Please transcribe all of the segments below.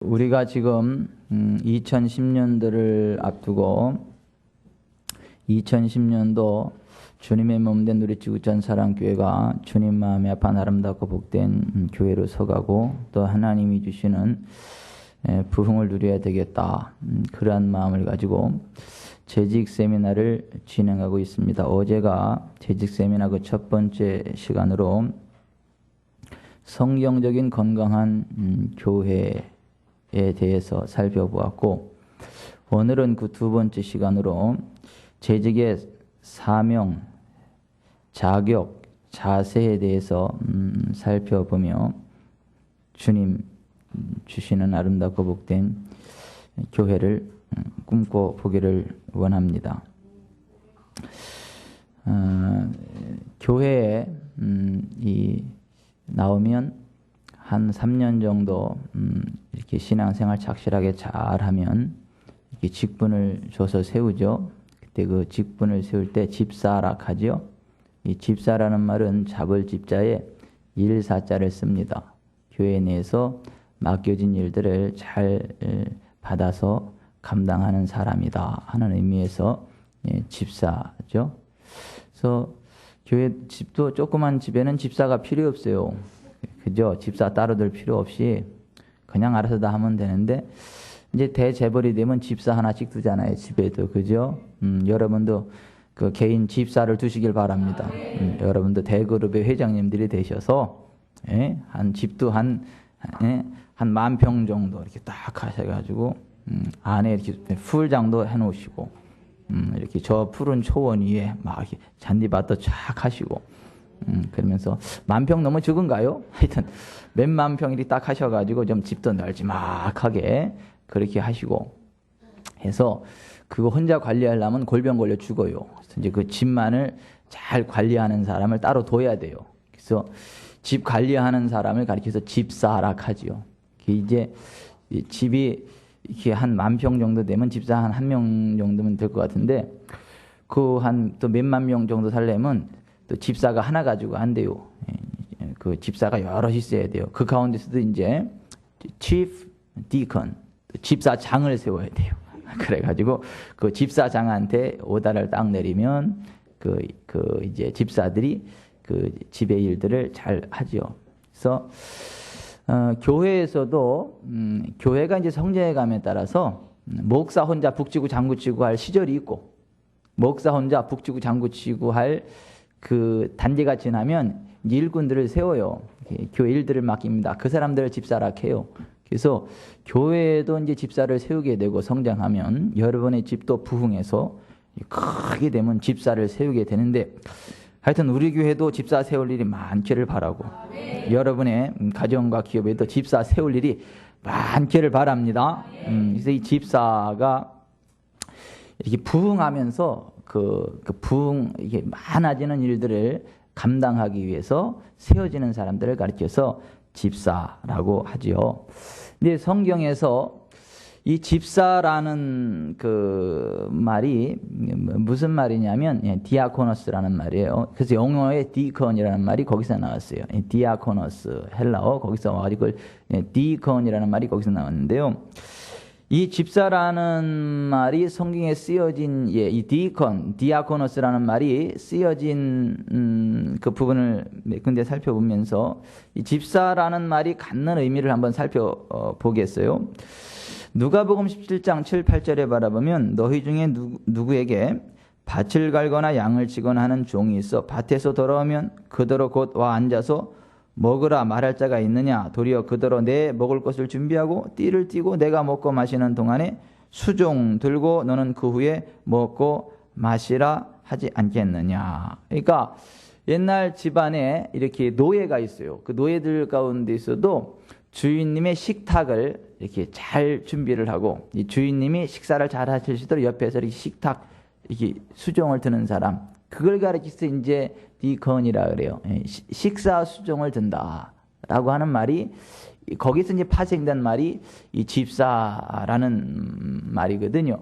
우리가 지금 2010년도를 앞두고 2010년도 주님의 몸된 우리 지구촌 사랑교회가 주님 마음에 합한 아름답고 복된 교회로 서가고 또 하나님이 주시는 부흥을 누려야 되겠다. 그러한 마음을 가지고 재직 세미나를 진행하고 있습니다. 어제가 재직 세미나 그 첫 번째 시간으로 성경적인 건강한 교회에 대해서 살펴보았고, 오늘은 그 두 번째 시간으로 재직의 사명, 자격, 자세에 대해서 살펴보며 주님 주시는 아름답고 복된 교회를 꿈꿔보기를 원합니다. 교회에 나오면 한 3년 정도 이렇게 신앙생활 착실하게 잘하면 이렇게 직분을 줘서 세우죠. 그때 그 직분을 세울 때 집사라 하죠. 이 집사라는 말은 잡을 집자에 일사자를 씁니다. 교회 내에서 맡겨진 일들을 잘 받아서 감당하는 사람이다 하는 의미에서 집사죠. 그래서 교회 집도 조그만 집에는 집사가 필요 없어요. 그죠? 집사 따로 들 필요 없이 그냥 알아서 다 하면 되는데, 이제 대재벌이 되면 집사 하나씩 두잖아요, 집에도. 그죠? 여러분도 그 개인 집사를 두시길 바랍니다. 여러분도 대그룹의 회장님들이 되셔서 한 집도 한 10,000평 정도 이렇게 딱 하셔가지고 안에 이렇게 풀장도 해놓으시고 이렇게 저 푸른 초원 위에 막 이렇게 잔디밭도 쫙 하시고 그러면서 10,000평 너무 적은가요? 하여튼 몇만 평 이렇게 딱 하셔가지고 좀 집도 널지막하게 그렇게 하시고 해서 그거 혼자 관리하려면 골병 걸려 죽어요. 그래서 이제 그 집만을 잘 관리하는 사람을 따로 둬야 돼요. 그래서 집 관리하는 사람을 가리켜서 집사라 하지요. 이제 집이 이렇게 한 10,000평 정도 되면 집사 한 1명 정도면 될 것 같은데, 그 한 또 몇만 명 정도 살려면 또 집사가 하나 가지고 안 돼요. 그 집사가 여럿 있어야 돼요. 그 가운데서도 이제 chief deacon, 집사장을 세워야 돼요. 그래가지고 그 집사장한테 오다를 딱 내리면 그 이제 집사들이 그 집의 일들을 잘 하죠. 그래서 교회에서도 교회가 이제 성장해감에 따라서 목사 혼자 북치고 장구치고 할 시절이 있고, 목사 혼자 북치고 장구치고 할 그 단계가 지나면 일꾼들을 세워요. 교회 일들을 맡깁니다. 그 사람들을 집사라 해요. 그래서 교회도 이제 집사를 세우게 되고 성장하면 여러분의 집도 부흥해서 크게 되면 집사를 세우게 되는데, 하여튼 우리 교회도 집사 세울 일이 많기를 바라고, 여러분의 가정과 기업에도 집사 세울 일이 많기를 바랍니다. 그래서 이 집사가 이렇게 부흥하면서 그 부흥 이게 많아지는 일들을 감당하기 위해서 세워지는 사람들을 가리켜서 집사라고 하지요. 근데 성경에서 이 집사라는 그 말이 무슨 말이냐면 디아코노스라는 말이에요. 그래서 영어의 디컨이라는 말이 거기서 나왔어요. 디아코노스 헬라어 거기서 와가지고 디컨이라는 말이 거기서 나왔는데요. 이 집사라는 말이 성경에 쓰여진 이 디아코노스라는 말이 쓰여진 그 부분을 몇 군데 살펴보면서 이 집사라는 말이 갖는 의미를 한번 살펴보겠어요. 누가복음 17장 7, 8절에 바라보면 너희 중에 누구에게 밭을 갈거나 양을 치거나 하는 종이 있어 밭에서 돌아오면 그대로 곧 와 앉아서 먹으라 말할 자가 있느냐? 도리어 그대로 내 먹을 것을 준비하고 띠를 띠고 내가 먹고 마시는 동안에 수종 들고 너는 그 후에 먹고 마시라 하지 않겠느냐? 그러니까 옛날 집안에 이렇게 노예가 있어요. 그 노예들 가운데서도 주인님의 식탁을 이렇게 잘 준비를 하고, 이 주인님이 식사를 잘 하실 수 있도록 옆에서 이렇게 식탁 이렇게 수종을 드는 사람, 그걸 가리켜서 이제 디컨이라 그래요. 식사 수종을 든다라고 하는 말이 거기서 이제 파생된 말이 이 집사라는 말이거든요.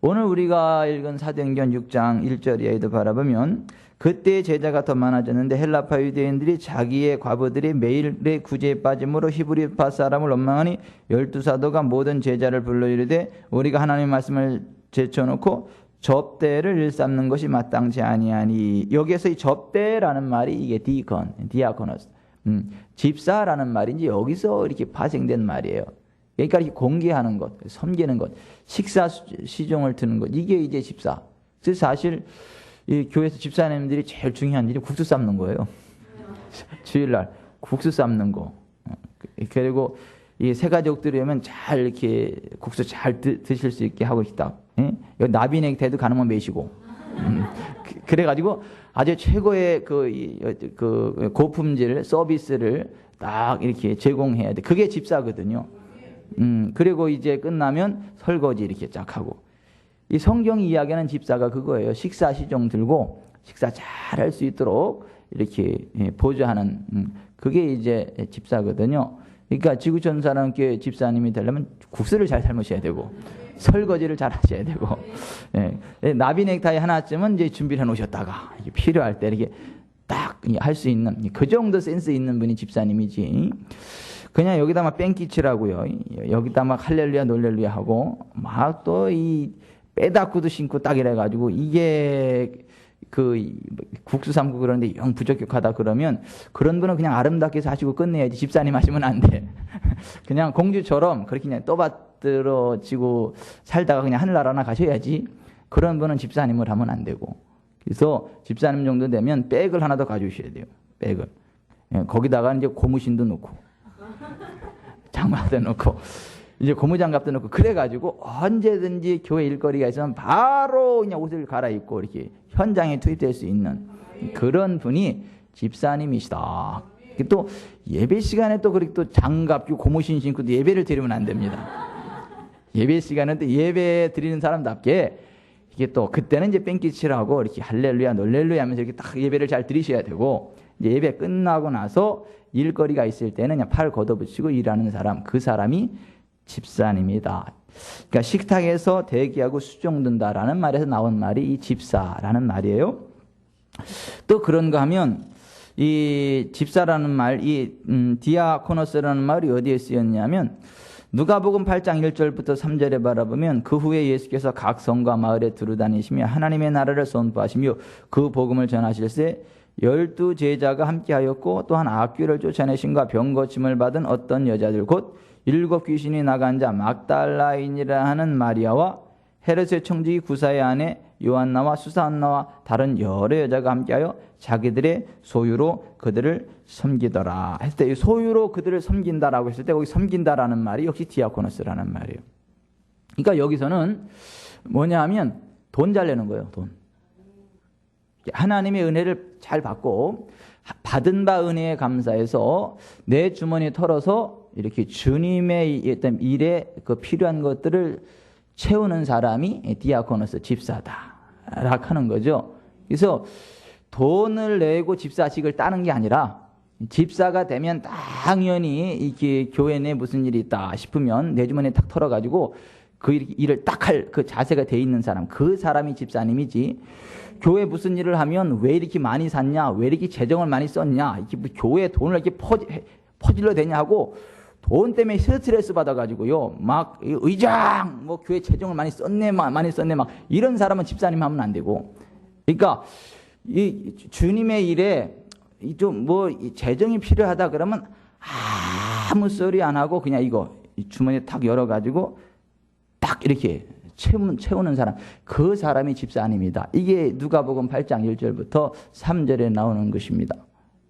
오늘 우리가 읽은 사도행전 6장 1절 이하에도 바라보면 그때 제자가 더 많아졌는데 헬라파 유대인들이 자기의 과부들이 매일의 구제에 빠짐으로 히브리파 사람을 원망하니 12사도가 모든 제자를 불러 이르되 우리가 하나님의 말씀을 제쳐놓고 접대를 일삼는 것이 마땅치 아니하니. 여기에서 이 접대라는 말이 이게 디아코노스, 집사라는 말인지 여기서 이렇게 파생된 말이에요. 그러니까 이렇게 공개하는 것, 섬기는 것, 식사 시종을 드는 것, 이게 이제 집사. 그래서 사실 이 교회에서 집사님들이 제일 중요한 일이 국수 삶는 거예요. 주일날 국수 삶는 거. 그리고 이 새 가족들이 오면 잘 이렇게 국수 잘 드실 수 있게 하고 있다. 여기 나비넥 대도 가능하면 매시고. 그래가지고 아주 최고의 그 고품질 서비스를 딱 이렇게 제공해야 돼. 그게 집사거든요. 그리고 이제 끝나면 설거지 이렇게 쫙 하고. 이 성경이 이야기하는 집사가 그거예요. 식사 시종 들고 식사 잘 할 수 있도록 이렇게 보조하는, 그게 이제 집사거든요. 그러니까 지구촌 사람께 집사님이 되려면 국수를 잘 삶으셔야 되고 설거지를 잘 하셔야 되고, 나비 넥타이 하나쯤은 이제 준비를 해 놓으셨다가 필요할 때 이렇게 딱 할 수 있는 그 정도 센스 있는 분이 집사님이지. 그냥 여기다 막 뺑기치라고요. 여기다 막 할렐루야 놀렐루야 하고 막 또 이 빼닫고도 신고 딱 이래가지고 이게 그 국수 삶고 그러는데 영 부적격하다 그러면 그런 분은 그냥 아름답게 사시고 끝내야지. 집사님 하시면 안 돼. 그냥 공주처럼 그렇게 그냥 떠받들어지고 살다가 그냥 하늘나라나 가셔야지. 그런 분은 집사님을 하면 안 되고. 그래서 집사님 정도 되면 백을 하나 더 가져오셔야 돼요. 백을. 거기다가 이제 고무신도 넣고 장마도 넣고 이제 고무장갑도 넣고 그래가지고 언제든지 교회 일거리가 있으면 바로 그냥 옷을 갈아입고 이렇게 현장에 투입될 수 있는 그런 분이 집사님이시다. 또 예배 시간에 또 그렇게 또 장갑 끼고 고무신 신고 예배를 드리면 안 됩니다. 예배 시간은 또 예배 드리는 사람답게 이게 또 그때는 이제 뺑기치라고 이렇게 할렐루야 놀렐루야 하면서 이렇게 딱 예배를 잘 드리셔야 되고, 이제 예배 끝나고 나서 일거리가 있을 때는 그냥 팔 걷어붙이고 일하는 사람, 그 사람이 집사님이다. 그러니까 식탁에서 대기하고 수종든다라는 말에서 나온 말이 이 집사라는 말이에요. 또 그런가 하면 이 집사라는 말, 이 디아코노스라는 말이 어디에 쓰였냐면 누가복음 8장 1절부터 3절에 바라보면 그 후에 예수께서 각 성과 마을에 두루다니시며 하나님의 나라를 선포하시며 그 복음을 전하실세 12 제자가 함께하였고 또한 악귀를 쫓아내심과 병 고침을 받은 어떤 여자들 곧 7 귀신이 나간 자 막달라인이라 하는 마리아와 헤롯의 청지기 구사의 아내 요한나와 수산나와 다른 여러 여자가 함께하여 자기들의 소유로 그들을 섬기더라 했을 때, 소유로 그들을 섬긴다라고 했을 때 거기 섬긴다라는 말이 역시 디아코노스라는 말이에요. 그러니까 여기서는 뭐냐 하면 돈 잘 내는 거예요. 돈. 하나님의 은혜를 잘 받고 받은 바 은혜에 감사해서 내 주머니에 털어서 이렇게 주님의 어떤 일에 그 필요한 것들을 채우는 사람이 디아코노스 집사다라고 하는 거죠. 그래서 돈을 내고 집사직을 따는 게 아니라 집사가 되면 당연히 이렇게 교회 내에 무슨 일이 있다 싶으면 내 주머니에 탁 털어가지고 그 일을 딱 할 그 자세가 돼 있는 사람, 그 사람이 집사님이지. 교회 무슨 일을 하면 왜 이렇게 많이 샀냐, 왜 이렇게 재정을 많이 썼냐, 이렇게 뭐 교회에 돈을 이렇게 퍼질러 대냐 하고 돈 때문에 스트레스 받아가지고요, 막 의장 뭐 교회 재정을 많이 썼네 막 이런 사람은 집사님 하면 안 되고. 그러니까 이 주님의 일에 좀 뭐 재정이 필요하다 그러면 아무 소리 안 하고 그냥 이거 주머니에 탁 열어가지고 딱 이렇게 채우는 사람, 그 사람이 집사님이다. 이게 누가복음 8장 1절부터 3절에 나오는 것입니다.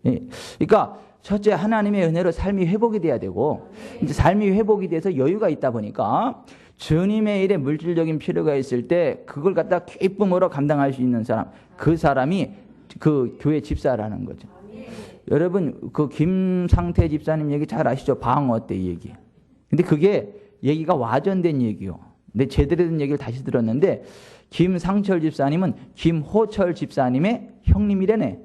그러니까 첫째, 하나님의 은혜로 삶이 회복이 돼야 되고, 이제 삶이 회복이 돼서 여유가 있다 보니까 주님의 일에 물질적인 필요가 있을 때 그걸 갖다 기쁨으로 감당할 수 있는 사람, 그 사람이 그 교회 집사라는 거죠. 여러분 그 김상태 집사님 얘기 잘 아시죠? 방어 때 얘기. 근데 그게 얘기가 와전된 얘기요. 근데 제대로 된 얘기를 다시 들었는데 김상철 집사님은 김호철 집사님의 형님이래네.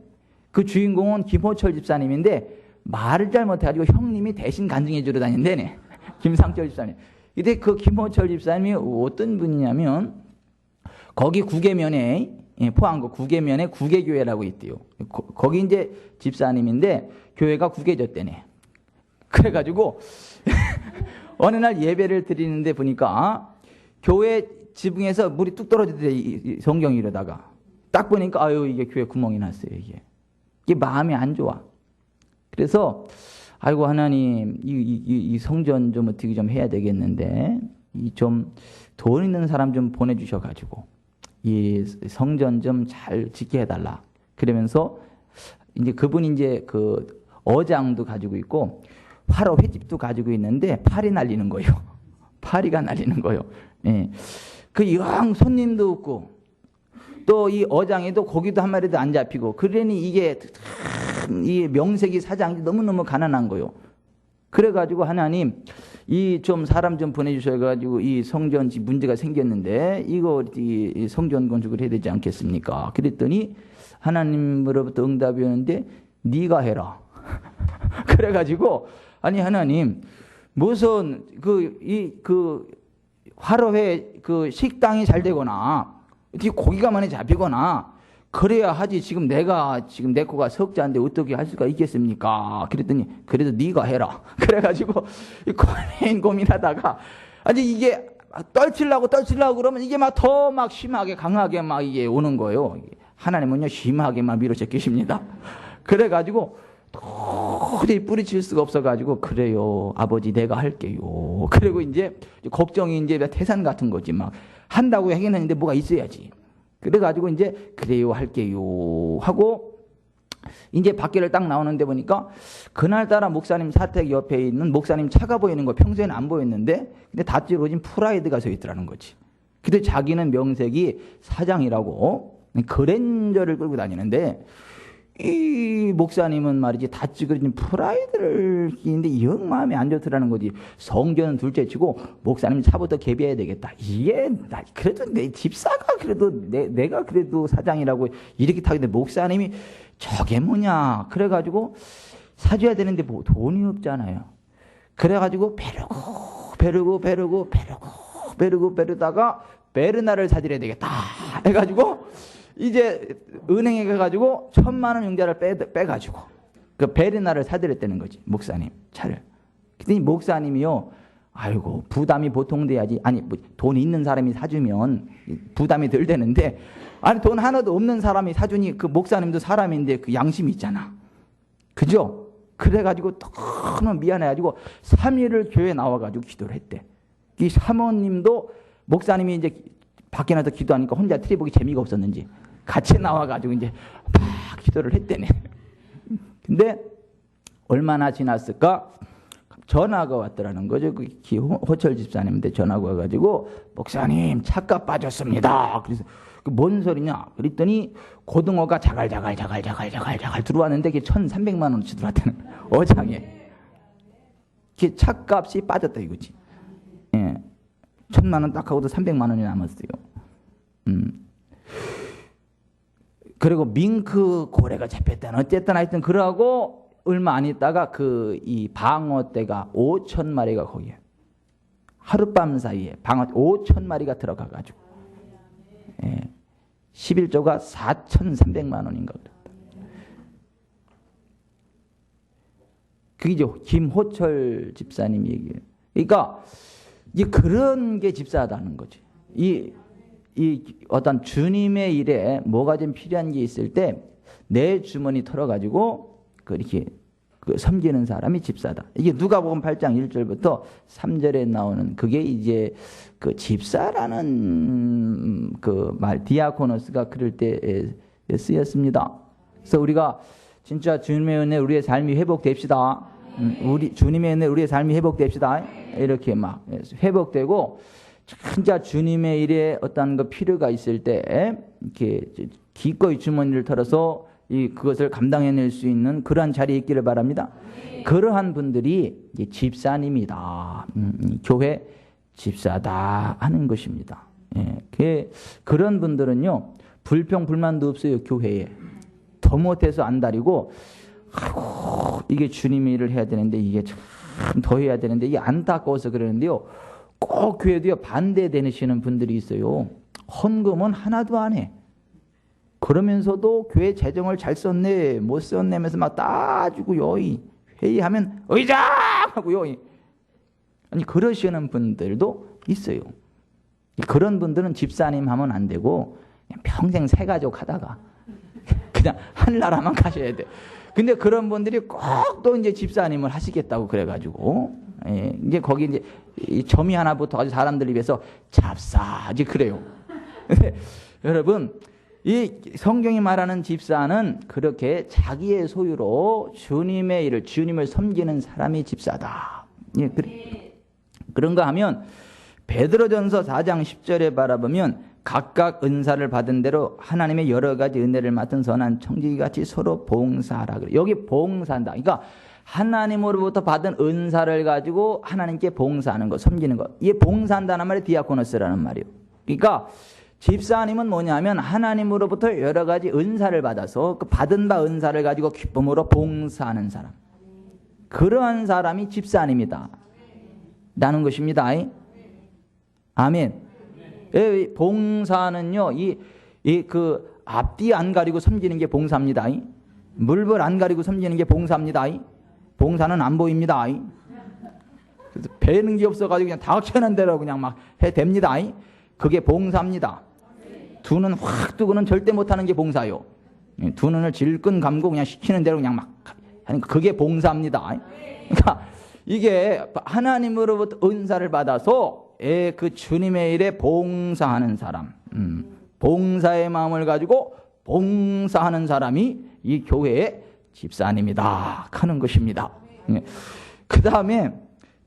그 주인공은 김호철 집사님인데 말을 잘 못해가지고 형님이 대신 간증해 주러 다닌대네. 김상철 집사님. 근데 그 김호철 집사님이 어떤 분이냐면 거기 구계면에 포항구 구계면에 구계교회라고 있대요. 거기 이제 집사님인데 교회가 구계졌대네. 그래가지고 어느 날 예배를 드리는데 보니까 교회 지붕에서 물이 뚝 떨어지더래. 성경이 이러다가 딱 보니까 아유 이게 교회 구멍이 났어요. 이게 마음이 안 좋아. 그래서 아이고 하나님 이 성전 좀 어떻게 좀 해야 되겠는데 이 좀 돈 있는 사람 좀 보내주셔가지고 이 성전 좀 잘 짓게 해달라. 그러면서 이제 그분이 이제 그 어장도 가지고 있고 화로 횟집도 가지고 있는데 파리 날리는 거예요. 파리가 날리는 거예요. 예. 그 영 손님도 없고 또 이 어장에도 고기도 한 마리도 안 잡히고 그러니 이게 이 명색이 사장이 너무너무 가난한 거예요. 그래가지고 하나님 이 좀 사람 좀 보내주셔가지고 이 성전지 문제가 생겼는데 이거 이 성전 건축을 해야 되지 않겠습니까? 그랬더니 하나님으로부터 응답이 오는데 네가 해라. 그래가지고 아니 하나님 무슨 그 화로회 그 식당이 잘 되거나 어떻게 고기가 많이 잡히거나 그래야 하지. 지금 내 거가 석자인데 어떻게 할 수가 있겠습니까? 그랬더니 그래도 네가 해라. 그래가지고 고민하다가 아니 이게 떨치려고 그러면 이게 막 더 막 심하게 강하게 막 이게 오는 거예요. 하나님은요 심하게 막 밀어제끼십니다. 그래가지고 도저히 뿌리칠 수가 없어가지고 그래요 아버지 내가 할게요. 그리고 이제 걱정이 이제 태산 같은 거지. 막 한다고 하긴 했는데 뭐가 있어야지. 그래가지고 이제 그래요 할게요 하고 이제 밖에를 딱 나오는데 보니까 그날따라 목사님 사택 옆에 있는 목사님 차가 보이는 거 평소에는 안 보였는데 근데 다 찌그러진 프라이드가 서 있더라는 거지. 근데 자기는 명색이 사장이라고 그랜저를 끌고 다니는데 이 목사님은 말이지 다 찌그러진 프라이드를 끼는데 영 마음에 안 좋더라는 거지. 성전은 둘째치고 목사님 차부터 개비해야 되겠다. 이게 그래도 내 집사가 그래도 내가 그래도 사장이라고 이렇게 타는데 목사님이 저게 뭐냐. 그래가지고 사줘야 되는데 뭐 돈이 없잖아요. 그래가지고 베르다가 베르나를 사드려야 되겠다 해가지고 이제 은행에 가가지고 1,000만 원 융자를 빼가지고 그 베르나를 사드렸다는 거지. 목사님 차를. 그랬더니 목사님이요 아이고 부담이 보통 돼야지. 아니 돈 있는 사람이 사주면 부담이 덜 되는데 아니 돈 하나도 없는 사람이 사주니 그 목사님도 사람인데 그 양심이 있잖아. 그죠? 그래가지고 너무 미안해가지고 3일을 교회에 나와가지고 기도를 했대. 이 사모님도 목사님이 이제 밖에 나서 기도하니까 혼자 트리보기 재미가 없었는지 같이 나와가지고 이제 막 기도를 했대네. 근데 얼마나 지났을까? 전화가 왔더라는 거죠. 그 호철 집사님한테 전화가 와가지고 목사님 차값 빠졌습니다. 그래서 뭔 소리냐? 그랬더니 고등어가 자갈자갈 들어왔는데 그게 1,300만 원어치 들어왔다는 거예요. 어장에. 그게 차값이 빠졌다 이거지. 예. 1,000만 원 딱 하고도 300만 원이 남았어요. 그리고 밍크 고래가 잡혔다는 어쨌든 하여튼 그러고 얼마 안 있다가 이 방어떼가 5,000마리가 거기에 하룻밤 사이에 방어 5,000마리가 들어가가지고 11조가 4,300만 원인가 그랬다. 그게 김호철 집사님 얘기예요. 그러니까 그런 게 집사하다는 거지. 이 어떤 주님의 일에 뭐가 좀 필요한 게 있을 때 내 주머니 털어가지고 이렇게 섬기는 사람이 집사다. 이게 누가복음 8장 1절부터 3절에 나오는 그게 이제 그 집사라는 그 말 디아코노스가 그럴 때 쓰였습니다. 그래서 우리가 진짜 주님의 은혜 우리의 삶이 회복됩시다. 우리 주님의 은혜 우리의 삶이 회복됩시다. 이렇게 막 회복되고 진짜 주님의 일에 어떤 그 필요가 있을 때 이렇게 기꺼이 주머니를 털어서 그것을 감당해낼 수 있는 그러한 자리에 있기를 바랍니다. 그러한 분들이 집사님이다. 교회 집사다 하는 것입니다. 예. 그런 분들은요 불평 불만도 없어요. 교회에 더 못해서 안달이고 아이고 이게 주님의 일을 해야 되는데 이게 참 더 해야 되는데 이게 안타까워서 그러는데요. 꼭 교회도요 반대되시는 분들이 있어요. 헌금은 하나도 안 해. 그러면서도 교회 재정을 잘 썼네 못 썼네면서 막 따지고요. 회의하면 의장 하고요. 아니 그러시는 분들도 있어요. 그런 분들은 집사님 하면 안 되고 그냥 평생 새 가족 하다가 그냥 하늘나라만 가셔야 돼. 근데 그런 분들이 꼭 또 이제 집사님을 하시겠다고 그래가지고 이제 거기 이제 이 점이 하나 붙어가지고 사람들 입에서 잡사지 그래요. 여러분 이 성경이 말하는 집사는 그렇게 자기의 소유로 주님의 일을 주님을 섬기는 사람이 집사다. 예, 그런가 하면 베드로전서 4장 10절에 바라보면 각각 은사를 받은 대로 하나님의 여러 가지 은혜를 맡은 선한 청지기같이 서로 봉사하라 그래. 여기 봉사한다. 그러니까 하나님으로부터 받은 은사를 가지고 하나님께 봉사하는 거, 섬기는 거. 이게 봉사한다는 말이 디아코노스라는 말이에요. 그러니까 집사님은 뭐냐면 하나님으로부터 여러 가지 은사를 받아서 그 받은 바 은사를 가지고 기쁨으로 봉사하는 사람. 그러한 사람이 집사님이다. 라는 것입니다. 아멘. 봉사는요, 그 앞뒤 안 가리고 섬기는 게 봉사입니다. 물불 안 가리고 섬기는 게 봉사입니다. 봉사는 안 보입니다. 그래서 배는 게 없어가지고 그냥 닥치는 대로 그냥 막 해댑니다. 그게 봉사입니다. 두 눈 확 뜨고는 절대 못하는 게 봉사요. 두 눈을 질끈 감고 그냥 시키는 대로 그냥 막 하는 그게 봉사입니다. 그러니까 이게 하나님으로부터 은사를 받아서 그 주님의 일에 봉사하는 사람, 봉사의 마음을 가지고 봉사하는 사람이 이 교회의 집사님이다 하는 것입니다. 그 다음에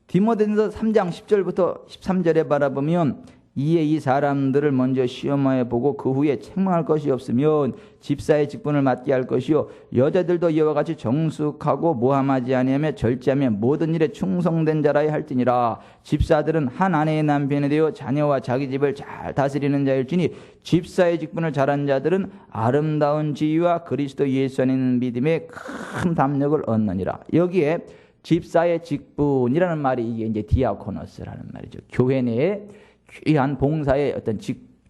디모데전서 3장 10절부터 13절에 바라보면 이에 이 사람들을 먼저 시험하여 보고 그 후에 책망할 것이 없으면 집사의 직분을 맡게 할 것이요 여자들도 이와 같이 정숙하고 모함하지 아니하며 절제하며 모든 일에 충성된 자라야 할지니라. 집사들은 한 아내의 남편이 되어 자녀와 자기 집을 잘 다스리는 자일지니 집사의 직분을 잘한 자들은 아름다운 지위와 그리스도 예수 안에 있는 믿음에 큰 담력을 얻느니라. 여기에 집사의 직분이라는 말이 이게 이제 디아코노스라는 말이죠. 교회 내에 귀한 봉사의 어떤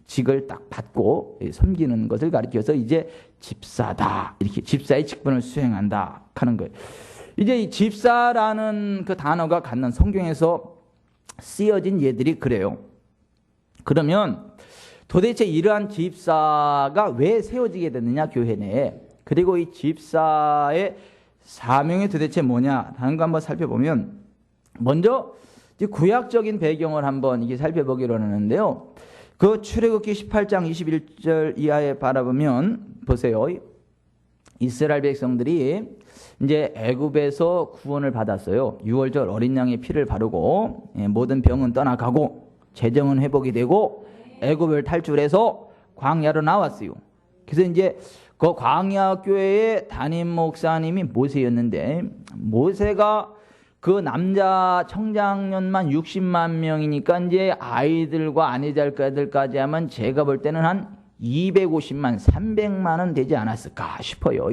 직을 딱 받고 섬기는 것을 가리켜서 이제 집사다. 이렇게 집사의 직분을 수행한다 하는 거예요. 이제 이 집사라는 그 단어가 갖는 성경에서 쓰여진 예들이 그래요. 그러면 도대체 이러한 집사가 왜 세워지게 됐느냐 교회 내에. 그리고 이 집사의 사명이 도대체 뭐냐 하는 거 한번 살펴보면 먼저 구약적인 배경을 한번 이게 살펴보기로 하는데요. 그 출애굽기 18장 21절 이하에 바라보면 보세요. 이스라엘 백성들이 이제 애굽에서 구원을 받았어요. 6월절 어린 양의 피를 바르고 모든 병은 떠나가고 재정은 회복이 되고 애굽을 탈출해서 광야로 나왔어요. 그래서 이제 그 광야 교회의 담임 목사님이 모세였는데 모세가 그 남자 청장년만 60만 명이니까 이제 아이들과 아내들까지 하면 제가 볼 때는 한 250만, 300만은 되지 않았을까 싶어요.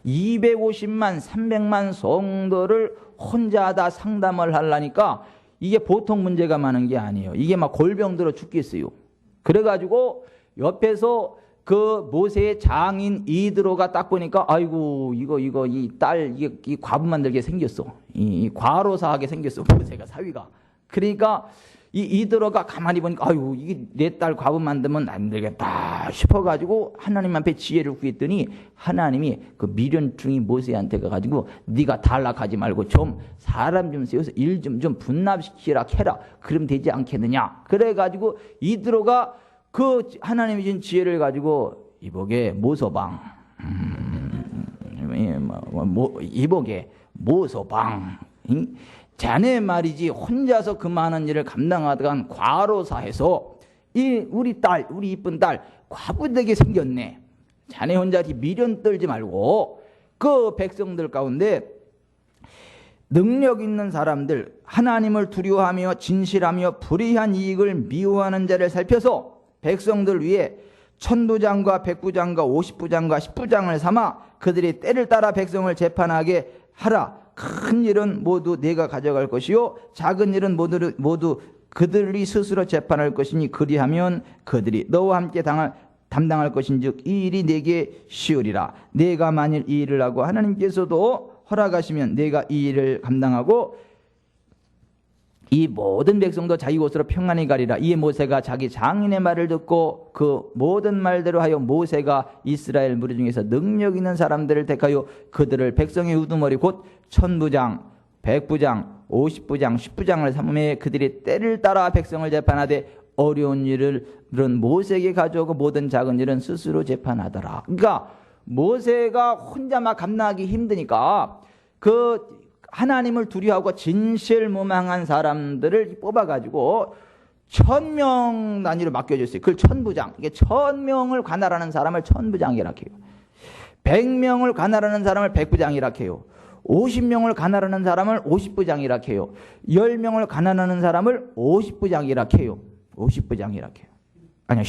250만, 300만 성도를 혼자 다 상담을 하려니까 이게 보통 문제가 많은 게 아니에요. 이게 막 골병 들어 죽겠어요. 그래가지고 옆에서 그 모세의 장인 이드로가 딱 보니까 아이고 이거 이 딸 이 과부 만들게 생겼어. 이 과로사하게 생겼어. 모세가 사위가. 그러니까 이 이드로가 가만히 보니까 아이고 이게 내 딸 과부 만들면 안 되겠다 싶어가지고 하나님 앞에 지혜를 구했더니 하나님이 그 미련충이 모세한테 가가지고 네가 단락하지 말고 좀 사람 좀 세워서 일 좀 분납시키라 해라. 그럼 되지 않겠느냐. 그래가지고 이드로가 그 하나님이 준 지혜를 가지고 이복의 모서방, 이복의 모서방, 자네 말이지 혼자서 그 많은 일을 감당하다간 과로사해서 이 우리 딸, 우리 이쁜 딸 과부되게 생겼네. 자네 혼자 미련 떨지 말고 그 백성들 가운데 능력 있는 사람들, 하나님을 두려워하며 진실하며 불의한 이익을 미워하는 자를 살펴서 백성들 위에 천부장과 백부장과 50부장과 10부장을 삼아 그들이 때를 따라 백성을 재판하게 하라. 큰 일은 모두 내가 가져갈 것이요 작은 일은 모두 그들이 스스로 재판할 것이니 그리하면 그들이 너와 함께 담당할 것인즉 이 일이 내게 쉬우리라. 내가 만일 이 일을 하고 하나님께서도 허락하시면 내가 이 일을 감당하고 이 모든 백성도 자기 곳으로 평안히 가리라. 이에 모세가 자기 장인의 말을 듣고 그 모든 말대로 하여 모세가 이스라엘 무리 중에서 능력 있는 사람들을 택하여 그들을 백성의 우두머리 곧 천부장, 백부장, 50부장, 10부장을 삼음해 그들이 때를 따라 백성을 재판하되 어려운 일은 모세에게 가져오고 모든 작은 일은 스스로 재판하더라. 그러니까 모세가 혼자 막 감당하기 힘드니까 그 하나님을 두려워하고 진실무망한 사람들을 뽑아가지고 1000명 단위로 맡겨줬어요. 그걸 천부장. 이게 1000명을 관할하는 사람을 천부장이라 해요. 100명을 관할하는 사람을 백부장이라 해요. 50명을 관할하는 사람을 50부장이라 해요. 10명을 관할하는 사람을 50부장이라 해요. 50부장이라 해요. 아니요,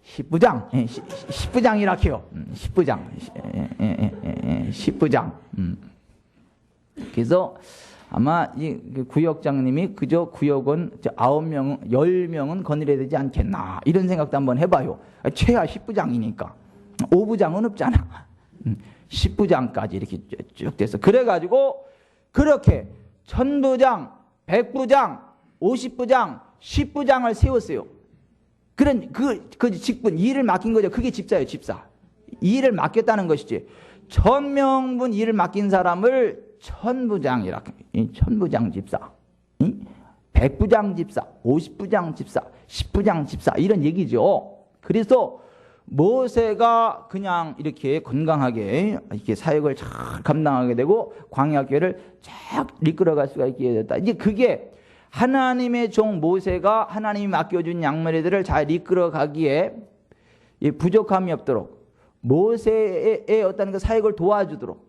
10부장, 10부장이라 해요. 10부장, 10부장. 그래서 아마 이 구역장님이 그저 구역은 9명, 10명은 거느려야 되지 않겠나 이런 생각도 한번 해봐요. 최하 10부장이니까 5부장은 없잖아. 10부장까지 이렇게 쭉 돼서 그래가지고 그렇게 천부장, 백부장, 50부장, 10부장을 세웠어요. 그런 그 직분, 일을 맡긴 거죠. 그게 집사예요, 집사. 일을 맡겼다는 것이지. 1000명분 일을 맡긴 사람을 천부장이라, 천부장 집사, 100부장 집사, 50부장 집사, 10부장 집사 이런 얘기죠. 그래서 모세가 그냥 이렇게 건강하게 이렇게 사역을 잘 감당하게 되고 광야교회를 쫙 이끌어갈 수가 있게 됐다. 이제 그게 하나님의 종 모세가 하나님이 맡겨준 양머리들을 잘 이끌어가기에 부족함이 없도록 모세의 어떤 그 사역을 도와주도록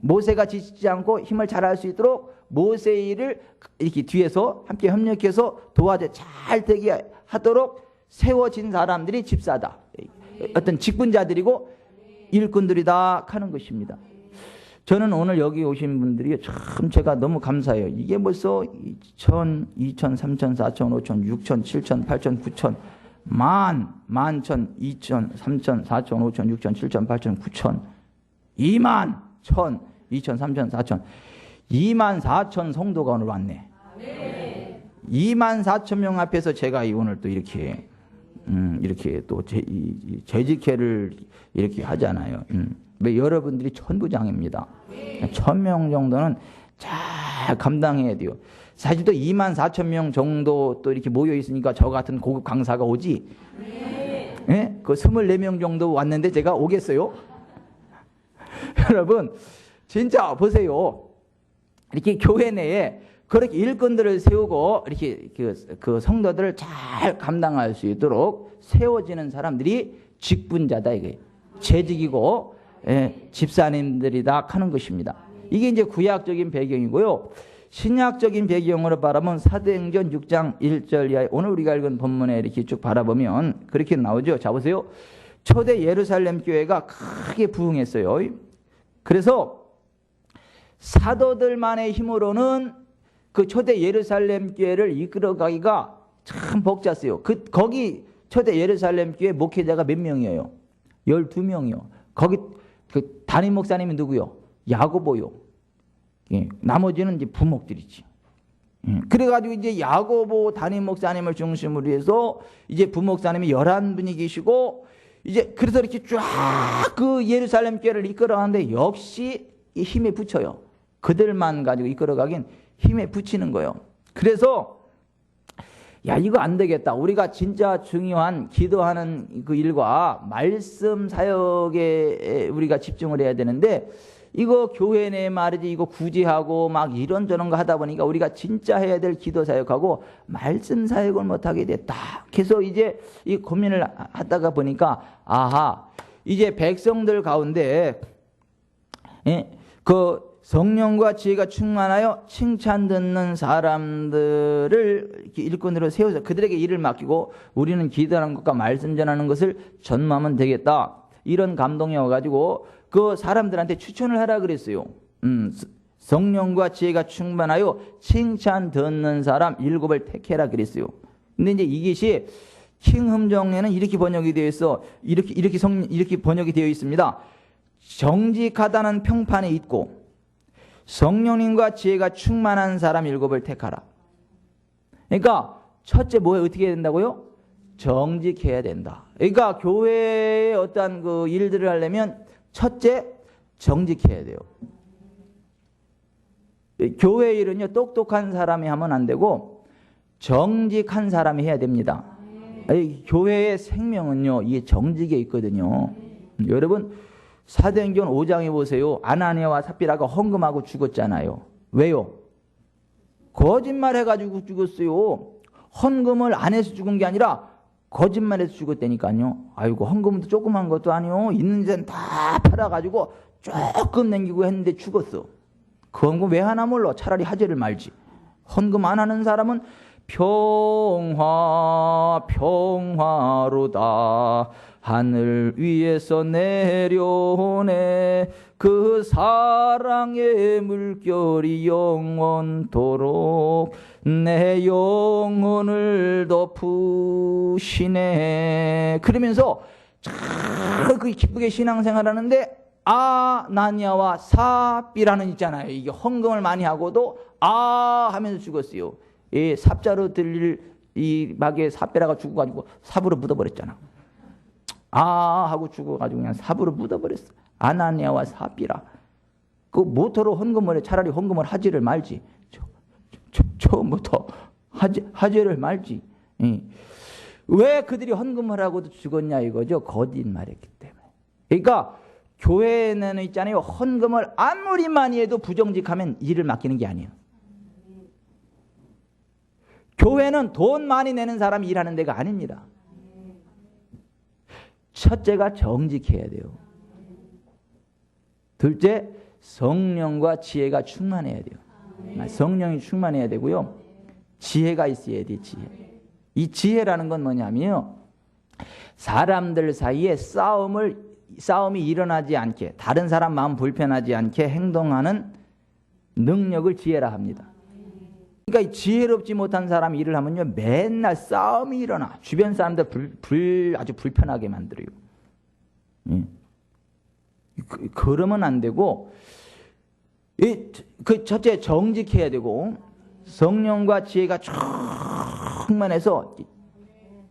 모세가 지치지 않고 힘을 잘할 수 있도록 모세의 일을 이렇게 뒤에서 함께 협력해서 도와줘 잘 되게 하도록 세워진 사람들이 집사다. 어떤 직분자들이고 일꾼들이다 하는 것입니다. 저는 오늘 여기 오신 분들이 참 제가 너무 감사해요. 이게 벌써 2000, 2000, 3000, 4000, 5000, 6000, 7000, 8000, 9000, 만, 천, 2000, 3000, 4000, 5000, 6000, 7000, 8000, 9000, 2만, 1000, 2000, 3000, 4000, 2만 4천 성도가 오늘 왔네. 2만 4천 명 앞에서 제가 오늘 또 이렇게 또 재직회를 이렇게 하잖아요. 왜 여러분들이 천부장입니다. 1000명 정도는 잘 감당해야 돼요. 사실 또 2만 4천 명 정도 또 이렇게 모여 있으니까 저 같은 고급 강사가 오지. 예? 그 24명 정도 왔는데 제가 오겠어요? 여러분 진짜 보세요. 이렇게 교회 내에 그렇게 일꾼들을 세우고 이렇게 그 성도들을 잘 감당할 수 있도록 세워지는 사람들이 직분자다 이게 재직이고 집사님들이다 하는 것입니다. 이게 이제 구약적인 배경이고요. 신약적인 배경으로 바라보면 사도행전 6장 1절 이하에 오늘 우리가 읽은 본문에 이렇게 쭉 바라보면 그렇게 나오죠. 자 보세요. 초대 예루살렘 교회가 크게 부흥했어요. 그래서 사도들만의 힘으로는 그 초대 예루살렘 교회를 이끌어가기가 참 벅찼어요. 거기 초대 예루살렘 교회 목회자가 몇 명이에요? 12명이요. 거기 그 담임 목사님이 누구요? 야고보요. 나머지는 이제 부목들이지. 그래가지고 이제 야고보 담임 목사님을 중심으로 해서 이제 부목사님이 11분이 계시고 이제 그래서 이렇게 쫙 그 예루살렘 교회를 이끌어가는데 역시 힘에 붙여요. 그들만 가지고 이끌어가긴 힘에 붙이는 거예요. 그래서 야 이거 안 되겠다. 우리가 진짜 중요한 기도하는 그 일과 말씀 사역에 우리가 집중을 해야 되는데 이거 교회 내 말이지 이거 구제하고 막 이런저런 거 하다 보니까 우리가 진짜 해야 될 기도 사역하고 말씀 사역을 못하게 됐다. 그래서 이제 이 고민을 하다가 보니까 아하 이제 백성들 가운데 그 성령과 지혜가 충만하여 칭찬 듣는 사람들을 이렇게 일꾼으로 세워서 그들에게 일을 맡기고 우리는 기도하는 것과 말씀 전하는 것을 전무하면 되겠다. 이런 감동이 와가지고 그 사람들한테 추천을 하라 그랬어요. 성령과 지혜가 충만하여 칭찬 듣는 사람 7을 택해라 그랬어요. 근데 이제 이것이 킹흠정에는 이렇게 번역이 되어 있어. 이렇게 번역이 되어 있습니다. 정직하다는 평판에 있고 성령님과 지혜가 충만한 사람 7을 택하라. 그러니까 첫째 뭐에 어떻게 해야 된다고요? 정직해야 된다. 그러니까 교회의 어떤 그 일들을 하려면 첫째 정직해야 돼요. 교회 일은요 똑똑한 사람이 하면 안 되고 정직한 사람이 해야 됩니다. 교회의 생명은요 이게 정직에 있거든요. 여러분 사도행전 5장에 보세요. 아나니아와 삽비라가 헌금하고 죽었잖아요. 왜요? 거짓말해가지고 죽었어요. 헌금을 안 해서 죽은 게 아니라 거짓말해서 죽었다니까요. 아이고 헌금도 조그만 것도 아니요. 있는 데는 다 팔아가지고 조금 남기고 했는데 죽었어. 그 헌금 왜 하나 몰라? 차라리 하지를 말지. 헌금 안 하는 사람은 평화로다. 하늘 위에서 내려오네. 그 사랑의 물결이 영원토록 내 영혼을 덮으시네. 그러면서 그 기쁘게 신앙생활하는데 아나니아와 삽비라는 있잖아요. 이게 헌금을 많이 하고도 하면서 죽었어요. 이 삽자로 들릴 이 막에 삽비라가 죽어가지고 삽으로 묻어버렸잖아. 하고 죽어가지고 그냥 삽으로 묻어버렸어. 아나니아와 삽비라. 그 모토로 헌금을 해. 차라리 헌금을 하지를 말지. 처음부터 하지를 말지. 왜 그들이 헌금을 하고도 죽었냐 이거죠. 거짓말했기 때문에. 그러니까 교회는 있잖아요. 헌금을 아무리 많이 해도 부정직하면 일을 맡기는 게 아니에요. 교회는 돈 많이 내는 사람이 일하는 데가 아닙니다. 첫째가 정직해야 돼요. 둘째, 성령과 지혜가 충만해야 돼요. 성령이 충만해야 되고요. 지혜가 있어야 돼. 지혜. 이 지혜라는 건 뭐냐면요. 사람들 사이에 싸움이 일어나지 않게, 다른 사람 마음 불편하지 않게 행동하는 능력을 지혜라 합니다. 그러니까 지혜롭지 못한 사람이 일을 하면요 맨날 싸움이 일어나. 주변 사람들 아주 불편하게 만들어요. 그러면 안 되고 그 첫째 정직해야 되고 성령과 지혜가 충만해서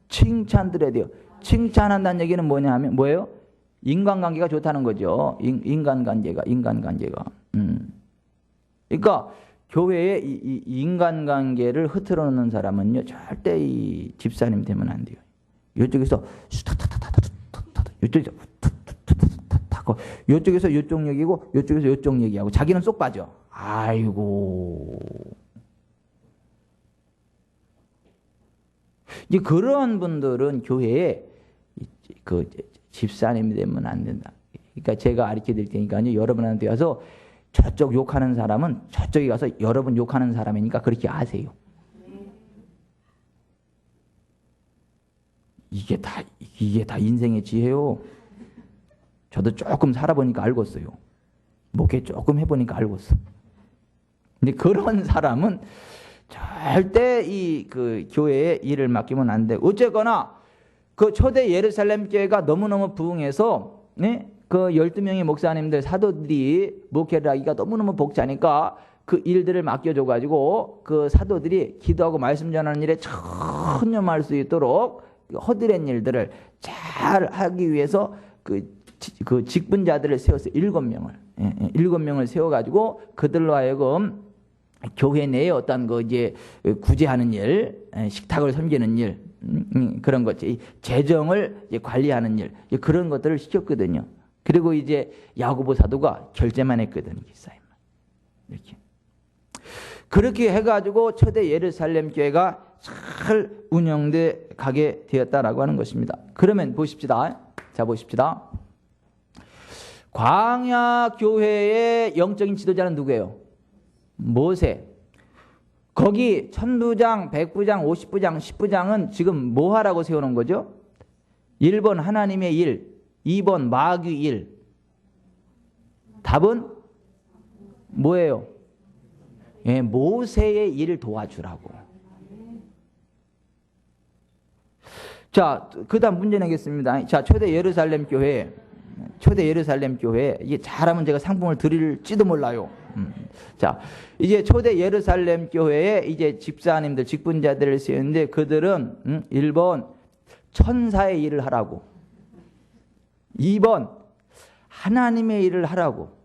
칭찬 드려야 돼요. 칭찬한다는 얘기는 뭐냐 하면 뭐예요? 인간관계가 좋다는 거죠. 인간관계가. 그러니까 교회에 이 인간관계를 흐트러 놓는 사람은요 절대 이 집사님 되면 안 돼요. 이쪽에서 이쪽에서 이쪽에서 이쪽 얘기고 이쪽에서 이쪽 얘기하고 자기는 쏙 빠져. 아이고. 이제 그런 분들은 교회에 그 집사님이 되면 안 된다. 그러니까 제가 가르쳐 드릴 테니까요. 여러분한테 와서 저쪽 욕하는 사람은 저쪽에 가서 여러분 욕하는 사람이니까 그렇게 아세요. 이게 다 인생의 지혜요. 저도 조금 살아보니까 알겠어요. 목회 조금 해보니까 알겠어. 근데 그런 사람은 절대 그 교회에 일을 맡기면 안 돼. 어쨌거나 그 초대 예루살렘 교회가 너무너무 부흥해서 그 12명의 목사님들 사도들이 목회를 하기가 너무너무 벅차니까 그 일들을 맡겨줘가지고 그 사도들이 기도하고 말씀 전하는 일에 전념할 수 있도록 허드렛 일들을 잘 하기 위해서 그 직분자들을 세웠어요. 7명을. 7명을 세워가지고 그들로 하여금 교회 내에 어떤 그 이제 구제하는 일, 식탁을 섬기는 일, 그런 것, 재정을 이제 관리하는 일, 그런 것들을 시켰거든요. 그리고 이제 야고보 사도가 결제만 했거든요. 기사님만. 이렇게. 그렇게 해가지고 초대 예루살렘 교회가 잘 운영돼 가게 되었다라고 하는 것입니다. 그러면 보십시다. 자, 보십시다. 광야 교회의 영적인 지도자는 누구예요? 모세. 거기 천부장, 백부장, 50부장, 10부장은 지금 뭐 하라고 세우는 거죠? 1번 하나님의 일, 2번 마귀 일. 답은 뭐예요? 예, 모세의 일을 도와주라고. 자, 그 다음 문제 내겠습니다. 자, 초대 예루살렘 교회. 이게 잘하면 제가 상품을 드릴지도 몰라요. 자, 이제 초대 예루살렘 교회에 이제 집사님들, 직분자들을 세우는데 그들은 1번 천사의 일을 하라고. 2번 하나님의 일을 하라고.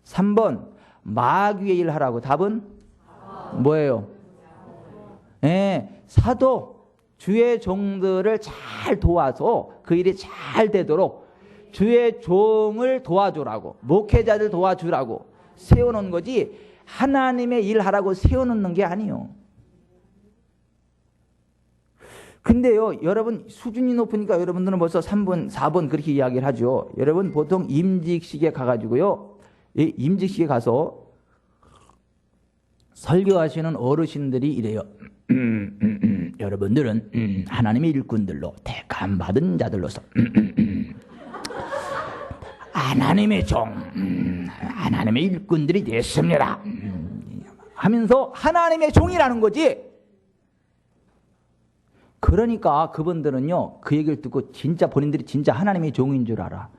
3번 마귀의 일을 하라고. 답은 뭐예요? 예, 사도. 주의 종들을 잘 도와서 그 일이 잘 되도록 주의 종을 도와주라고, 목회자들 도와주라고 세워놓은 거지, 하나님의 일 하라고 세워놓는 게 아니에요. 근데요, 여러분 수준이 높으니까 여러분들은 벌써 3번, 4번 그렇게 이야기를 하죠. 여러분 보통 임직식에 가가지고요, 이 임직식에 가서 설교하시는 어르신들이 이래요. 여러분들은 하나님의 일꾼들로 택함 받은 자들로서 하나님의 종, 하나님의 일꾼들이 됐습니다 하면서 하나님의 종이라는 거지. 그러니까 그분들은요, 그 얘기를 듣고 진짜 본인들이 진짜 하나님의 종인 줄 알아.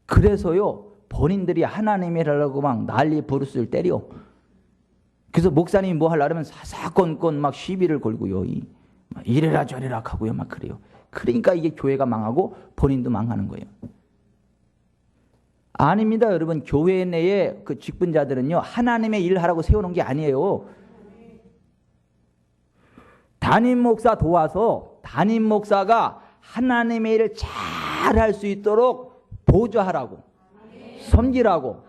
그래서요, 본인들이 하나님이라고 막 난리 부르스를 때려. 그래서 목사님이 뭐 하려면 사사건건 막 시비를 걸고요. 이래라 저래라 하고요. 막 그래요. 그러니까 이게 교회가 망하고 본인도 망하는 거예요. 아닙니다. 여러분, 교회 내에 그 직분자들은요, 하나님의 일 하라고 세우는 게 아니에요. 담임 목사 도와서 담임 목사가 하나님의 일을 잘 할 수 있도록 보조하라고, 섬기라고.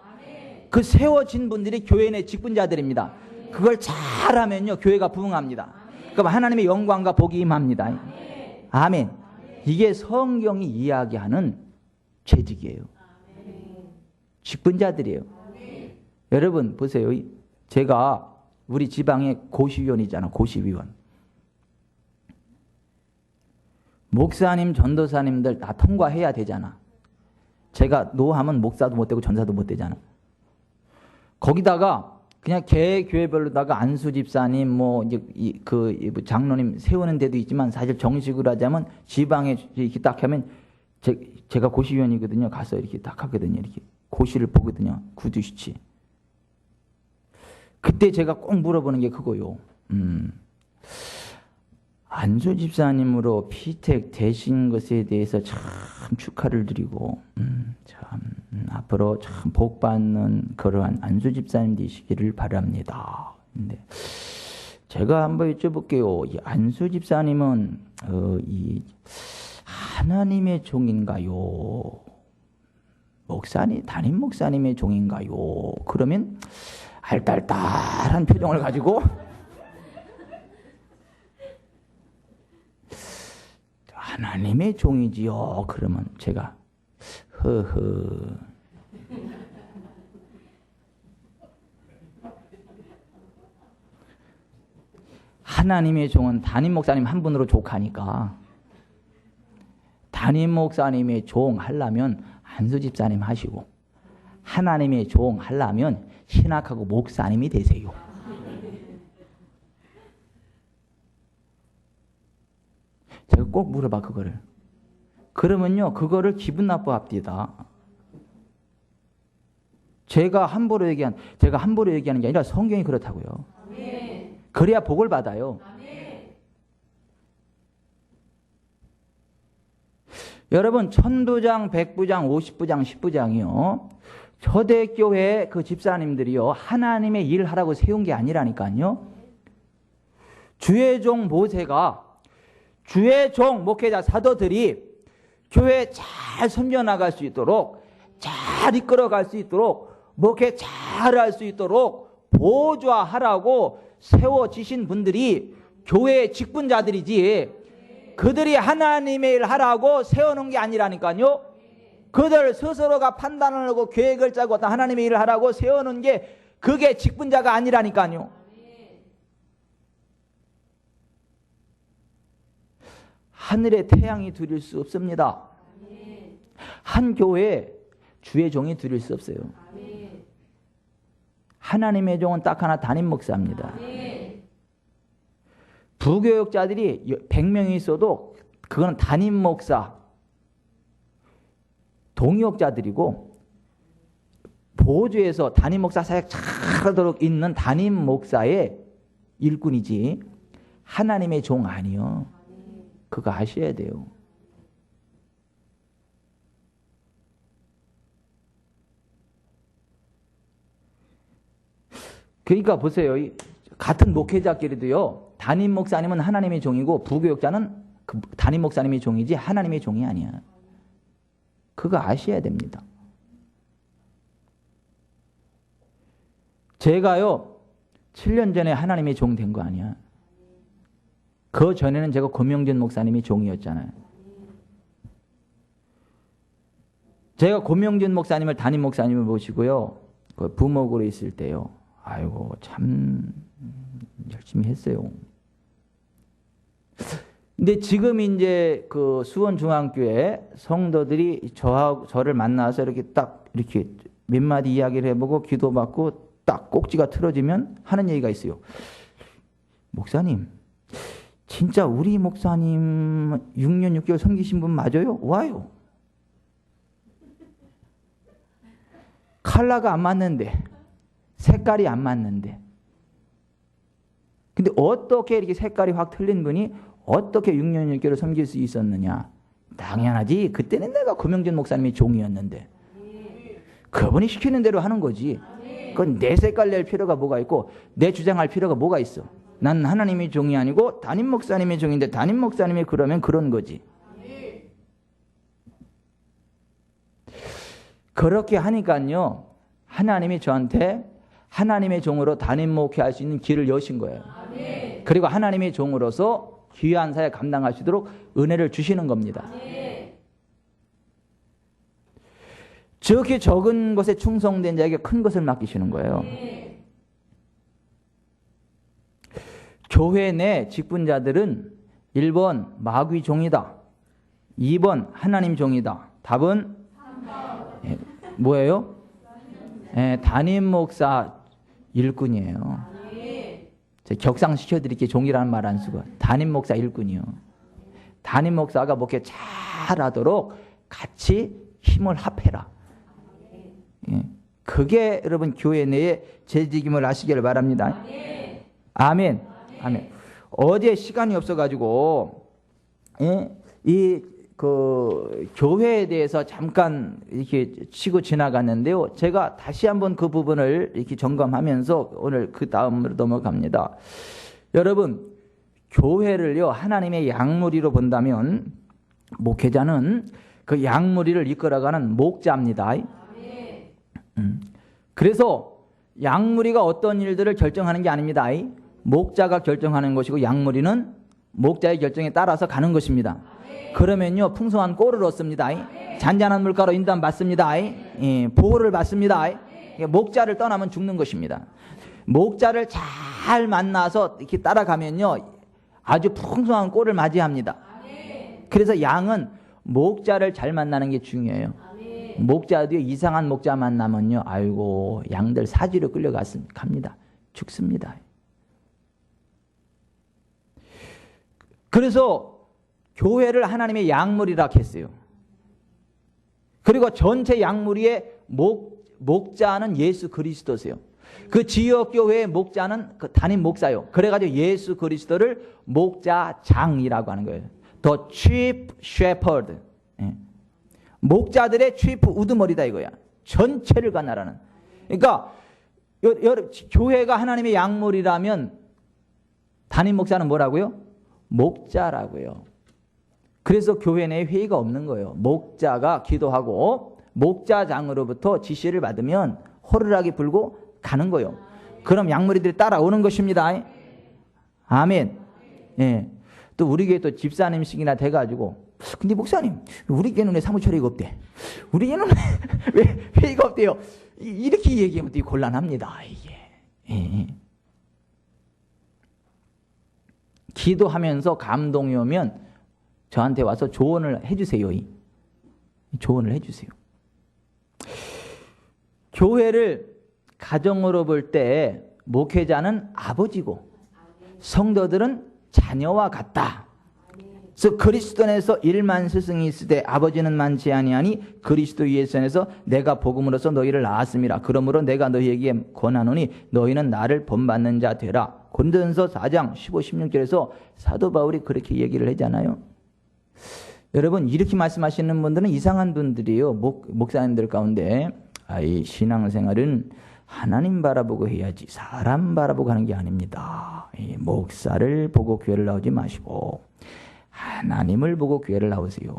그 세워진 분들이 교회 내 직분자들입니다. 그걸 잘하면요, 교회가 부흥합니다. 그럼 하나님의 영광과 복이 임합니다. 아멘. 이게 성경이 이야기하는 재직이에요. 직분자들이에요. 여러분 보세요. 제가 우리 지방의 고시위원이잖아. 고시위원. 목사님, 전도사님들 다 통과해야 되잖아. 제가 노하면 목사도 못 되고 전사도 못 되잖아. 거기다가 그냥 개 교회별로다가 안수 집사님, 뭐 이제 장로님 세우는 데도 있지만, 사실 정식으로 하자면 지방에 이렇게 딱 하면 제가 고시위원이거든요. 가서 이렇게 딱 하거든요. 이렇게 고시를 보거든요. 구두시치. 그때 제가 꼭 물어보는 게 그거요. 안수 집사님으로 피택 되신 것에 대해서 참 축하를 드리고, 앞으로 참 복받는 그러한 안수 집사님 되시기를 바랍니다. 근데 제가 한번 여쭤볼게요. 이 안수 집사님은 이 하나님의 종인가요? 담임 목사님의 종인가요? 그러면 알딸딸한 표정을 가지고 하나님의 종이지요. 그러면 제가 허허. 하나님의 종은 담임 목사님 한 분으로 족하니까 담임 목사님의 종 하려면 안수 집사님 하시고, 하나님의 종 하려면 신학하고 목사님이 되세요. 제가 꼭 물어봐 그거를. 그러면요, 그거를 기분 나빠합니다. 제가 함부로 얘기하는 게 아니라 성경이 그렇다고요. 아멘. 그래야 복을 받아요. 아멘. 여러분, 1000부장, 100부장, 50부장, 10부장이요. 초대교회 그 집사님들이요, 하나님의 일 하라고 세운 게 아니라니까요. 주의 종 모세가, 주의 종 목회자 사도들이 교회 잘 섬겨나갈 수 있도록, 잘 이끌어갈 수 있도록, 목회 잘 할 수 있도록 보좌하라고 세워지신 분들이 교회의 직분자들이지, 그들이 하나님의 일 하라고 세워놓은 게 아니라니까요. 그들 스스로가 판단을 하고 계획을 짜고 하나님의 일을 하라고 세워놓은 게, 그게 직분자가 아니라니까요. 하늘의 태양이 두릴 수 없습니다. 한 교회에 주의 종이 두릴 수 없어요. 하나님의 종은 딱 하나 담임 목사입니다. 부교육자들이 100명이 있어도 그거는 담임 목사, 동역자들이고 보조에서 담임 목사 사역 잘하도록 있는 담임 목사의 일꾼이지 하나님의 종 아니요. 그거 아셔야 돼요. 그러니까 보세요. 같은 목회자끼리도요. 담임 목사님은 하나님의 종이고 부교육자는 그 담임 목사님의 종이지 하나님의 종이 아니야. 그거 아셔야 됩니다. 제가요 7년 전에 하나님의 종 된 거 아니야. 그 전에는 제가 고명진 목사님이 종이었잖아요. 제가 고명진 목사님을 담임 목사님을 모시고요. 그 부목으로 있을 때요. 아이고 참 열심히 했어요. 근데 지금 이제 그 수원중앙교회 성도들이 저를 만나서 이렇게 딱 이렇게 몇 마디 이야기를 해보고 기도받고 딱 꼭지가 틀어지면 하는 얘기가 있어요. 목사님, 진짜 우리 목사님 6년 6개월 섬기신 분 맞아요? 와요. 컬러가 안 맞는데, 색깔이 안 맞는데. 근데 어떻게 이렇게 색깔이 확 틀린 분이 어떻게 6년 6개월 섬길 수 있었느냐? 당연하지. 그때는 내가 고명진 목사님이 종이었는데. 그분이 시키는 대로 하는 거지. 그건 내 색깔 낼 필요가 뭐가 있고 내 주장할 필요가 뭐가 있어. 난 하나님의 종이 아니고 담임 목사님의 종인데 담임 목사님이 그러면 그런 거지. 그렇게 하니까요. 하나님이 저한테 하나님의 종으로 담임 목회할 수 있는 길을 여신 거예요. 그리고 하나님의 종으로서 귀한 사역 감당하시도록 은혜를 주시는 겁니다. 저렇게 적은 것에 충성된 자에게 큰 것을 맡기시는 거예요. 교회 내 직분자들은 1번 마귀 종이다. 2번 하나님 종이다. 답은 뭐예요? 담임 목사 일꾼이에요. 격상시켜드릴게요. 종이라는 말 안 쓰고 담임 목사 일꾼이요. 담임 목사가 목회 잘하도록 같이 힘을 합해라. 그게 여러분 교회 내에 재직임을 하시기를 바랍니다. 아멘. 아멘. 어제 시간이 없어가지고 그 교회에 대해서 잠깐 이렇게 치고 지나갔는데요. 제가 다시 한번 그 부분을 이렇게 점검하면서 오늘 그 다음으로 넘어갑니다. 여러분, 교회를요 하나님의 양무리로 본다면 목회자는 그 양무리를 이끌어가는 목자입니다. 그래서 양무리가 어떤 일들을 결정하는 게 아닙니다. 목자가 결정하는 것이고 양무리는 목자의 결정에 따라서 가는 것입니다. 그러면요 풍성한 꼴을 얻습니다. 잔잔한 물가로 인도받습니다. 보호를 받습니다. 목자를 떠나면 죽는 것입니다. 목자를 잘 만나서 이렇게 따라가면요 아주 풍성한 꼴을 맞이합니다. 그래서 양은 목자를 잘 만나는 게 중요해요. 목자도 이상한 목자 만나면요 아이고 양들 사지로 끌려갑니다. 죽습니다. 그래서 교회를 하나님의 양무리라 했어요. 그리고 전체 양무리의 목자는 예수 그리스도세요. 그 지역교회의 목자는 그 담임 목사요. 그래가지고 예수 그리스도를 목자장이라고 하는 거예요. The chief shepherd. 목자들의 chief 우두머리다 이거야. 전체를 관할하는. 그러니까 교회가 하나님의 양무리라면 담임 목사는 뭐라고요? 목자라고요. 그래서 교회 내에 회의가 없는 거예요. 목자가 기도하고 목자장으로부터 지시를 받으면 호루라기 불고 가는 거예요. 그럼 양무리들이 따라오는 것입니다. 아멘. 예. 또 우리 교회 또 집사님식이나 돼가지고 근데 목사님 우리 교회는 왜 사무처리가 없대? 우리 교회는 왜 회의가 없대요? 이렇게 얘기하면 또 곤란합니다. 이게. 예. 기도하면서 감동이 오면 저한테 와서 조언을 해주세요. 조언을 해주세요. 교회를 가정으로 볼 때 목회자는 아버지고 성도들은 자녀와 같다. 그래서 그리스도 안에서 1만 스승이 있으되 아버지는 많지 아니하니 그리스도 예수에서 내가 복음으로써 너희를 낳았음이라. 그러므로 내가 너희에게 권하노니 너희는 나를 본받는 자 되라. 고린도전서 4장 15, 16절에서 사도 바울이 그렇게 얘기를 하잖아요. 여러분, 이렇게 말씀하시는 분들은 이상한 분들이에요. 목사님들 가운데. 이 신앙생활은 하나님 바라보고 해야지 사람 바라보고 하는 게 아닙니다. 목사를 보고 교회를 나오지 마시고 하나님을 보고 교회를 나오세요.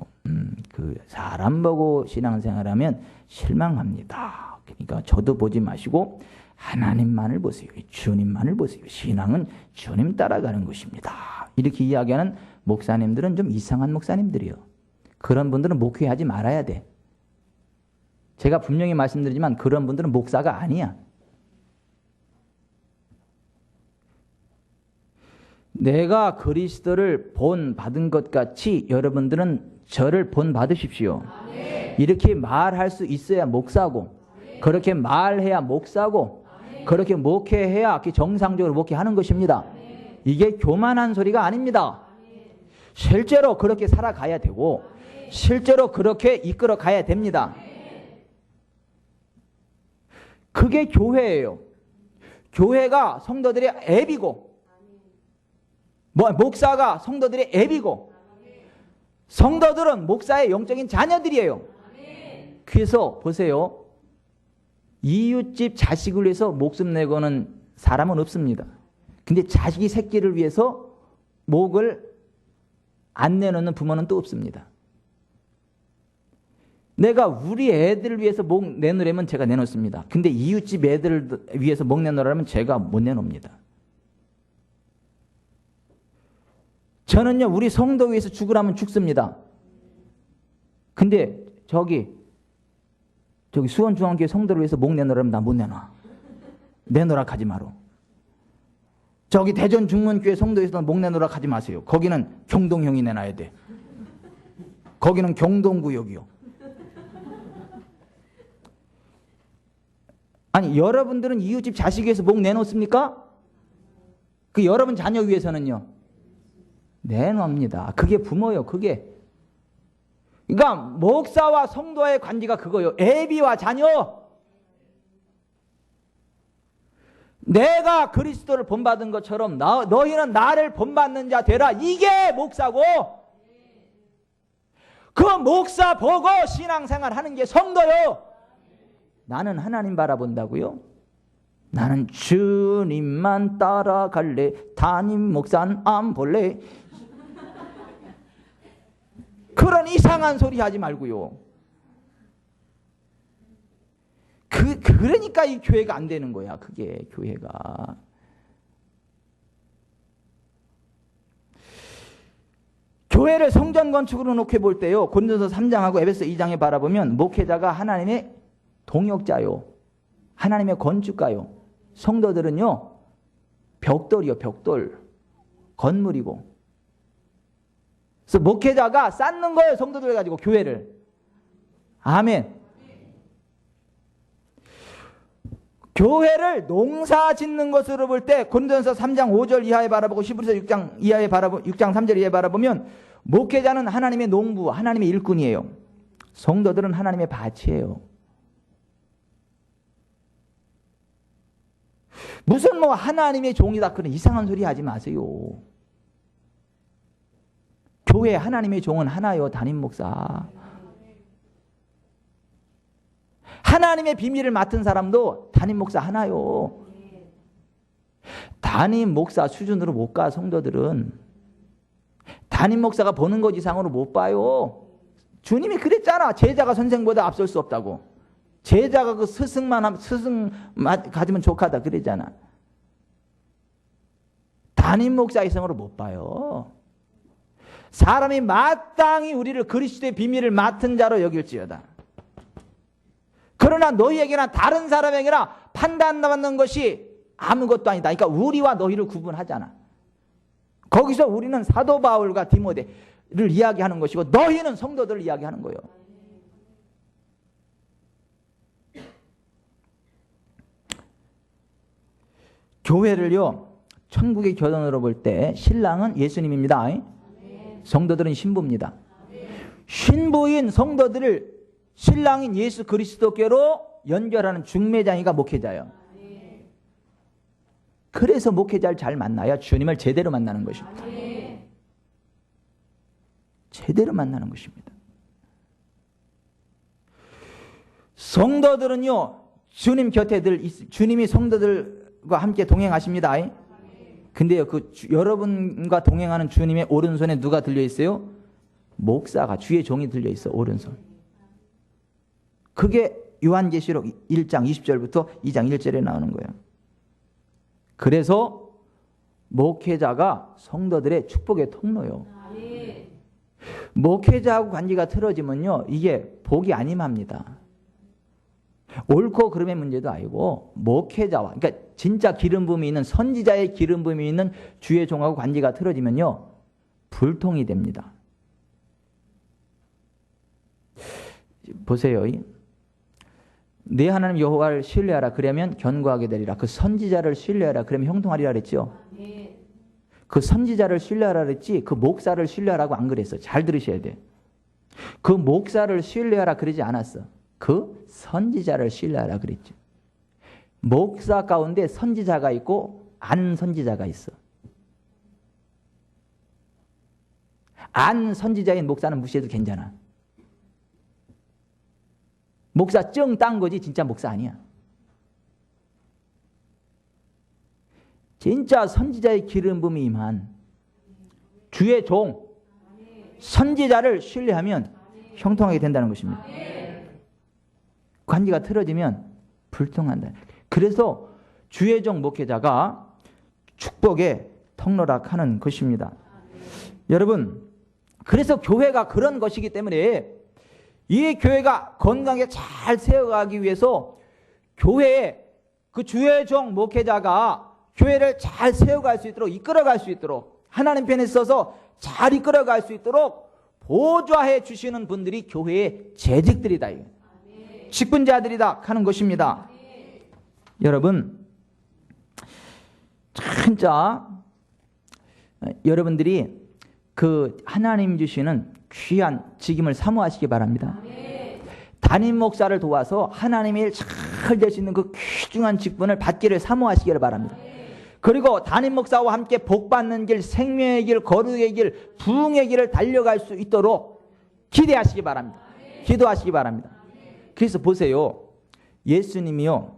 그 사람 보고 신앙생활하면 실망합니다. 그러니까 저도 보지 마시고 하나님만을 보세요. 주님만을 보세요. 신앙은 주님 따라가는 것입니다. 이렇게 이야기하는 목사님들은 좀 이상한 목사님들이에요. 그런 분들은 목회하지 말아야 돼. 제가 분명히 말씀드리지만 그런 분들은 목사가 아니야. 내가 그리스도를 본받은 것 같이 여러분들은 저를 본받으십시오. 이렇게 말할 수 있어야 목사고, 그렇게 말해야 목사고, 그렇게 목회해야 정상적으로 목회하는 것입니다. 이게 교만한 소리가 아닙니다. 실제로 그렇게 살아가야 되고 실제로 그렇게 이끌어 가야 됩니다. 그게 교회예요. 교회가 성도들의 앱이고 목사가 성도들의 앱이고 성도들은 목사의 영적인 자녀들이에요. 그래서 보세요. 이웃집 자식을 위해서 목숨 내고는 사람은 없습니다. 근데 자식이 새끼를 위해서 목을 안 내놓는 부모는 또 없습니다. 내가 우리 애들을 위해서 목 내놓으려면 제가 내놓습니다. 근데 이웃집 애들을 위해서 목 내놓으라면 제가 못 내놓습니다. 저는요, 우리 성도 위해서 죽으라면 죽습니다. 근데 저기 수원중앙교회 성도를 위해서 목 내놓으라면 나 못 내놔. 내놓으라 하지 마라. 저기 대전 중문교회 성도에서 목 내놓으라 하지 마세요. 거기는 경동형이 내놔야 돼. 거기는 경동구역이요. 아니, 여러분들은 이웃집 자식 위해서 목 내놓습니까? 그 여러분 자녀 위해서는요? 내놓습니다. 그게 부모요. 그게. 그러니까 목사와 성도의 관계가 그거요. 애비와 자녀. 내가 그리스도를 본받은 것처럼 너희는 나를 본받는 자 되라. 이게 목사고, 그 목사 보고 신앙생활 하는 게 성도요. 나는 하나님 바라본다고요? 나는 주님만 따라갈래. 담임 목사는 안 볼래. 그런 이상한 소리 하지 말고요. 그러니까 이 교회가 안 되는 거야. 그게 교회가. 교회를 성전 건축으로 놓게 볼 때요, 고린도서 3장하고 에베소 2장에 바라보면 목회자가 하나님의 동역자요, 하나님의 건축가요. 성도들은요, 벽돌이요. 벽돌. 건물이고. 그래서 목회자가 쌓는 거예요. 성도들 가지고 교회를. 아멘. 교회를 농사 짓는 것으로 볼 때 고린도전서 3장 5절 이하에 바라보고 히브리서 6장 3절 이하에 바라보면 목회자는 하나님의 농부, 하나님의 일꾼이에요. 성도들은 하나님의 밭이에요. 무슨 하나님의 종이다 그런 이상한 소리 하지 마세요. 교회 하나님의 종은 하나요. 담임 목사. 하나님의 비밀을 맡은 사람도 담임 목사 하나요. 담임 목사 수준으로 못 가. 성도들은 담임 목사가 보는 것 이상으로 못 봐요. 주님이 그랬잖아. 제자가 선생보다 앞설 수 없다고. 제자가 그 스승 가지면 족하다 그랬잖아. 담임 목사 이상으로 못 봐요. 사람이 마땅히 우리를 그리스도의 비밀을 맡은 자로 여길지어다. 그러나 너희에게나 다른 사람에게나 판단받는 것이 아무것도 아니다. 그러니까 우리와 너희를 구분하잖아. 거기서 우리는 사도 바울과 디모데를 이야기하는 것이고 너희는 성도들을 이야기하는 거예요. 교회를요, 천국의 결혼으로 볼 때 신랑은 예수님입니다. 성도들은 신부입니다. 신부인 성도들을 신랑인 예수 그리스도께로 연결하는 중매장이가 목회자예요. 그래서 목회자를 잘 만나야 주님을 제대로 만나는 것입니다. 제대로 만나는 것입니다. 성도들은요, 주님 곁에 주님이 성도들과 함께 동행하십니다. 근데요, 여러분과 동행하는 주님의 오른손에 누가 들려 있어요? 목사가, 주의 종이 들려 있어, 오른손. 그게 요한계시록 1장 20절부터 2장 1절에 나오는 거예요. 그래서 목회자가 성도들의 축복의 통로요. 목회자하고 관계가 틀어지면요, 이게 복이 아님합니다. 옳고 그름의 문제도 아니고 목회자와, 그러니까 진짜 기름 부음이 있는 선지자의 기름 부음이 있는 주의 종하고 관계가 틀어지면요, 불통이 됩니다. 보세요. 내 하나님 여호와를 신뢰하라, 그러면 견고하게 되리라. 그 선지자를 신뢰하라, 그러면 형통하리라 그랬죠. 그 선지자를 신뢰하라 그랬지, 그 목사를 신뢰하라고 안 그랬어. 잘 들으셔야 돼. 그 목사를 신뢰하라 그러지 않았어. 그 선지자를 신뢰하라 그랬죠. 목사 가운데 선지자가 있고 안 선지자가 있어. 안 선지자인 목사는 무시해도 괜찮아. 목사 증 딴 거지 진짜 목사 아니야. 진짜 선지자의 기름 부음이 임한 주의 종 선지자를 신뢰하면 형통하게 된다는 것입니다. 관계가 틀어지면 불통한다. 그래서 주의 종 목회자가 축복의 통로라 하는 것입니다. 여러분, 그래서 교회가 그런 것이기 때문에 이 교회가 건강하게 잘 세워가기 위해서 교회에 그 주의 종 목회자가 교회를 잘 세워갈 수 있도록, 이끌어갈 수 있도록, 하나님 편에 서서 잘 이끌어갈 수 있도록 보좌해 주시는 분들이 교회의 재직들이다. 직분자들이다 하는 것입니다. 여러분, 진짜 여러분들이 그 하나님 주시는 귀한 직임을 사모하시기 바랍니다. 담임 목사를 도와서 하나님의 일 잘 될 수 있는 그 귀중한 직분을 받기를 사모하시기를 바랍니다. 그리고 담임 목사와 함께 복받는 길, 생명의 길, 거룩의 길, 부흥의 길을 달려갈 수 있도록 기대하시기 바랍니다. 기도하시기 바랍니다. 그래서 보세요. 예수님이요,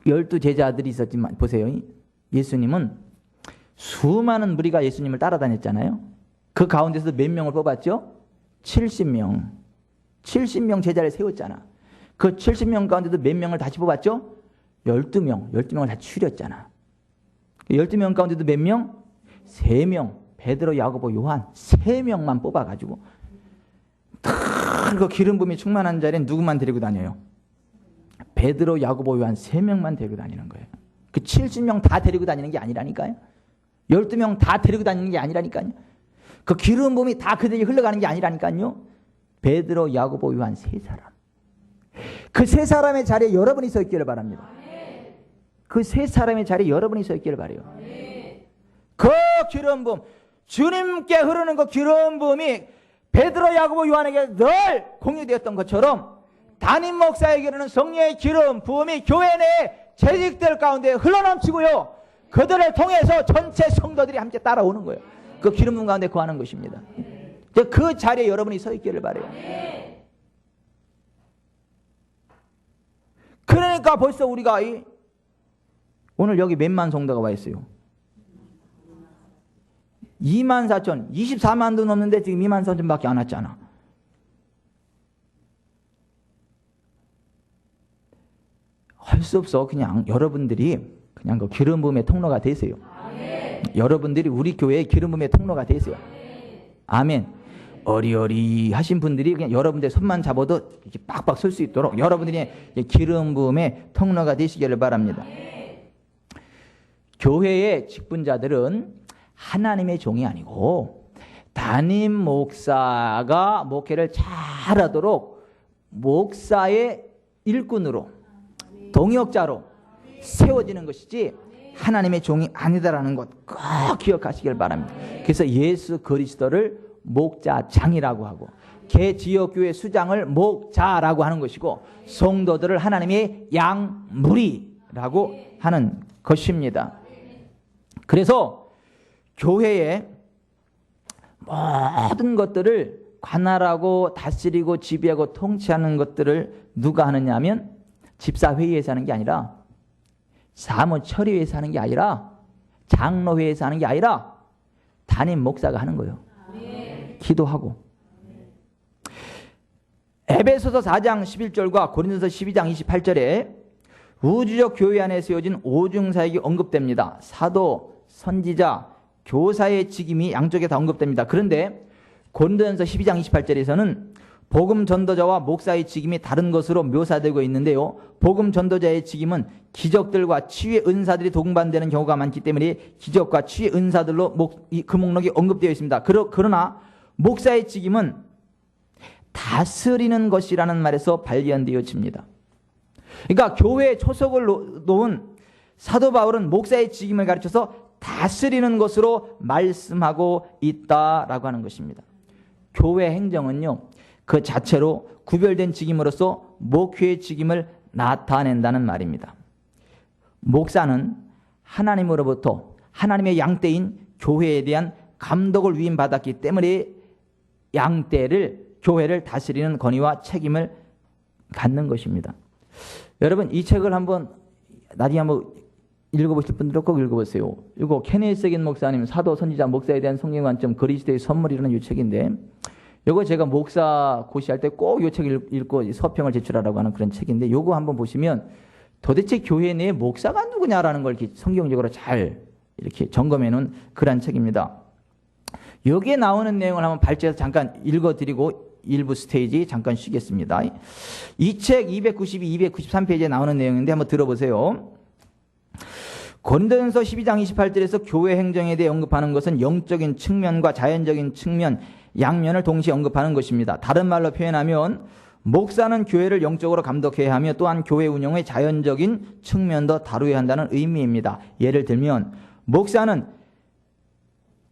12제자들이 있었지만 보세요. 예수님은 수많은 무리가 예수님을 따라다녔잖아요. 그 가운데서 몇 명을 뽑았죠? 70명. 70명 제자를 세웠잖아. 그 70명 가운데도 몇 명을 다시 뽑았죠? 12명. 12명을 다 추렸잖아. 12명 가운데도 몇 명? 3명. 베드로, 야고보, 요한 3명만 뽑아가지고 그 기름 부음이 충만한 자리에 누구만 데리고 다녀요? 베드로, 야고보, 요한 3명만 데리고 다니는 거예요. 그 70명 다 데리고 다니는 게 아니라니까요. 12명 다 데리고 다니는 게 아니라니까요. 그 기름 부음이 다 그들에게 흘러가는 게 아니라니까요. 베드로, 야고보, 요한 3사람. 그 3사람의 자리에 여러분이 서 있기를 바랍니다. 그 3사람의 자리에 여러분이 서 있기를 바라요. 그 기름 부음, 주님께 흐르는 그 기름 부음이 베드로, 야고보, 요한에게 늘 공유되었던 것처럼 담임 목사에게는 성령의 기름 부음이 교회 내 재직들 가운데 흘러넘치고요, 그들을 통해서 전체 성도들이 함께 따라오는 거예요. 그 기름 부음 가운데 거하는 것입니다. 그 자리에 여러분이 서 있기를 바라요. 그러니까 벌써 우리가 오늘 여기 몇만 성도가 와 있어요? 24,000, 24만도 넘는데 지금 24,000밖에 안 왔잖아. 할 수 없어. 그냥 여러분들이 그냥 그 기름 부음의 통로가 되세요. 여러분들이 우리 교회의 기름 부음의 통로가 되세요. 아멘. 어리어리 하신 분들이 그냥 여러분들 손만 잡아도 이렇게 빡빡 설 수 있도록 여러분들이 기름 부음의 통로가 되시기를 바랍니다. 교회의 직분자들은 하나님의 종이 아니고 담임 목사가 목회를 잘하도록 목사의 일꾼으로, 동역자로 세워지는 것이지 하나님의 종이 아니다라는 것 꼭 기억하시길 바랍니다. 그래서 예수 그리스도를 목자장이라고 하고 개 지역교회 수장을 목자라고 하는 것이고 성도들을 하나님의 양무리라고 하는 것입니다. 그래서 교회의 모든 것들을 관할하고 다스리고 지배하고 통치하는 것들을 누가 하느냐 하면 집사회의에서 하는 게 아니라 사무처리회에서 하는 게 아니라 장로회에서 하는 게 아니라 담임 목사가 하는 거예요. 기도하고. 에베소서 4장 11절과 고린도서 12장 28절에 우주적 교회 안에 세워진 오중사역이 언급됩니다. 사도, 선지자, 교사의 직임이 양쪽에 다 언급됩니다. 그런데 고린도전서 12장 28절에서는 복음 전도자와 목사의 직임이 다른 것으로 묘사되고 있는데요. 복음 전도자의 직임은 기적들과 치유의 은사들이 동반되는 경우가 많기 때문에 기적과 치유의 은사들로 그 목록이 언급되어 있습니다. 그러나 목사의 직임은 다스리는 것이라는 말에서 발견되어집니다. 그러니까 교회에 초석을 놓은 사도 바울은 목사의 직임을 가르쳐서 다스리는 것으로 말씀하고 있다라고 하는 것입니다. 교회 행정은요, 그 자체로 구별된 직임으로서 목회의 직임을 나타낸다는 말입니다. 목사는 하나님으로부터 하나님의 양떼인 교회에 대한 감독을 위임받았기 때문에 양떼를 교회를 다스리는 권위와 책임을 갖는 것입니다. 여러분 이 책을 나중에 한번 읽어보실 분들은 꼭 읽어보세요. 이거 케네스 긴 목사님 사도 선지자 목사에 대한 성경 관점 그리스도의 선물이라는 이 책인데 이거 제가 목사 고시할 때 꼭 이 책을 읽고 서평을 제출하라고 하는 그런 책인데 이거 한번 보시면 도대체 교회 내에 목사가 누구냐라는 걸 이렇게 성경적으로 잘 이렇게 점검해 놓은 그런 책입니다. 여기에 나오는 내용을 한번 발제해서 잠깐 읽어드리고 일부 스테이지 잠깐 쉬겠습니다. 이 책 292, 293페이지에 나오는 내용인데 한번 들어보세요. 고린도전서 12장 28절에서 교회 행정에 대해 언급하는 것은 영적인 측면과 자연적인 측면, 양면을 동시에 언급하는 것입니다. 다른 말로 표현하면 목사는 교회를 영적으로 감독해야 하며 또한 교회 운영의 자연적인 측면도 다루어야 한다는 의미입니다. 예를 들면 목사는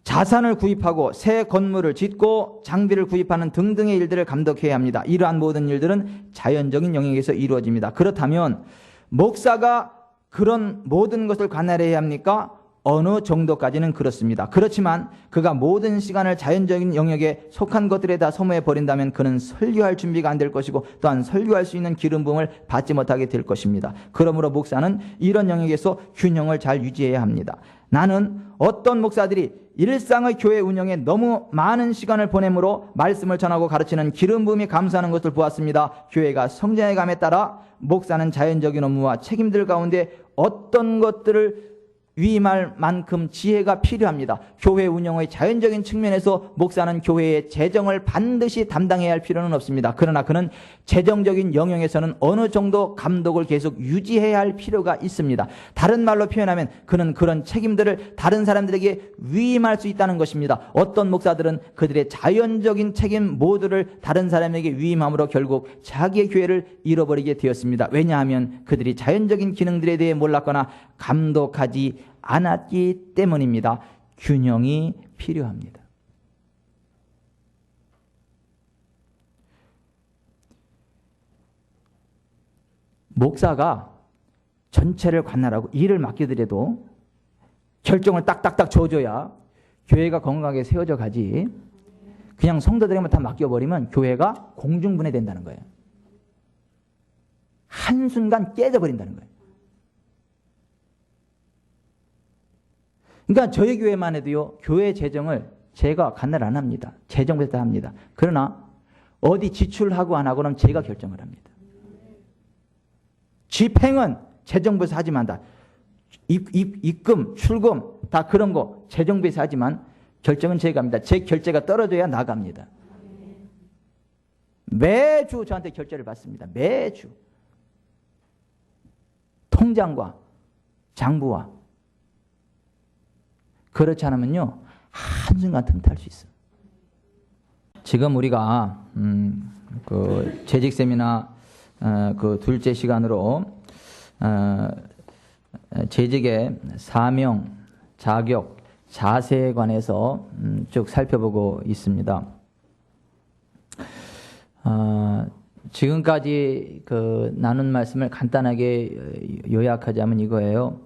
자산을 구입하고 새 건물을 짓고 장비를 구입하는 등등의 일들을 감독해야 합니다. 이러한 모든 일들은 자연적인 영역에서 이루어집니다. 그렇다면 목사가 그런 모든 것을 관할해야 합니까? 어느 정도까지는 그렇습니다. 그렇지만 그가 모든 시간을 자연적인 영역에 속한 것들에 다 소모해 버린다면 그는 설교할 준비가 안 될 것이고 또한 설교할 수 있는 기름 부음을 받지 못하게 될 것입니다. 그러므로 목사는 이런 영역에서 균형을 잘 유지해야 합니다. 나는 어떤 목사들이 일상의 교회 운영에 너무 많은 시간을 보내므로 말씀을 전하고 가르치는 기름 부음이 감소하는 것을 보았습니다. 교회가 성장해 감에 따라 목사는 자연적인 업무와 책임들 가운데 어떤 것들을 위임할 만큼 지혜가 필요합니다. 교회 운영의 자연적인 측면에서 목사는 교회의 재정을 반드시 담당해야 할 필요는 없습니다. 그러나 그는 재정적인 영역에서는 어느 정도 감독을 계속 유지해야 할 필요가 있습니다. 다른 말로 표현하면 그는 그런 책임들을 다른 사람들에게 위임할 수 있다는 것입니다. 어떤 목사들은 그들의 자연적인 책임 모두를 다른 사람에게 위임함으로 결국 자기의 교회를 잃어버리게 되었습니다. 왜냐하면 그들이 자연적인 기능들에 대해 몰랐거나 감독하지 않았기 때문입니다. 균형이 필요합니다. 목사가 전체를 관할하고 일을 맡기더라도 결정을 딱딱딱 줘줘야 교회가 건강하게 세워져 가지 그냥 성도들에게만 다 맡겨버리면 교회가 공중분해된다는 거예요. 한순간 깨져버린다는 거예요. 그러니까 저희 교회만 해도요, 교회 재정을 제가 관할 안 합니다. 재정부에서 다 합니다. 그러나 어디 지출하고 안 하고는 제가 결정을 합니다. 집행은 재정부에서 하지만 다 입금, 출금 다 그런 거 재정부에서 하지만 결정은 제가 합니다. 제 결제가 떨어져야 나갑니다. 매주 저한테 결제를 받습니다. 매주. 통장과 장부와. 그렇지 않으면요 한순간 틈탈 수 있어요. 지금 우리가 그 재직 세미나 그 둘째 시간으로 재직의 사명, 자격, 자세에 관해서 쭉 살펴보고 있습니다. 지금까지 나눈 말씀을 간단하게 요약하자면 이거예요.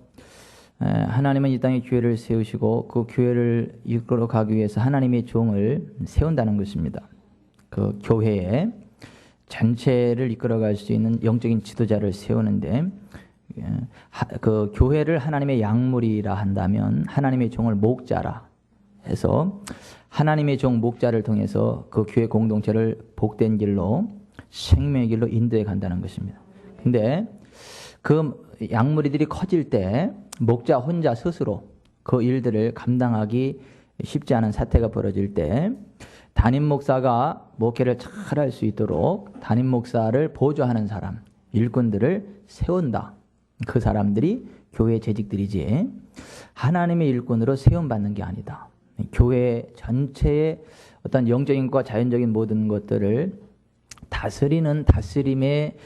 하나님은 이 땅에 교회를 세우시고 그 교회를 이끌어 가기 위해서 하나님의 종을 세운다는 것입니다. 그 교회에 전체를 이끌어갈 수 있는 영적인 지도자를 세우는데 그 교회를 하나님의 약물이라 한다면 하나님의 종을 목자라 해서 하나님의 종 목자를 통해서 그 교회 공동체를 복된 길로 생명의 길로 인도해 간다는 것입니다. 근데 그 약물이들이 커질 때 목자 혼자 스스로 그 일들을 감당하기 쉽지 않은 사태가 벌어질 때 담임 목사가 목회를 잘 할 수 있도록 담임 목사를 보조하는 사람, 일꾼들을 세운다. 그 사람들이 교회 재직들이지 하나님의 일꾼으로 세움받는 게 아니다. 교회 전체의 어떤 영적인 것과 자연적인 모든 것들을 다스리는 다스림의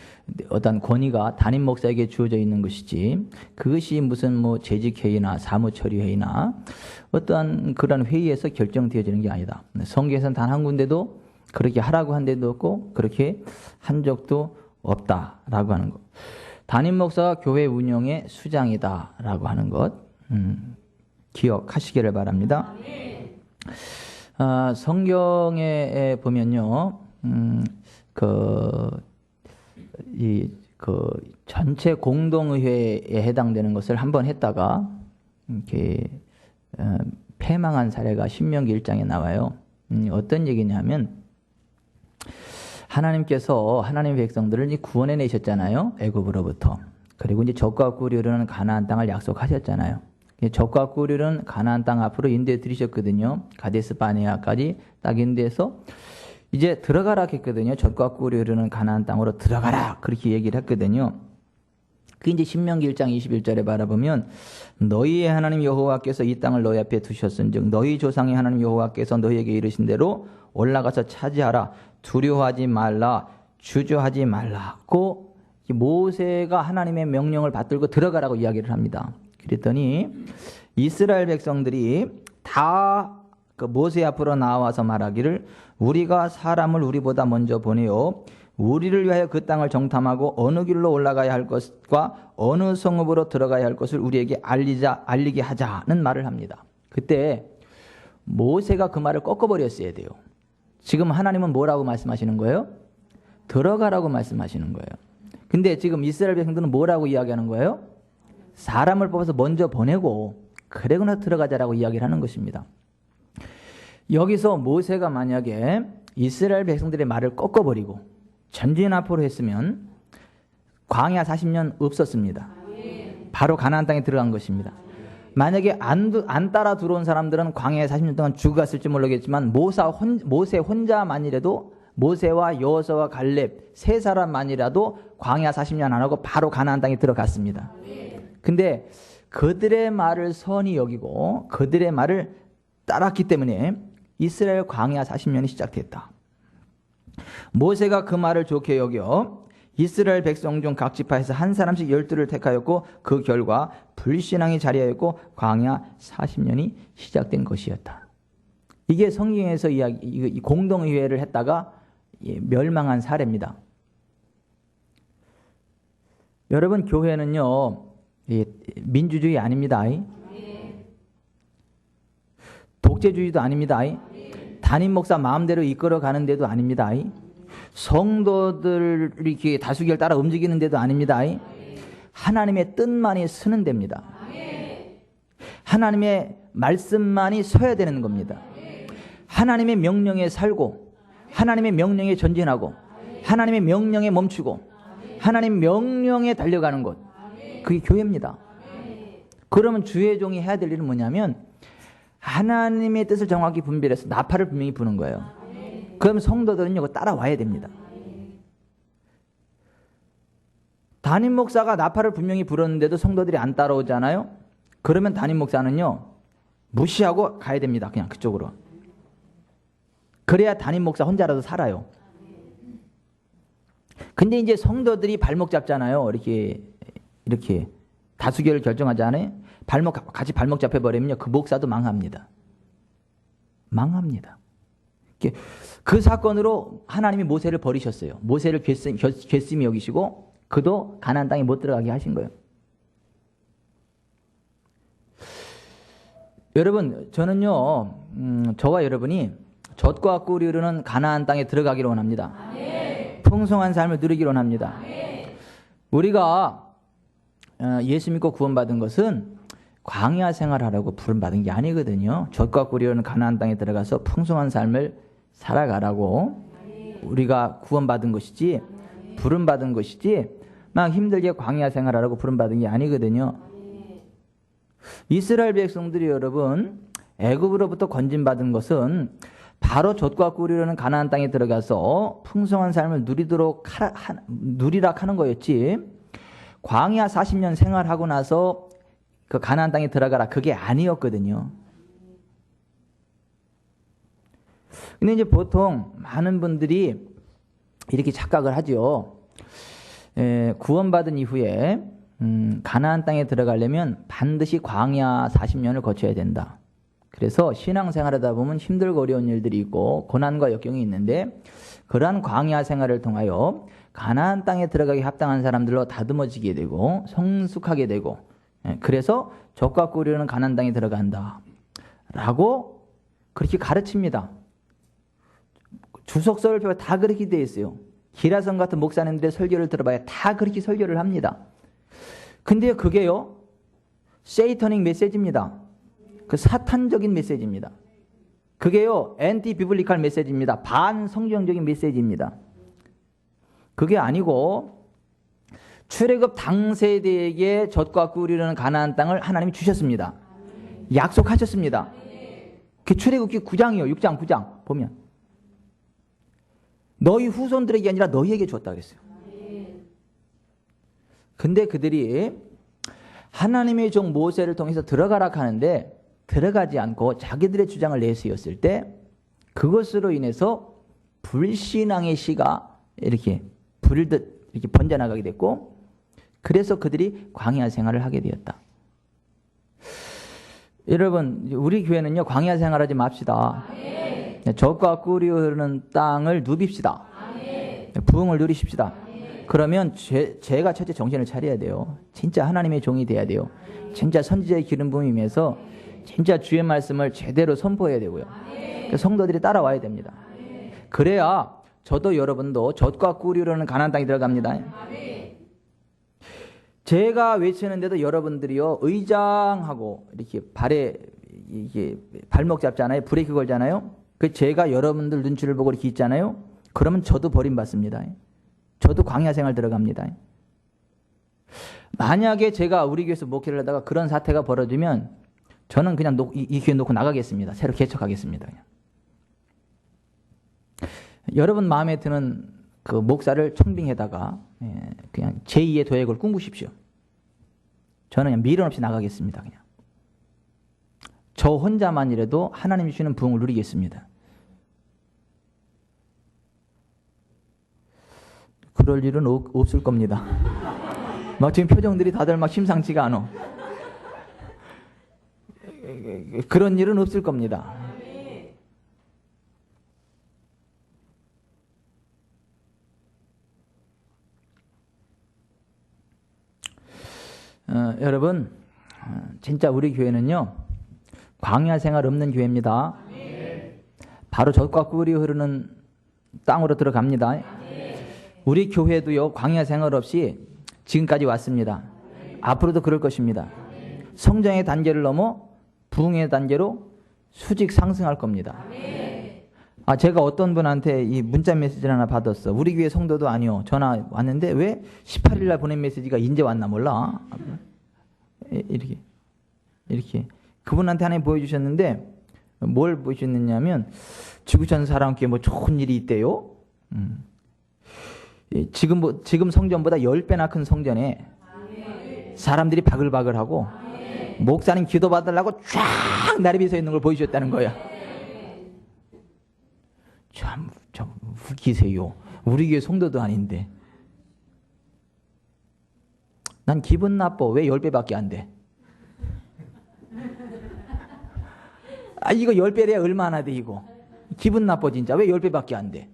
어떤 권위가 담임 목사에게 주어져 있는 것이지 그것이 무슨 뭐 재직회의나 사무처리회의나 어떠한 그런 회의에서 결정되어지는 게 아니다. 성경에서는 단 한 군데도 그렇게 하라고 한 데도 없고 그렇게 한 적도 없다라고 하는 것. 담임 목사가 교회 운영의 수장이다라고 하는 것 기억하시기를 바랍니다. 성경에 보면요, 전체 공동의회에 해당되는 것을 한번 했다가 이렇게 패망한 사례가 신명기 1장에 나와요. 어떤 얘기냐면 하나님께서 하나님의 백성들을 구원해 내셨잖아요. 애굽으로부터. 그리고 이제 젖과 꿀이 흐르는 가나안 땅을 약속하셨잖아요. 젖과 꿀이 흐르는 가나안 땅 앞으로 인도해 드리셨거든요. 가데스 바네아까지 딱 인도해서 이제 들어가라 했거든요. 젖과 꿀이 흐르는 가나안 땅으로 들어가라 그렇게 얘기를 했거든요. 그 이제 신명기 1장 21절에 바라보면 너희의 하나님 여호와께서 이 땅을 너희 앞에 두셨은즉 너희 조상의 하나님 여호와께서 너희에게 이르신 대로 올라가서 차지하라. 두려워하지 말라. 주저하지 말라고 모세가 하나님의 명령을 받들고 들어가라고 이야기를 합니다. 그랬더니 이스라엘 백성들이 다 그 모세 앞으로 나와서 말하기를 우리가 사람을 우리보다 먼저 보내어 우리를 위하여 그 땅을 정탐하고 어느 길로 올라가야 할 것과 어느 성읍으로 들어가야 할 것을 우리에게 알리게 하자는 말을 합니다. 그때 모세가 그 말을 꺾어버렸어야 돼요. 지금 하나님은 뭐라고 말씀하시는 거예요? 들어가라고 말씀하시는 거예요. 근데 지금 이스라엘 백성들은 뭐라고 이야기하는 거예요? 사람을 뽑아서 먼저 보내고 그러고 나서 들어가자라고 이야기를 하는 것입니다. 여기서 모세가 만약에 이스라엘 백성들의 말을 꺾어버리고 전진 앞으로 했으면 광야 40년 없었습니다. 바로 가나안 땅에 들어간 것입니다. 만약에 안 따라 들어온 사람들은 광야에 40년 동안 죽어갔을지 모르겠지만 모세 혼자만이라도 모세와 여호수아와 갈렙 세 사람만이라도 광야 40년 안 하고 바로 가나안 땅에 들어갔습니다. 근데 그들의 말을 선히 여기고 그들의 말을 따랐기 때문에 이스라엘 광야 40년이 시작됐다. 모세가 그 말을 좋게 여겨 이스라엘 백성 중 각 지파에서 한 사람씩 12를 택하였고 그 결과 불신앙이 자리하였고 광야 40년이 시작된 것이었다. 이게 성경에서 이 공동의회를 했다가 멸망한 사례입니다. 여러분 교회는요 민주주의 아닙니다. 독재주의도 아닙니다. 담임 목사 마음대로 이끌어가는 데도 아닙니다. 성도들이 이렇게 다수결 따라 움직이는 데도 아닙니다. 하나님의 뜻만이 서는 데입니다. 하나님의 말씀만이 서야 되는 겁니다. 하나님의 명령에 살고 하나님의 명령에 전진하고 하나님의 명령에 멈추고 하나님의 명령에 달려가는 것, 그게 교회입니다. 그러면 주의 종이 해야 될 일은 뭐냐면 하나님의 뜻을 정확히 분별해서 나팔을 분명히 부는 거예요. 그럼 성도들은 이거 따라와야 됩니다. 담임 목사가 나팔을 분명히 불었는데도 성도들이 안 따라오잖아요. 그러면 담임 목사는요 무시하고 가야 됩니다. 그냥 그쪽으로. 그래야 담임 목사 혼자라도 살아요. 근데 이제 성도들이 발목 잡잖아요. 이렇게 다수결을 결정하잖아요. 같이 발목 잡혀버리면요. 그 목사도 망합니다. 망합니다. 그 사건으로 하나님이 모세를 버리셨어요. 모세를 괘씸히 여기시고 그도 가나안 땅에 못 들어가게 하신 거예요. 여러분, 저는요, 저와 여러분이 젖과 꿀이 흐르는 가나안 땅에 들어가기를 원합니다. 풍성한 삶을 누리기를 원합니다. 우리가 예수 믿고 구원받은 것은 광야 생활하라고 부름받은 게 아니거든요. 젖과 꿀이 흐르는 가나안 땅에 들어가서 풍성한 삶을 살아가라고 우리가 구원받은 것이지, 부름받은 것이지 막 힘들게 광야 생활하라고 부름받은 게 아니거든요. 이스라엘 백성들이 여러분 애굽으로부터 건진받은 것은 바로 젖과 꿀이 흐르는 가나안 땅에 들어가서 풍성한 삶을 누리라 하는 거였지, 광야 40년 생활하고 나서 그 가나안 땅에 들어가라 그게 아니었거든요. 근데 이제 보통 많은 분들이 이렇게 착각을 하죠. 구원받은 이후에 가나안 땅에 들어가려면 반드시 광야 40년을 거쳐야 된다. 그래서 신앙생활하다 보면 힘들고 어려운 일들이 있고 고난과 역경이 있는데, 그러한 광야 생활을 통하여 가나안 땅에 들어가기 합당한 사람들로 다듬어지게 되고 성숙하게 되고, 그래서 젖과 꿀이 흐르는 가나안 땅에 들어간다 라고 그렇게 가르칩니다. 주석설교 다 그렇게 되어 있어요. 기라성 같은 목사님들의 설교를 들어봐야 다 그렇게 설교를 합니다. 근데 그게요, 세이터닉 메시지입니다. 그 사탄적인 메시지입니다. 그게요, 앤티 비블리컬 메시지입니다. 반성경적인 메시지입니다. 그게 아니고 출애굽 당세대에게 젖과 꿀이 흐르는 가나안 땅을 하나님이 주셨습니다. 약속하셨습니다. 그 출애굽기 9장이요. 6장 9장 보면 너희 후손들에게 아니라 너희에게 줬다 그랬어요. 근데 그들이 하나님의 종 모세를 통해서 들어가라 하는데 들어가지 않고 자기들의 주장을 내세웠을 때 그것으로 인해서 불신앙의 씨가 이렇게 불듯 이렇게 번져나가게 됐고, 그래서 그들이 광야 생활을 하게 되었다. 여러분, 우리 교회는요, 광야 생활하지 맙시다. 젖과 꿀이 흐르는 땅을 누빕시다. 부흥을 누리십시다. 그러면 제가 첫째 정신을 차려야 돼요. 진짜 하나님의 종이 돼야 돼요. 진짜 선지자의 기름 부음이 임해서 진짜 주의 말씀을 제대로 선포해야 되고요. 성도들이 따라와야 됩니다. 그래야 저도 여러분도 젖과 꿀이 흐르는 가나안 땅에 들어갑니다. 제가 외치는데도 여러분들이요, 의장하고 이렇게 이게 발목 잡잖아요. 브레이크 걸잖아요. 그 제가 여러분들 눈치를 보고 이렇게 있잖아요. 그러면 저도 버림받습니다. 저도 광야 생활 들어갑니다. 만약에 제가 우리 교회에서 목회를 하다가 그런 사태가 벌어지면 저는 그냥 이 교회 놓고 나가겠습니다. 새로 개척하겠습니다. 여러분 마음에 드는 그 목사를 청빙해다가 그냥 제2의 도약을 꿈꾸십시오. 저는 그냥 미련 없이 나가겠습니다. 그냥 저 혼자만이라도 하나님이 주시는 부흥을 누리겠습니다. 그럴 일은 없을 겁니다. 막 지금 표정들이 다들 막 심상치가 않아. 그런 일은 없을 겁니다. 여러분, 진짜 우리 교회는요, 광야 생활 없는 교회입니다. 바로 젖과 꿀이 흐르는 땅으로 들어갑니다. 우리 교회도요, 광야 생활 없이 지금까지 왔습니다. 앞으로도 그럴 것입니다. 성장의 단계를 넘어 부흥의 단계로 수직 상승할 겁니다. 제가 어떤 분한테 이 문자 메시지를 하나 받았어. 우리 교회 성도도 아니요. 전화 왔는데 왜 18일 날 보낸 메시지가 이제 왔나 몰라. 이렇게. 그분한테 하나님 보여주셨는데 뭘 보여주셨느냐면 지구촌 사람께 뭐 좋은 일이 있대요. 지금 성전보다 10배나 큰 성전에 사람들이 바글바글하고 목사님 기도 받으려고 쫙 나르비 서 있는 걸 보여주셨다는 거야. 참 웃기세요. 우리 교회 성도도 아닌데. 난 기분 나빠. 왜 10배밖에 안 돼? 아, 이거 10배 돼야 얼마나 돼, 이거? 기분 나빠, 진짜. 왜 10배밖에 안 돼?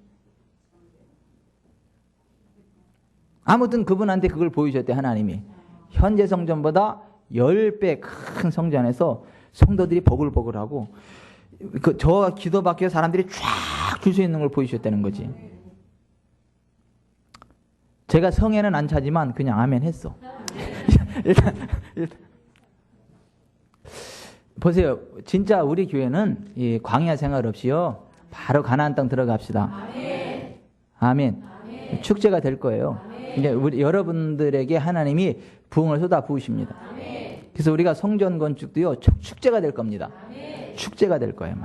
아무튼 그분한테 그걸 보여주셨대, 하나님이. 현재 성전보다 10배 큰 성전에서 성도들이 버글버글하고, 저 기도 밖에 사람들이 쫙 줄 수 있는 걸 보여주셨다는 거지. 제가 성에는 안 차지만 그냥 아멘 했어. 일단. 보세요. 진짜 우리 교회는 이 광야 생활 없이요. 바로 가나안 땅 들어갑시다. 아멘. 아멘. 아멘. 축제가 될 거예요. 이제 우리 여러분들에게 하나님이 부흥을 쏟아 부으십니다. 아멘. 그래서 우리가 성전 건축도요. 축제가 될 겁니다. 아멘. 축제가 될 거예요.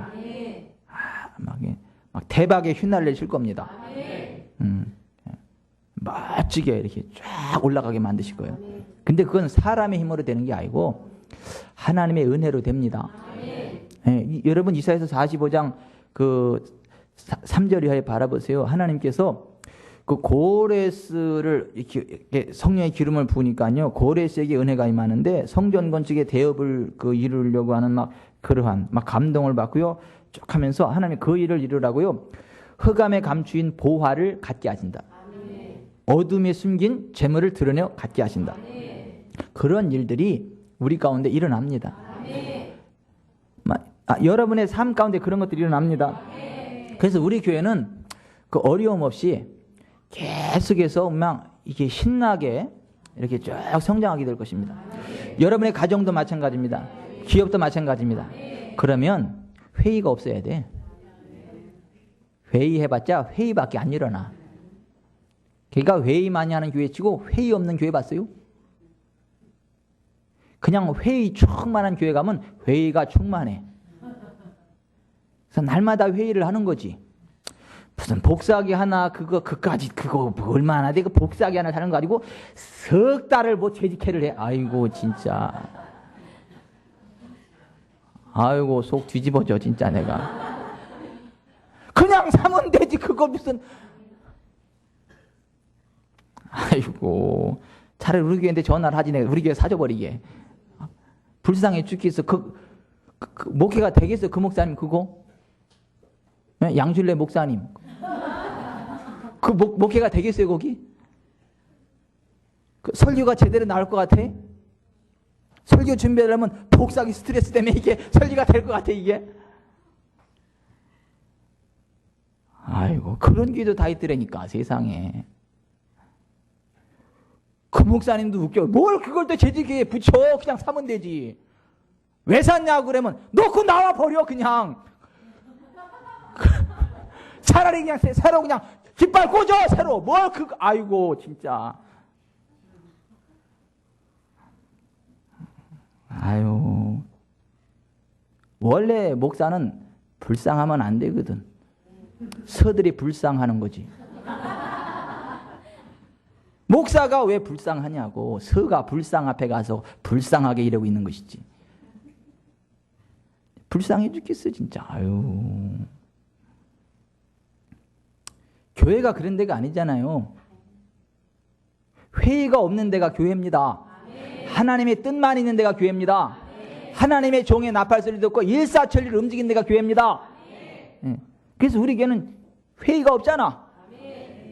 막 대박의 휘날릴 칠 겁니다. 멋지게 이렇게 쫙 올라가게 만드실 거예요. 근데 그건 사람의 힘으로 되는 게 아니고 하나님의 은혜로 됩니다. 예, 여러분 이사야서 45장 그 3절 이하에 바라보세요. 하나님께서 그 고레스를 이렇게 성령의 기름을 부으니까요. 고레스에게 은혜가 임하는데 성전 건축의 대업을 이루려고 하는 그러한 감동을 받고요. 쭉 하면서 하나님이 그 일을 이루라고요. 흑암에 감추인 보화를 갖게 하신다. 어둠에 숨긴 재물을 드러내 갖게 하신다. 그런 일들이 우리 가운데 일어납니다. 여러분의 삶 가운데 그런 것들이 일어납니다. 그래서 우리 교회는 그 어려움 없이 계속해서 이게 신나게 이렇게 쭉 성장하게 될 것입니다. 여러분의 가정도 마찬가지입니다. 기업도 마찬가지입니다. 그러면 회의가 없어야 돼. 회의해봤자 회의밖에 안 일어나. 그러니까 회의 많이 하는 교회 치고 회의 없는 교회 봤어요? 그냥 회의 충만한 교회 가면 회의가 충만해. 그래서 날마다 회의를 하는 거지. 무슨 복사기 하나 그까지 얼마나 돼? 그 복사기 하나 사는 거 가지고 석 달을 뭐 재직회를 해. 아이고 진짜. 아이고 속 뒤집어져 진짜 내가. 그냥 사면 되지 그거 무슨. 아이고 차라리 우리 교회인데 전화를 하지 내가 우리 교회 사줘버리게. 불쌍해 죽겠어. 그 목회가 되겠어 그 목사님 그거? 네? 양줄래 목사님 그 목회가 되겠어요 거기? 그 설교가 제대로 나올 것 같아? 설교 준비하려면 복사기 스트레스 때문에 이게 설교가 될 것 같아 이게? 아이고 그런 기도 다 있더라니까 세상에. 그 목사님도 웃겨. 뭘 그걸 또 재직에 붙여. 그냥 사면 되지. 왜 샀냐고 그러면 놓고 나와 버려 그냥. 차라리 그냥 새로 그냥 깃발 꽂아 새로. 뭘 그거. 아이고 진짜. 아유. 원래 목사는 불쌍하면 안 되거든. 서들이 불쌍하는 거지. 목사가 왜 불쌍하냐고. 서가 불쌍 앞에 가서 불쌍하게 이러고 있는 것이지. 불쌍해 죽겠어 진짜. 아유. 교회가 그런 데가 아니잖아요. 회의가 없는 데가 교회입니다. 하나님의 뜻만 있는 데가 교회입니다. 하나님의 종의 나팔소리 듣고 일사천리를 움직이는 데가 교회입니다. 그래서 우리 교회는 회의가 없잖아.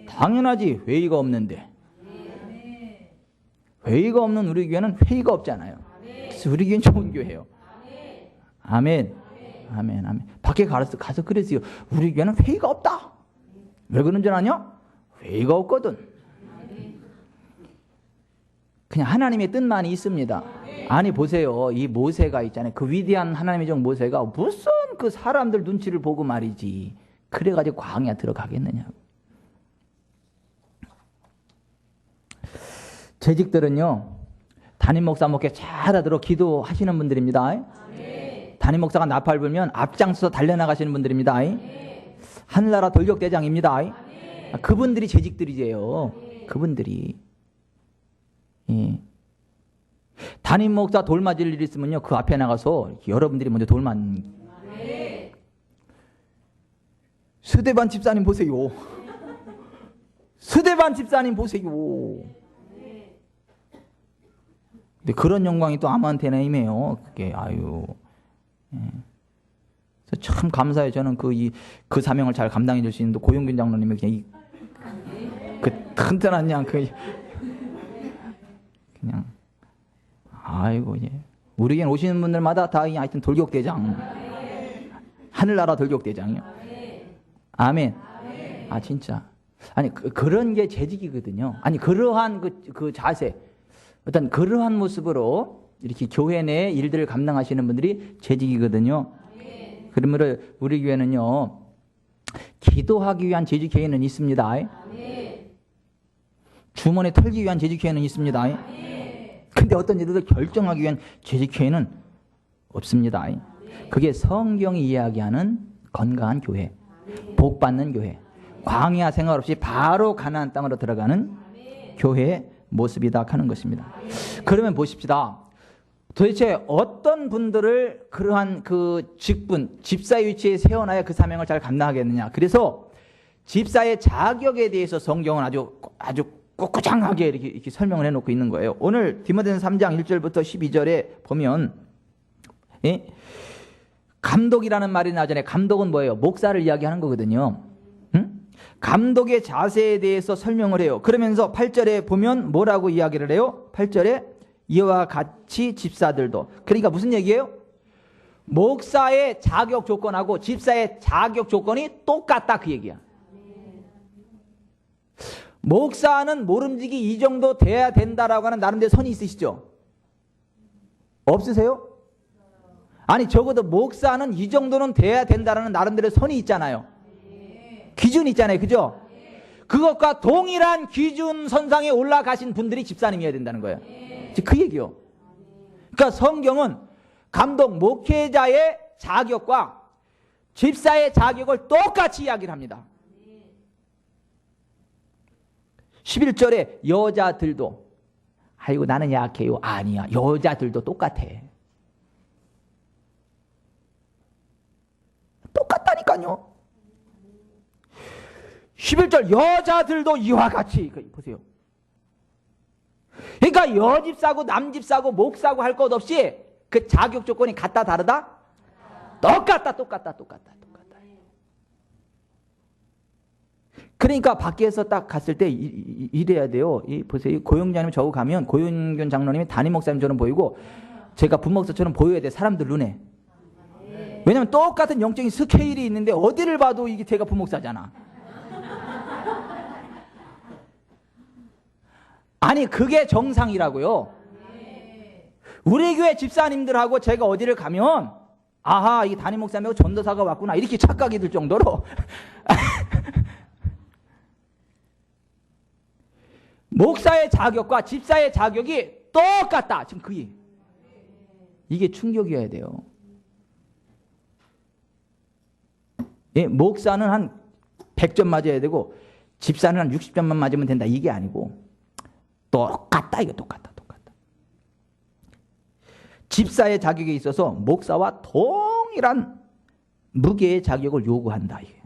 당연하지. 회의가 없는데. 회의가 없는 우리 교회는 회의가 없잖아요. 그래서 우리 교회는 좋은 교회예요. 아멘. 아멘. 아멘. 밖에 가서 그랬어요. 우리 교회는 회의가 없다. 왜 그런 줄 아냐? 회의가 없거든. 그냥 하나님의 뜻만이 있습니다. 아니 보세요. 이 모세가 있잖아요. 그 위대한 하나님의 종 모세가 무슨 그 사람들 눈치를 보고 말이지. 그래가지고 광야 들어가겠느냐고. 재직들은요. 담임 목사 목회 잘하도록 기도하시는 분들입니다. 담임 목사가 나팔 불면 앞장서서 달려나가시는 분들입니다. 하늘나라 돌격대장입니다. 그분들이 재직들이세요. 그분들이. 예. 담임 목사 돌 맞을 일 있으면요. 그 앞에 나가서 여러분들이 먼저 돌 맞는. 스데반 집사님 보세요. 스데반 집사님 보세요. 근데 그런 영광이 또 아무한테나 임해요. 그게 아유. 예. 참 감사해요. 저는 그 사명을 잘 감당해 줄 수 있는 고용균 장로님이 그냥 그 튼튼한 그냥 아이고 예. 우리에겐 오시는 분들마다 다 하여튼 돌격대장, 하늘나라 돌격대장이요. 아멘. 아 진짜. 아니 그런 게 재직이거든요. 아니 그러한 그 자세, 어떤 그러한 모습으로 이렇게 교회 내 일들을 감당하시는 분들이 재직이거든요. 그러므로 우리 교회는요, 기도하기 위한 재직회의는 있습니다. 주머니 털기 위한 재직회의는 있습니다. 근데 어떤 일을 결정하기 위한 재직회의는 없습니다. 그게 성경이 이야기하는 건강한 교회, 복받는 교회, 광야 생활 없이 바로 가나안 땅으로 들어가는 교회의 모습이다 하는 것입니다. 그러면 보십시다. 도대체 어떤 분들을 그러한 그 직분, 집사의 위치에 세워놔야 그 사명을 잘 감당하겠느냐. 그래서 집사의 자격에 대해서 성경은 아주 꿋꿋하게 이렇게 설명을 해놓고 있는 거예요. 오늘 디모데전서 3장 1절부터 12절에 보면, 예? 감독이라는 말이 나전에 감독은 뭐예요? 목사를 이야기하는 거거든요. 응? 감독의 자세에 대해서 설명을 해요. 그러면서 8절에 보면 뭐라고 이야기를 해요? 8절에 이와 같이 집사들도. 그러니까 무슨 얘기예요? 목사의 자격 조건하고 집사의 자격 조건이 똑같다 그 얘기야. 목사는 모름지기 이 정도 돼야 된다라고 하는 나름대로 선이 있으시죠? 없으세요? 아니 적어도 목사는 이 정도는 돼야 된다라는 나름대로 선이 있잖아요. 기준이 있잖아요. 그죠? 그것과 동일한 기준 선상에 올라가신 분들이 집사님이어야 된다는 거예요. 그 얘기요. 그러니까 성경은 감독 목회자의 자격과 집사의 자격을 똑같이 이야기를 합니다. 11절에 여자들도, 아이고 나는 약해요. 아니야. 여자들도 똑같아. 똑같다니까요. 11절 여자들도 이와 같이. 보세요. 그러니까 여집사고 남집사고 목사고 할 것 없이 그 자격 조건이 같다 다르다? 똑같다. 그러니까 밖에서 딱 갔을 때 이래야 돼요. 보세요. 고용장님 저하고 가면 고용균 장로님이 담임 목사님처럼 보이고 제가 부목사처럼 보여야 돼. 사람들 눈에. 왜냐면 똑같은 영적인 스케일이 있는데 어디를 봐도 이게 제가 부목사잖아. 아니 그게 정상이라고요. 우리 교회 집사님들하고 제가 어디를 가면 아하 이 담임 목사님하고 전도사가 왔구나 이렇게 착각이 들 정도로 목사의 자격과 집사의 자격이 똑같다. 지금 이게 충격이어야 돼요. 예, 목사는 한 100점 맞아야 되고 집사는 한 60점만 맞으면 된다. 이게 아니고 똑같다. 이거 똑같다. 집사의 자격에 있어서 목사와 동일한 무게의 자격을 요구한다. 이게.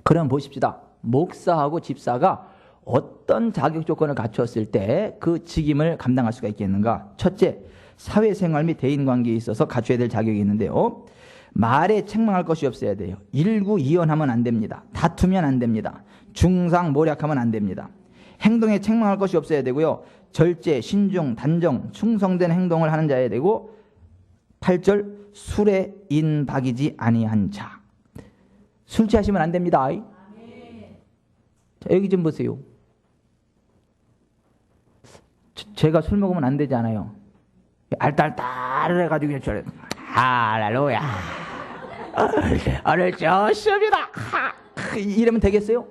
그럼 보십시다. 목사하고 집사가 어떤 자격 조건을 갖추었을 때 그 직임을 감당할 수가 있겠는가? 첫째, 사회생활 및 대인관계에 있어서 갖춰야 될 자격이 있는데요. 말에 책망할 것이 없어야 돼요. 일구이연하면 안 됩니다. 다투면 안 됩니다. 중상모략하면 안 됩니다. 행동에 책망할 것이 없어야 되고요. 절제, 신중, 단정, 충성된 행동을 하는 자여야 되고 8절 술에 인박이지 아니한 자. 술 취하시면 안 됩니다. 자, 여기 좀 보세요. 제가 술 먹으면 안 되지 않아요. 알딸딸 해가지고 그냥 저래. 할렐루야. 오늘 좋습니다. 이러면 되겠어요?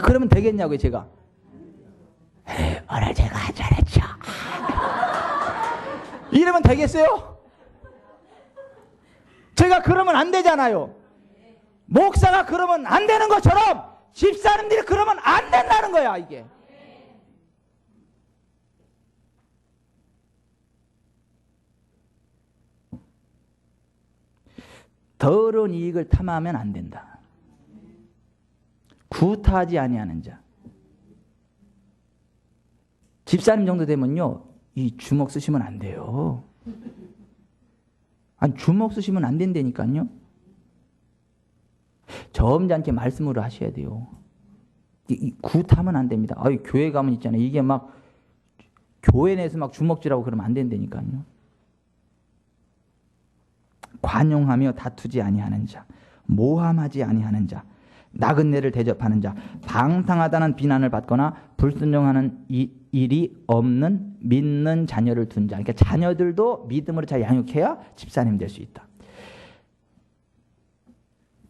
그러면 되겠냐고요, 제가. 오늘 제가 잘했죠. 이러면 되겠어요? 제가 그러면 안 되잖아요. 목사가 그러면 안 되는 것처럼 집사님들이 그러면 안 된다는 거야, 이게. 더러운 이익을 탐하면 안 된다. 구타하지 아니하는 자. 집사님 정도 되면요, 이 주먹 쓰시면 안 돼요. 아니, 주먹 쓰시면 안 된다니까요. 점잖게 말씀으로 하셔야 돼요. 굿하면 안 됩니다. 아유, 교회 가면 있잖아요. 이게 막 교회 내에서 막 주먹질하고 그러면 안 된다니까요. 관용하며 다투지 아니하는 자, 모함하지 아니하는 자, 나그네를 대접하는 자, 방탕하다는 비난을 받거나 불순종하는 일이 없는 믿는 자녀를 둔 자. 그러니까 자녀들도 믿음으로 잘 양육해야 집사님 될 수 있다.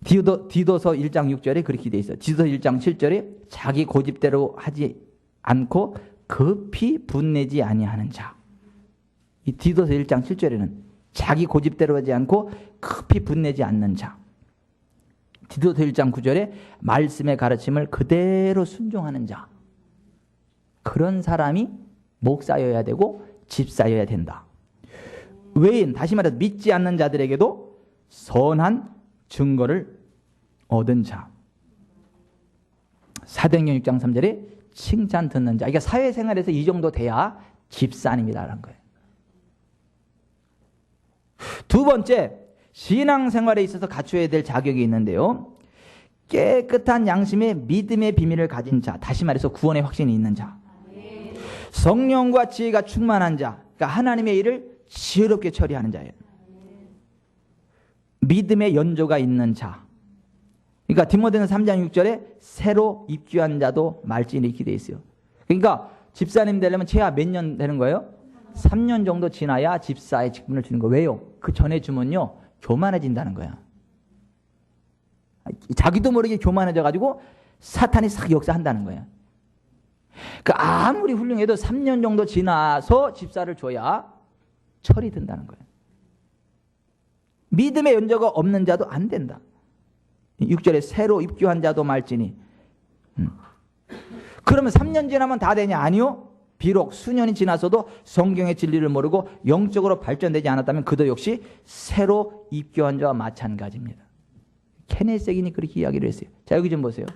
디도서 1장 6절에 그렇게 돼 있어요. 디도서 1장 7절에 자기 고집대로 하지 않고 급히 분내지 아니하는 자. 이 디도서 1장 7절에는 자기 고집대로 하지 않고 급히 분내지 않는 자. 디도서 1장 9절에 말씀의 가르침을 그대로 순종하는 자. 그런 사람이 목사여야 되고 집사여야 된다. 외인, 다시 말해서 믿지 않는 자들에게도 선한 증거를 얻은 자. 사도행전 6장 3절에 칭찬 듣는 자. 그러니까 사회생활에서 이 정도 돼야 집사님이라는 거예요. 두 번째, 신앙생활에 있어서 갖춰야 될 자격이 있는데요. 깨끗한 양심의 믿음의 비밀을 가진 자. 다시 말해서 구원의 확신이 있는 자. 성령과 지혜가 충만한 자. 그러니까 하나님의 일을 지혜롭게 처리하는 자예요. 믿음의 연조가 있는 자. 그러니까 디모데전서 3장 6절에 새로 입교한 자도 말지니 이렇게 돼 있어요. 그러니까 집사님 되려면 최하 몇 년 되는 거예요? 3년 정도 지나야 집사의 직분을 주는 거예요. 왜요? 그 전에 주면요, 교만해진다는 거야. 자기도 모르게 교만해져 가지고 사탄이 싹 역사한다는 거야. 그러니까 아무리 훌륭해도 3년 정도 지나서 집사를 줘야 철이 든다는 거예요. 믿음의 연조가 없는 자도 안 된다. 6절에 새로 입교한 자도 말지니. 그러면 3년 지나면 다 되냐? 아니요. 비록 수년이 지나서도 성경의 진리를 모르고 영적으로 발전되지 않았다면 그도 역시 새로 입교한 자와 마찬가지입니다. 케네스 세긴이 그렇게 이야기를 했어요. 자, 여기 좀 보세요.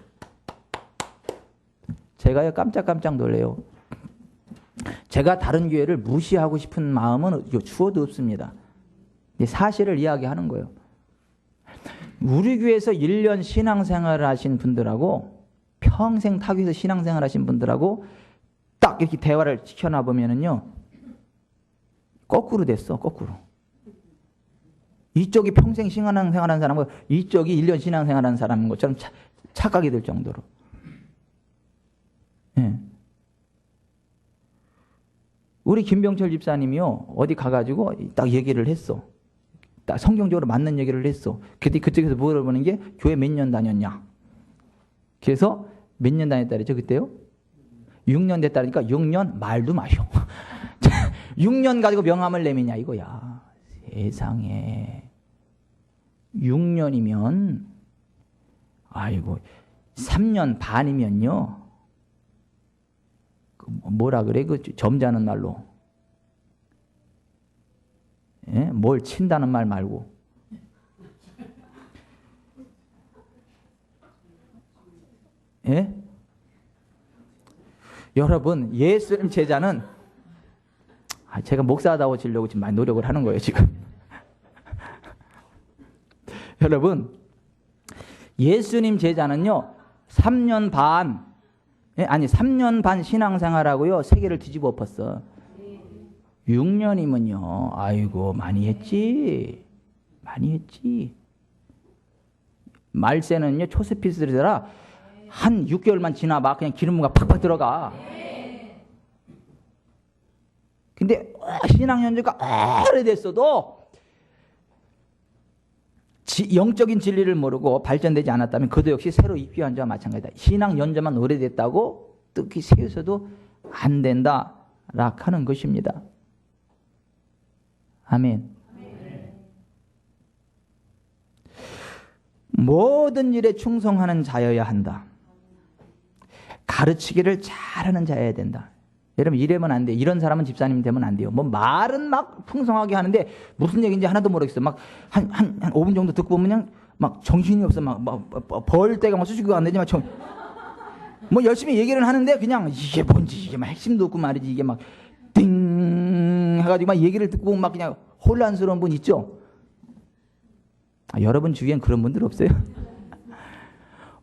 제가요, 깜짝깜짝 놀래요. 제가 다른 교회를 무시하고 싶은 마음은 추워도 없습니다. 사실을 이야기하는 거예요. 우리 교회에서 1년 신앙생활을 하신 분들하고 평생 타교에서 신앙생활 하신 분들하고 딱 이렇게 대화를 시켜놔 보면은요, 거꾸로 됐어. 거꾸로. 이쪽이 평생 신앙생활하는 사람과 이쪽이 1년 신앙생활하는 사람인 것처럼 착각이 될 정도로. 예. 우리 김병철 집사님이요, 어디 가가지고 딱 얘기를 했어. 딱 성경적으로 맞는 얘기를 했어. 그때 그쪽에서 물어보는 게 교회 몇 년 다녔냐. 그래서 몇 년 다녔다 그랬죠, 그때요? 6년 됐다니까 6년 말도 마셔. 6년 가지고 명함을 내미냐 이거야. 세상에. 6년이면 아이고 3년 반이면요. 뭐라 그래? 그 점잖은 말로. 예? 뭘 친다는 말 말고. 예? 여러분, 예수님 제자는 제가 목사다워지려고 지금 많이 노력을 하는 거예요, 지금. 여러분, 예수님 제자는요, 3년 반, 아니 3년 반 신앙생활하고요, 세계를 뒤집어 엎었어. 6년이면요, 아이고 많이 했지. 많이 했지. 말세는요, 초세피스라 한 6개월만 지나봐 그냥 기름부가 팍팍 들어가. 근데 신앙 연주가 오래됐어도 영적인 진리를 모르고 발전되지 않았다면 그도 역시 새로 입교한 자와 마찬가지다. 신앙 연주만 오래됐다고 뜻이 세워서도 안 된다라 하는 것입니다. 아멘. 모든 일에 충성하는 자여야 한다. 가르치기를 잘하는 자여야 된다. 여러분, 이러면 안 돼. 이런 사람은 집사님 되면 안 돼요. 뭐 말은 막 풍성하게 하는데 무슨 얘기인지 하나도 모르겠어. 막 한 5분 정도 듣고 보면 그냥 막 정신이 없어. 막 벌 때가 막 수시고 안 되지만 뭐 열심히 얘기를 하는데 그냥 이게 뭔지 이게 막 핵심도 없고 말이지 이게 막 띵 해가지고 막 얘기를 듣고 막 그냥 혼란스러운 분 있죠? 여러분 주위엔 그런 분들 없어요?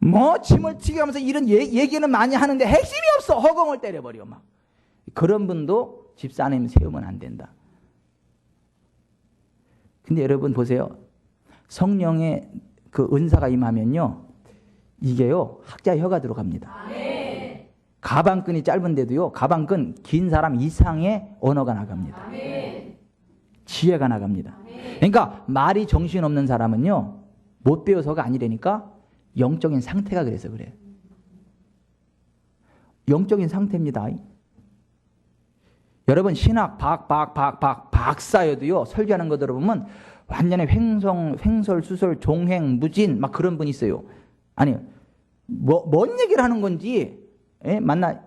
뭐 침을 튀게 하면서 이런 얘기는 많이 하는데 핵심이 없어. 허공을 때려버려 막. 그런 분도 집사님 세우면 안 된다. 근데 여러분 보세요. 성령의 그 은사가 임하면요. 이게요. 학자의 혀가 들어갑니다. 가방끈이 짧은데도요. 가방끈 긴 사람 이상의 언어가 나갑니다. 지혜가 나갑니다. 그러니까 말이 정신없는 사람은요. 못 배워서가 아니라니까 영적인 상태가 그래서 그래요. 영적인 상태입니다. 여러분 신학 박사여도요. 설교하는 거 들어보면 완전히 횡설수설 종횡 무진 막 그런 분 있어요. 아니 뭔 얘기를 하는 건지 맞나?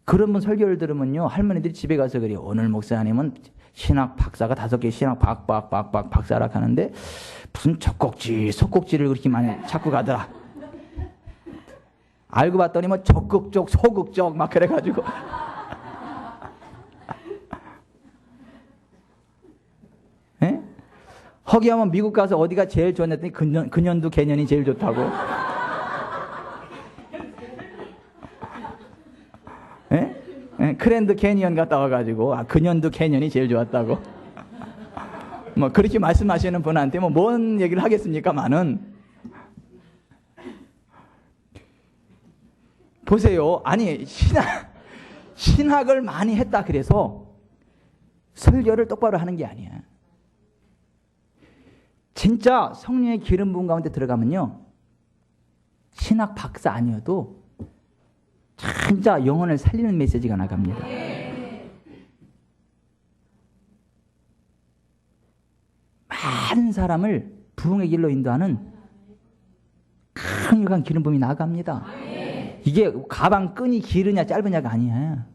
그런 분 설교를 들으면요. 할머니들이 집에 가서 그래요. 오늘 목사님은 신학 박사가 5개 신학 박사라 하는데 무슨 젖꼭지 속꼭지를 그렇게 많이 찾고 가더라. 알고 봤더니 뭐 적극적 소극적 막 그래가지고 허기하면 미국 가서 어디가 제일 좋았더니 근현도 개년이 제일 좋다고. 크랜드 캐니언 갔다 와가지고 근현도 캐년이 제일 좋았다고. 뭐 그렇게 말씀하시는 분한테 뭐 뭔 얘기를 하겠습니까만은 보세요. 아니 신학을 많이 했다 그래서 설교를 똑바로 하는 게 아니야. 진짜 성령의 기름 부음 가운데 들어가면요. 신학 박사 아니어도 진짜 영혼을 살리는 메시지가 나갑니다. 많은 사람을 부흥의 길로 인도하는 강력한 기름 부음이 나갑니다. 이게 가방 끈이 길으냐 짧으냐가 아니야.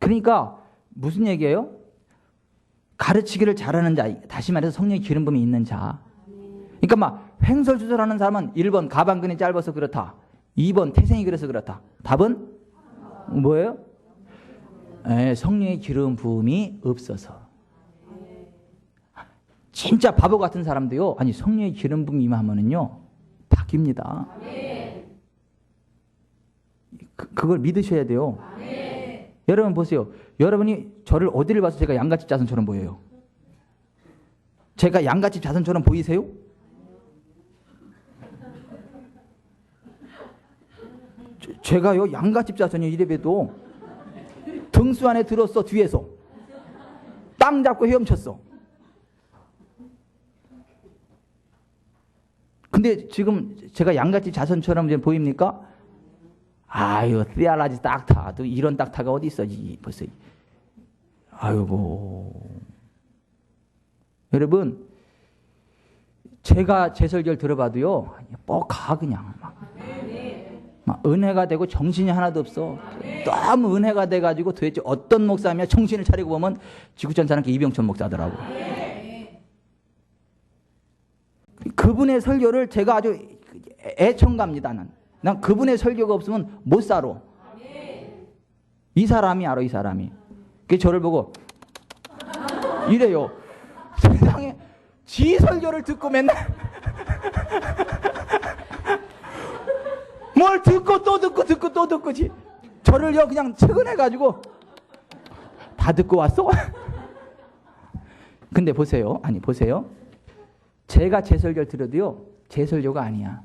그러니까 무슨 얘기예요? 가르치기를 잘하는 자, 다시 말해서 성령의 기름 부음이 있는 자. 그러니까 막 횡설수설하는 사람은 1번 가방끈이 짧아서 그렇다. 2번 태생이 그래서 그렇다. 답은 뭐예요? 성령의 기름 부음이 없어서. 진짜 바보 같은 사람도요. 아니 성령의 기름 부음이 임하면은요 바뀝니다. 그걸 믿으셔야 돼요. 여러분 보세요. 여러분이 저를 어디를 봐서 제가 양갓집 자손처럼 보여요? 제가 양갓집 자손처럼 보이세요? 제가요 양갓집 자손이 이래봬도 등수 안에 들었어. 뒤에서 땅 잡고 헤엄쳤어. 근데 지금 제가 양갓집 자손처럼 이제 보입니까? 아유 띠알라지 딱타. 또 이런 딱타가 어디 있어 벌써. 아이고 여러분 제가 제 설교를 들어봐도요 뻑가 그냥 막 은혜가 되고 정신이 하나도 없어. 너무 은혜가 돼가지고 도대체 어떤 목사면 정신을 차리고 보면 지구촌 사람께 이병천 목사더라고. 그분의 설교를 제가 아주 애청갑니다. 난 그분의 설교가 없으면 못 살아. 이 사람이 알아. 이 사람이. 그래서 저를 보고 이래요. 세상에 지 설교를 듣고 맨날 뭘 듣고 또 듣고 저를요 그냥 측은해가지고 다 듣고 왔어? 근데 보세요. 아니 보세요. 제가 제 설교를 들어도요 제 설교가 아니야.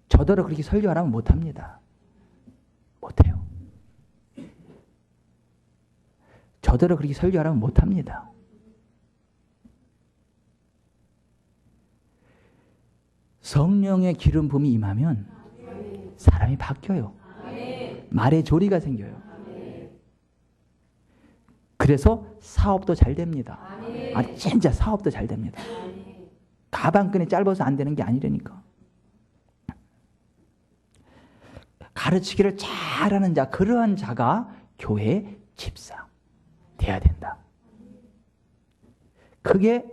저더러 그렇게 설교하라면 못합니다. 못해요. 저더러 그렇게 설교하라면 못합니다. 성령의 기름 부음이 임하면 사람이 바뀌어요. 말에 조리가 생겨요. 그래서 사업도 잘 됩니다. 진짜 사업도 잘 됩니다. 가방끈이 짧아서 안 되는 게 아니라니까. 가르치기를 잘하는 자, 그러한 자가 교회 집사 돼야 된다. 그게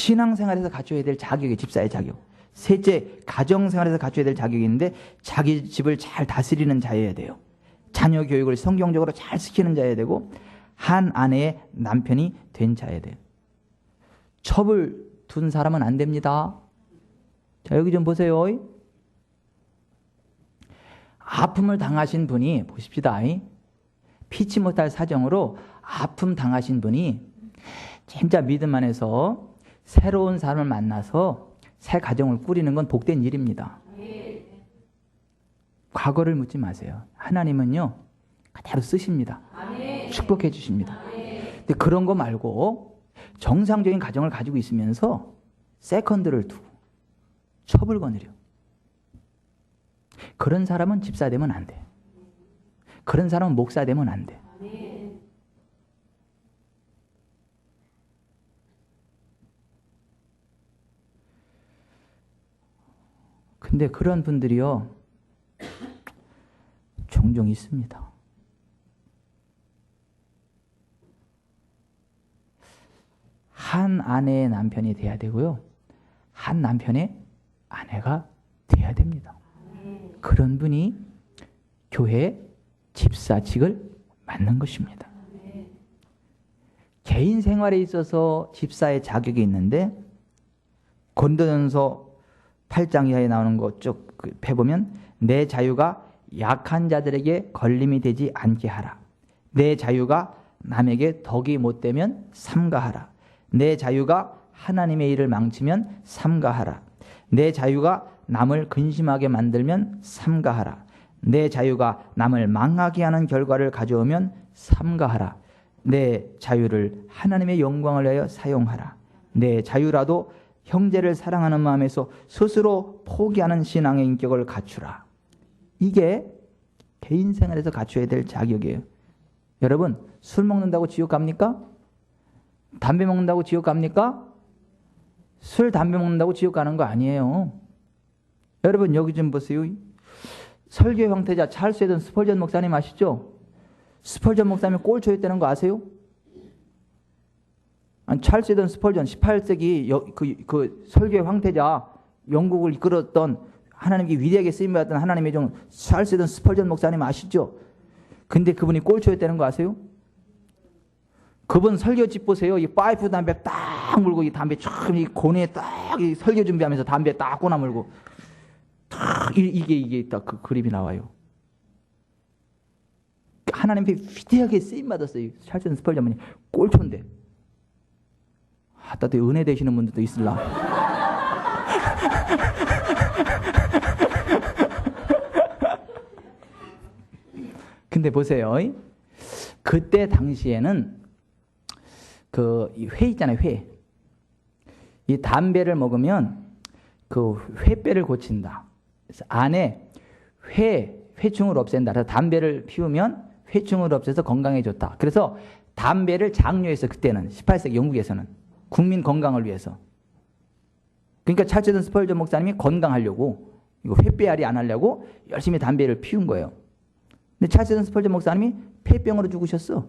신앙생활에서 갖춰야 될 자격이 집사의 자격. 셋째, 가정생활에서 갖춰야 될 자격이 있는데 자기 집을 잘 다스리는 자여야 돼요. 자녀 교육을 성경적으로 잘 시키는 자여야 되고 한 아내의 남편이 된 자여야 돼요. 첩을 둔 사람은 안 됩니다. 자, 여기 좀 보세요. 아픔을 당하신 분이 보십시다. 피치 못할 사정으로 아픔 당하신 분이 진짜 믿음 안에서 새로운 사람을 만나서 새 가정을 꾸리는 건 복된 일입니다. 과거를 묻지 마세요. 하나님은요 그대로 쓰십니다. 축복해 주십니다. 근데 그런 거 말고 정상적인 가정을 가지고 있으면서 세컨드를 두고 첩을 거느려. 그런 사람은 집사 되면 안 돼. 그런 사람은 목사 되면 안 돼. 근데 그런 분들이요 종종 있습니다. 한 아내의 남편이 돼야 되고요, 한 남편의 아내가 돼야 됩니다. 그런 분이 교회 집사직을 맡는 것입니다. 개인 생활에 있어서 집사의 자격이 있는데 고린도전서 8장 이하에 나오는 것 쭉 펴보면 내 자유가 약한 자들에게 걸림이 되지 않게 하라. 내 자유가 남에게 덕이 못되면 삼가하라. 내 자유가 하나님의 일을 망치면 삼가하라. 내 자유가 남을 근심하게 만들면 삼가하라. 내 자유가 남을 망하게 하는 결과를 가져오면 삼가하라. 내 자유를 하나님의 영광을 위하여 사용하라. 내 자유라도 형제를 사랑하는 마음에서 스스로 포기하는 신앙의 인격을 갖추라. 이게 개인 생활에서 갖춰야 될 자격이에요. 여러분, 술 먹는다고 지옥 갑니까? 담배 먹는다고 지옥 갑니까? 술, 담배 먹는다고 지옥 가는 거 아니에요. 여러분 여기 좀 보세요. 설교 형태자 찰스 헤든 스펄전 목사님 아시죠? 스펄전 목사님이 꼴초였다는 거 아세요? 아니, 찰스 헤든 스펄전 18세기 그 설교 황태자, 영국을 이끌었던 하나님께 위대하게 쓰임받았던 하나님의 종 찰스 헤든 스펄전 목사님 아시죠? 근데 그분이 꼴초였다는 거 아세요? 그분 설교집 보세요. 이 파이프 담배 딱 물고, 이 담배 참 이 고뇌에 딱 이 설교 준비하면서 담배 딱 꼬나 물고 딱 이게 딱 그 그림이 나와요. 하나님께 위대하게 쓰임 받았어요. 찰스 헤든 스펄전 분이 꼴초인데. 또 은혜 되시는 분들도 있을라. 근데 보세요. 그때 당시에는 그 회 있잖아요, 회. 이 담배를 먹으면 그 회뼈를 고친다. 그래서 안에 회충을 없앤다. 그래서 담배를 피우면 회충을 없애서 건강에 좋다. 그래서 담배를 장려해서 그때는 18세기 영국에서는 국민 건강을 위해서. 그러니까 찰스 헤든 스펄전 목사님이 건강하려고 이거 회빼알이 안 하려고 열심히 담배를 피운 거예요. 근데 찰스 헤든 스펄전 목사님이 폐병으로 죽으셨어.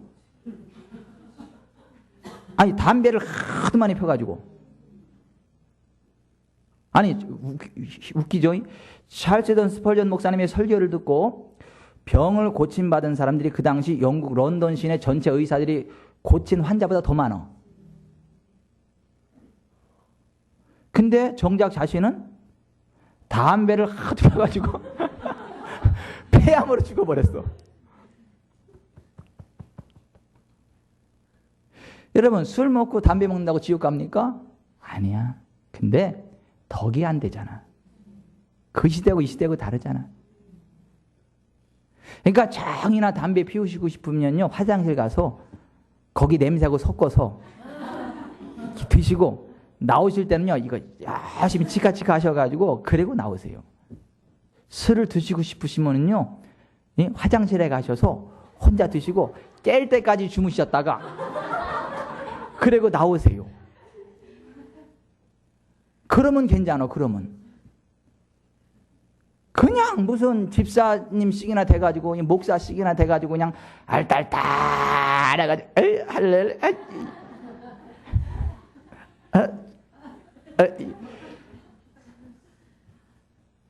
아니 담배를 하도 많이 펴가지고. 아니 웃기죠? 찰스 헤든 스펄전 목사님의 설교를 듣고 병을 고침받은 사람들이 그 당시 영국 런던 시내 전체 의사들이 고친 환자보다 더 많아. 근데 정작 자신은 담배를 하도 펴가지고 폐암으로 죽어버렸어. 여러분, 술 먹고 담배 먹는다고 지옥 갑니까? 아니야. 근데 덕이 안 되잖아. 그 시대하고 이 시대하고 다르잖아. 그러니까 정이나 담배 피우시고 싶으면요, 화장실 가서 거기 냄새하고 섞어서 드시고 나오실 때는요, 이거 열심히 치카치카 하셔가지고 그리고 나오세요. 술을 드시고 싶으시면요, 화장실에 가셔서 혼자 드시고 깰 때까지 주무셨다가 그리고 나오세요. 그러면 괜찮아. 그러면 그냥 무슨 집사님씩이나 돼가지고 목사씩이나 돼가지고 그냥 알딸딸 해가지고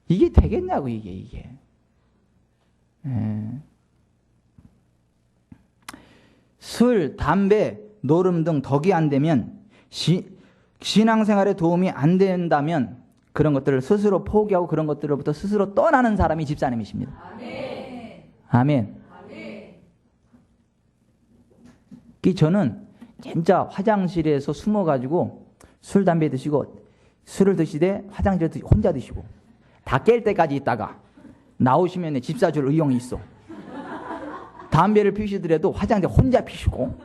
이게 되겠냐고, 이게. 술, 담배, 노름 등 덕이 안 되면, 신앙생활에 도움이 안 된다면 그런 것들을 스스로 포기하고 그런 것들로부터 스스로 떠나는 사람이 집사님이십니다. 아멘. 아멘. 저는 진짜 화장실에서 숨어가지고 술, 담배 드시고 술을 드시되 화장실에 혼자 드시고 다 깰 때까지 있다가 나오시면 집사 줄 의형이 있어. 담배를 피우시더라도 화장실에 혼자 피시고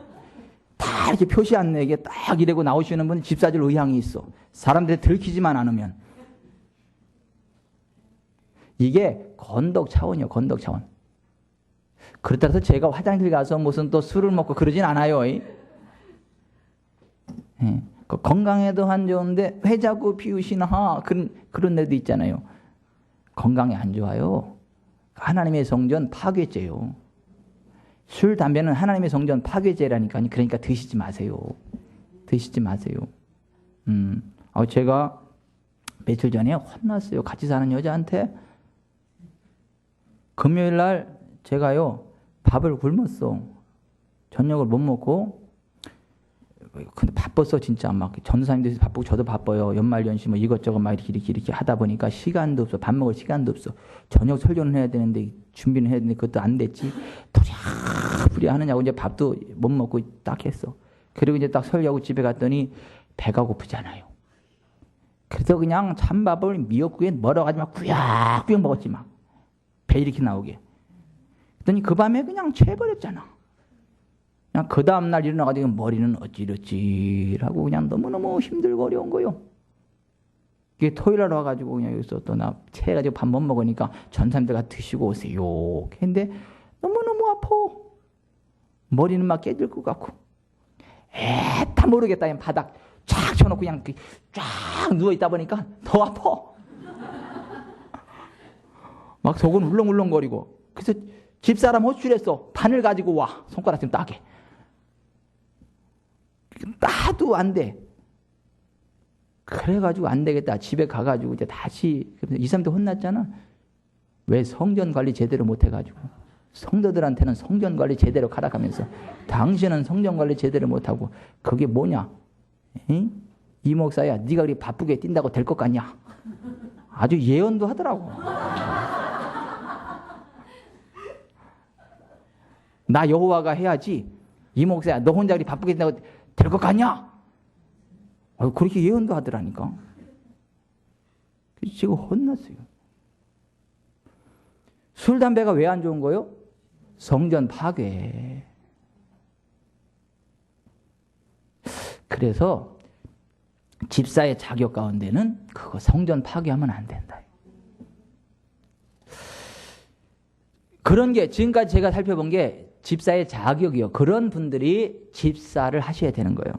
다 이렇게 표시 안 내게 딱 이러고 나오시는 분은 집사 줄 의향이 있어. 사람들이 들키지만 않으면. 이게 건덕 차원이에요. 건덕 차원. 그렇다고 해서 제가 화장실 가서 무슨 또 술을 먹고 그러진 않아요. 건강에도 안 좋은데 왜 자꾸 피우시나 그런 데도 있잖아요. 건강에 안 좋아요. 하나님의 성전 파괴죄요. 술, 담배는 하나님의 성전 파괴죄라니까. 그러니까 드시지 마세요. 드시지 마세요. 제가 며칠 전에 혼났어요. 같이 사는 여자한테. 금요일 날 제가요 밥을 굶었어. 저녁을 못 먹고. 근데 바빴어 진짜. 막 전도사님들도 바쁘고 저도 바빠요. 연말연시 뭐 이것저것 막 이렇게 하다 보니까 시간도 없어. 밥 먹을 시간도 없어. 저녁 설교는 해야 되는데 준비는 해야 되는데 그것도 안 됐지. 부랴부랴 하느냐고 이제 밥도 못 먹고 딱 했어. 그리고 이제 딱 설교하고 집에 갔더니 배가 고프잖아요. 그래서 그냥 찬밥을 미역국에 멀어가지고 막 꾸역꾸역 먹었지 막. 배 이렇게 나오게. 그랬더니 그 밤에 그냥 채버렸잖아. 그냥 그 다음날 일어나가지고 머리는 어찌러찌하고 그냥 너무너무 힘들고 어려운 거요. 이게 토요일날 와가지고 그냥 여기서 또 나 채가지고 밥 못 먹으니까 전사님들가 드시고 오세요. 근데 너무너무 아파. 머리는 막 깨질 것 같고. 다 모르겠다. 바닥 쫙 쳐놓고 그냥 쫙 누워있다 보니까 더 아파. 막 속은 울렁울렁거리고. 그래서 집사람 호출해서 바늘 가지고 와. 손가락 좀 따게. 따도 안 돼. 그래가지고 안 되겠다. 집에 가가지고 이제 다시 2, 3대 혼났잖아. 왜 성전 관리 제대로 못해가지고. 성도들한테는 성전 관리 제대로 가라가면서 당신은 성전 관리 제대로 못하고 그게 뭐냐? 이 목사야 네가 그리 바쁘게 뛴다고 될 것 같냐? 아주 예언도 하더라고. 나 여호와가 해야지. 이 목사야 너 혼자 그리 바쁘게 뛴다고 될 것 같냐? 그렇게 예언도 하더라니까. 지금 혼났어요. 술, 담배가 왜 안 좋은 거요? 성전 파괴. 그래서 집사의 자격 가운데는 그거 성전 파괴하면 안 된다. 그런 게 지금까지 제가 살펴본 게 집사의 자격이요. 그런 분들이 집사를 하셔야 되는 거예요.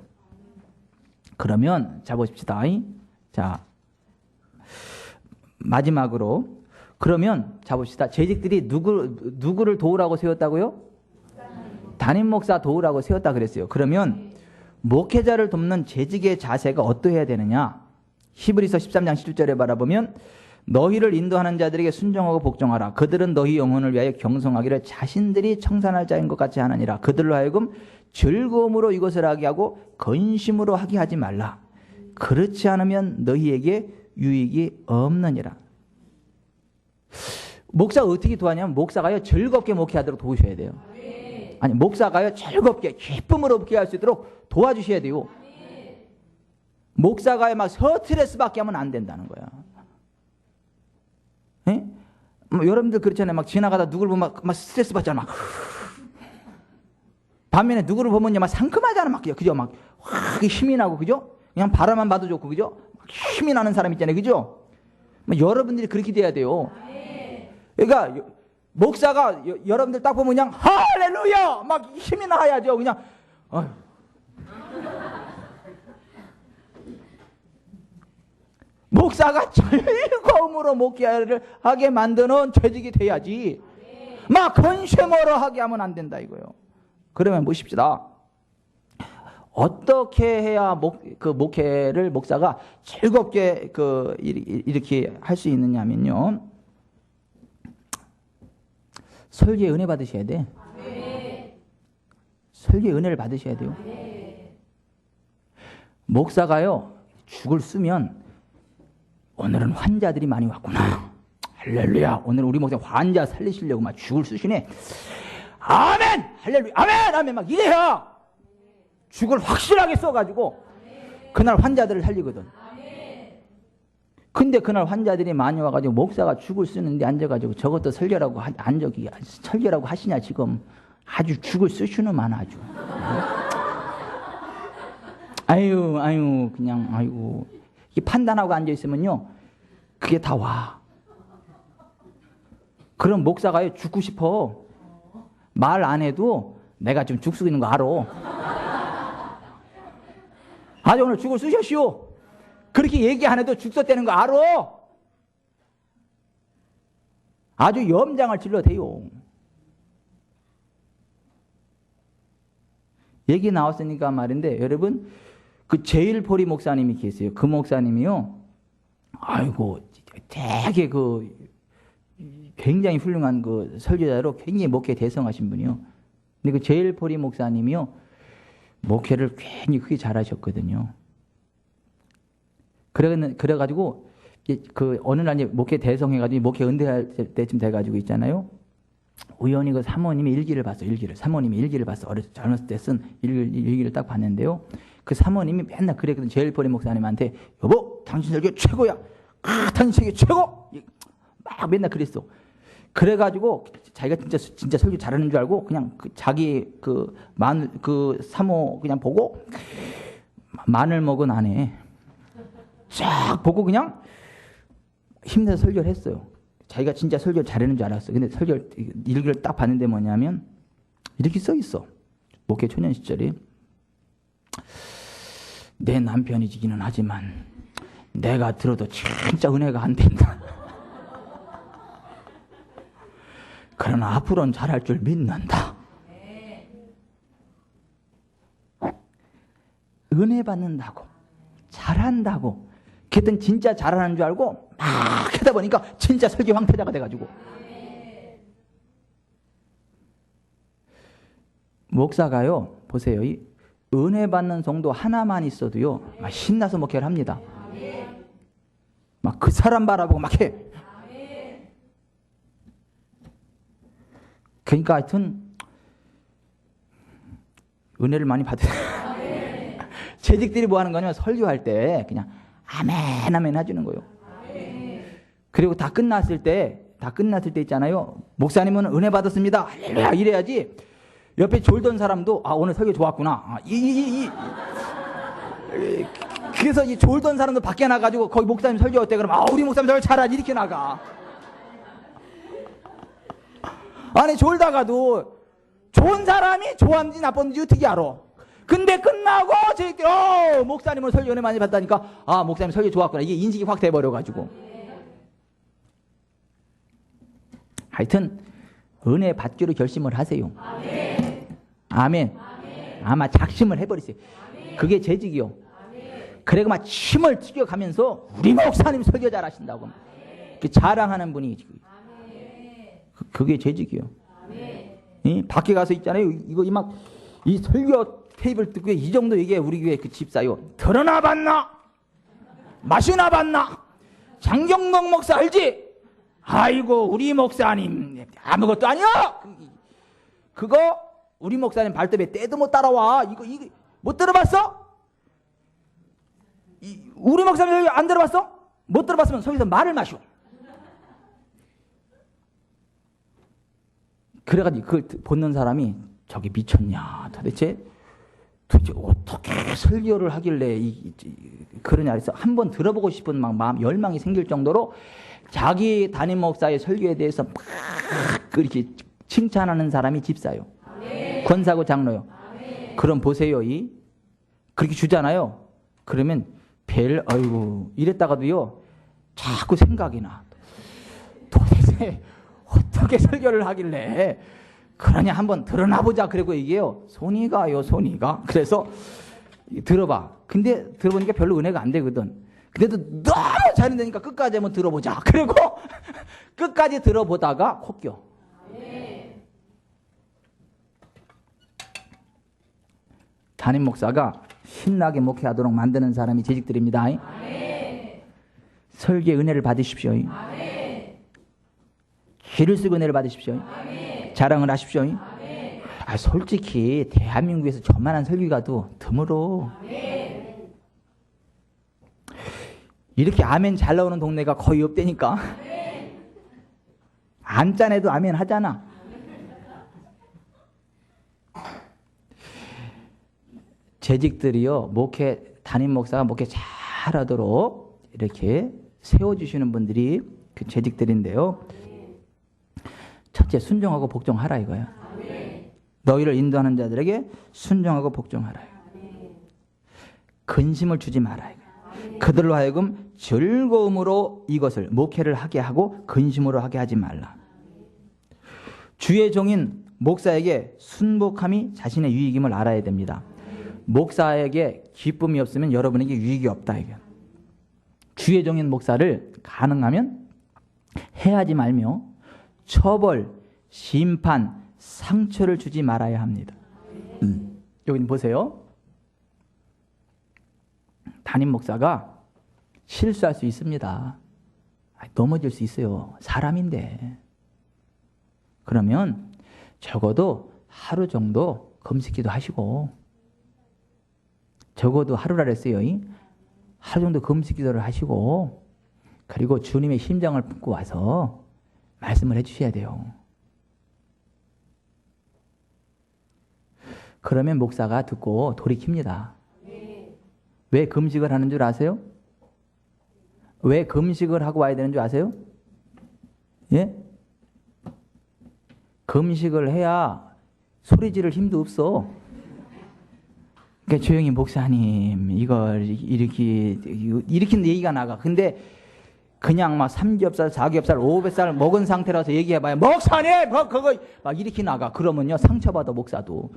그러면 자 보십시다. 자 마지막으로 그러면 자 봅시다. 재직들이 누구를 도우라고 세웠다고요? 담임 목사 도우라고 세웠다 그랬어요. 그러면 목회자를 돕는 재직의 자세가 어떠해야 되느냐? 히브리서 13장 17절에 바라보면 너희를 인도하는 자들에게 순종하고 복종하라. 그들은 너희 영혼을 위하여 경성하기를 자신들이 청산할 자인 것 같이 하느니라. 그들로 하여금 즐거움으로 이것을 하게 하고 근심으로 하게 하지 말라. 그렇지 않으면 너희에게 유익이 없느니라. 목사가 어떻게 도와냐면 목사가요 즐겁게 목회하도록 도우셔야 돼요. 아니 목사가요 즐겁게 기쁨으로 목회할 수 있도록 도와주셔야 돼요. 목사가요 막 스트레스받게 하면 안 된다는 거야. 뭐 여러분들 그렇잖아요. 막 지나가다 누구를 보면 막 스트레스 받잖아. 막 반면에 누구를 보면 막 상큼하잖아. 막 그죠? 막 힘이 나고 그죠? 그냥 바라만 봐도 좋고 그죠? 힘이 나는 사람 있잖아요. 그죠? 여러분들이 그렇게 돼야 돼요. 그러니까 목사가 여러분들 딱 보면 그냥 할렐루야 막 힘이 나야죠. 그냥 목사가 즐거움으로 목회를 하게 만드는 재직이 돼야지. 막 근심으로 하게 하면 안 된다 이거예요. 그러면 보십시다. 어떻게 해야 목회를 목사가 즐겁게 이렇게 할 수 있느냐면요. 설교에 은혜 받으셔야 돼. 설교에 은혜를 받으셔야 돼요. 목사가요, 죽을 쓰면 오늘은 환자들이 많이 왔구나. 할렐루야. 오늘 우리 목사 환자 살리시려고 막 죽을 쓰시네. 아멘! 할렐루야. 아멘! 아멘! 막 이래야 죽을 확실하게 써가지고 그날 환자들을 살리거든. 근데 그날 환자들이 많이 와가지고 목사가 죽을 쓰는데 앉아가지고 저것도 설교라고 설교라고 하시냐 지금. 아주 죽을 쓰시는만 아주. 아유 그냥 아이고. 이게 판단하고 앉아있으면요 그게 다 와. 그럼 목사가요 죽고 싶어. 말 안 해도 내가 좀 죽 쓰고 있는 거 알아. 아주 오늘 죽을 쓰셨시오. 그렇게 얘기 안 해도 죽 썼다는 거 알아. 아주 염장을 질러대요. 얘기 나왔으니까 말인데 여러분 그 제일포리 목사님이 계세요. 그 목사님이요. 아이고 되게 굉장히 훌륭한 설교자로 굉장히 목회 대성하신 분이요. 근데 그 제일포리 목사님이요. 목회를 괜히 크게 잘하셨거든요. 그래가지고 어느 날 목회 대성해가지고 목회 은퇴할 때쯤 돼가지고 있잖아요. 우연히 그 사모님이 일기를 봤어. 사모님이 일기를 봤어. 젊었을 때 쓴 일기를 딱 봤는데요. 그 사모님이 맨날 그랬거든. 제일포리 목사님한테 여보 당신 설교 최고야. 당신 설교 최고. 막 맨날 그랬어. 그래가지고 자기가 진짜 설교 잘하는 줄 알고 그냥 자기 사모 그냥 보고 마늘 먹은 아내 쫙 보고 그냥 힘내서 설교를 했어요. 자기가 진짜 설교를 잘하는 줄 알았어요. 근데 일기를 딱 봤는데 뭐냐면 이렇게 써 있어. 목회 초년 시절에 내 남편이지기는 하지만 내가 들어도 진짜 은혜가 안 된다. 그러나 앞으로는 잘할 줄 믿는다. 은혜 받는다고 잘한다고 그랬더니 진짜 잘하는 줄 알고 막 하다 보니까 진짜 설교 황태자가 돼가지고. 목사가요 보세요. 이 은혜 받는 성도 하나만 있어도요 막 신나서 목회를 합니다. 막 그 사람 바라보고 막 해. 그러니까 하여튼 은혜를 많이 받으세요. 재직들이 뭐 하는 거냐면 설교할 때 그냥 아멘 아멘 해주는 거예요. 그리고 다 끝났을 때 있잖아요. 목사님은 은혜 받았습니다. 할렐루야 이래야지. 옆에 졸던 사람도 오늘 설교 좋았구나. 그래서 이 졸던 사람도 밖에 나가지고 거기 목사님 설교 어때? 그러면 우리 목사님 설교 잘하지 이렇게 나가. 아니 졸다가도 좋은 사람이 좋았는지 나빴는지 어떻게 알아? 근데 끝나고 저희끼리 목사님은 설교 은혜 많이 받다니까 목사님 설교 좋았구나. 이게 인식이 확 돼버려가지고. 하여튼 은혜 받기로 결심을 하세요. 아멘. 아마 작심을 해버리세요. 그게 재직이요. 그래가 막 침을 튀겨가면서 우리 목사님 설교 잘하신다고 자랑하는 분이 그게 재직이요. 밖에 가서 있잖아요. 이 설교 테이블 듣고 이 정도 이게 우리 교회 그 집사요. 들어나 봤나? 마시나 봤나? 장경동 목사 알지? 아이고 우리 목사님 아무것도 아니야. 그거 우리 목사님 발톱에 때도 못 따라와. 이거 못 들어봤어? 우리 목사님 안 들어봤어? 못 들어봤으면 거기서 말을 마셔. 그래가지고 그걸 보는 사람이 저기 미쳤냐 도대체 어떻게 설교를 하길래 그러냐 해서 한번 들어보고 싶은 마음 열망이 생길 정도로 자기 담임 목사의 설교에 대해서 막 그렇게 칭찬하는 사람이 집사요. 권사고 장로요. 그럼 보세요. 그렇게 주잖아요. 그러면 아이고 이랬다가도요 자꾸 생각이 나. 도대체 어떻게 설교를 하길래 그러냐 한번 드러나보자. 그리고 이게요 손이 가요. 그래서 들어봐. 근데 들어보니까 별로 은혜가 안 되거든. 근데도 너무 잘한다니까 끝까지 한번 들어보자. 그리고 끝까지 들어보다가 코 껴. 담임 목사가 신나게 목회하도록 만드는 사람이 재직들입니다. 설교의 은혜를 받으십시오. 길을 쓰고 은혜를 받으십시오. 자랑을 하십시오. 솔직히 대한민국에서 저만한 설교가도 드물어. 이렇게 아멘 잘 나오는 동네가 거의 없다니까. 안 짠해도 아멘 하잖아. 재직들이요, 담임 목사가 목회 잘하도록 이렇게 세워주시는 분들이 그 재직들인데요. 첫째, 순종하고 복종하라 이거예요. 너희를 인도하는 자들에게 순종하고 복종하라. 근심을 주지 마라. 그들로 하여금 즐거움으로 이것을 목회를 하게 하고 근심으로 하게 하지 말라. 주의 종인 목사에게 순복함이 자신의 유익임을 알아야 됩니다. 목사에게 기쁨이 없으면 여러분에게 유익이 없다. 이게. 주의 종인 목사를 가능하면 해하지 말며 처벌, 심판, 상처를 주지 말아야 합니다. 여기 보세요. 담임 목사가 실수할 수 있습니다. 넘어질 수 있어요. 사람인데. 그러면 적어도 하루 정도 금식기도 하시고, 적어도 하루라 했어요. 하루 정도 금식기도를 하시고, 그리고 주님의 심장을 품고 와서 말씀을 해주셔야 돼요. 그러면 목사가 듣고 돌이킵니다. 왜 금식을 하는 줄 아세요? 왜 금식을 하고 와야 되는 줄 아세요? 예? 금식을 해야 소리 지를 힘도 없어. 그러니까 조용히 목사님 이걸 일으키는 얘기가 나가. 근데 그냥 막 삼겹살, 사겹살, 오백살 먹은 상태라서 얘기해봐요. 목사님 그거 막 이렇게 나가. 그러면요 상처받아 목사도.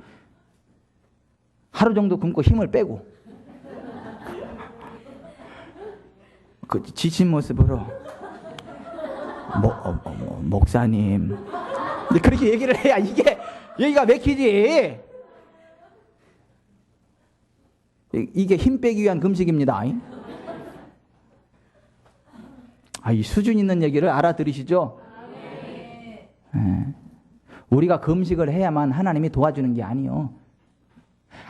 하루 정도 굶고 힘을 빼고 그 지친 모습으로 목사님 그렇게 얘기를 해야 이게 얘기가 맥히지. 이게 힘 빼기 위한 금식입니다. 이 수준 있는 얘기를 알아들으시죠? 네. 우리가 금식을 해야만 하나님이 도와주는 게 아니에요.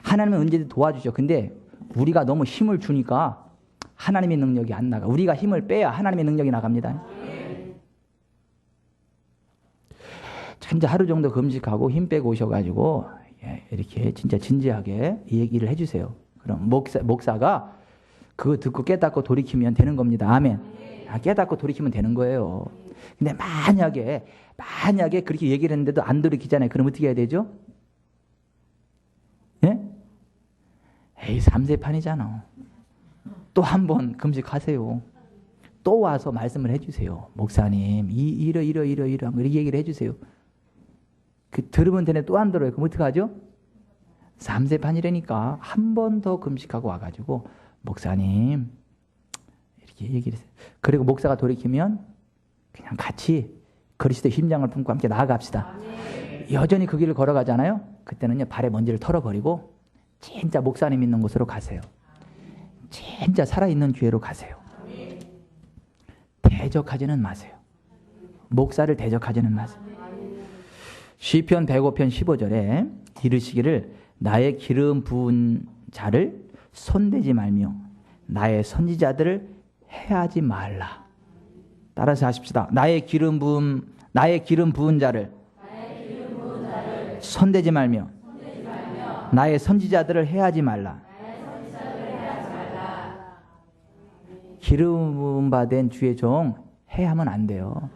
하나님은 언제든 도와주죠. 근데 우리가 너무 힘을 주니까 하나님의 능력이 안 나가. 우리가 힘을 빼야 하나님의 능력이 나갑니다. 진짜 하루 정도 금식하고 힘 빼고 오셔가지고 이렇게 진짜 진지하게 얘기를 해주세요. 그럼 목사가 그거 듣고 깨닫고 돌이키면 되는 겁니다. 아멘. 깨닫고 돌이키면 되는 거예요. 근데 만약에 그렇게 얘기를 했는데도 안 돌이키잖아요. 그럼 어떻게 해야 되죠? 예? 에이 3세판이잖아. 또 한 번 금식하세요. 또 와서 말씀을 해주세요. 목사님 이러 이렇게 얘기를 해주세요. 들으면 되네. 또 안 들어요. 그럼 어떡하죠? 3세판이라니까 한 번 더 금식하고 와가지고 목사님 이렇게 얘기를 했어요. 그리고 목사가 돌이키면 그냥 같이 그리스도의 심장을 품고 함께 나아갑시다. 여전히 그 길을 걸어가잖아요. 그때는요 발에 먼지를 털어버리고 진짜 목사님 있는 곳으로 가세요. 진짜 살아있는 교회로 가세요. 대적하지는 마세요. 목사를 대적하지는 마세요. 시편 105편 15절에 이르시기를 나의 기름 부은 자를 손대지 말며 나의 선지자들을 해하지 말라. 따라서 하십시다. 나의 기름 부은 자를 손대지 말며 나의 선지자들을 해하지 말라. 기름 부음 받은 주의 종 해하면 안 돼요.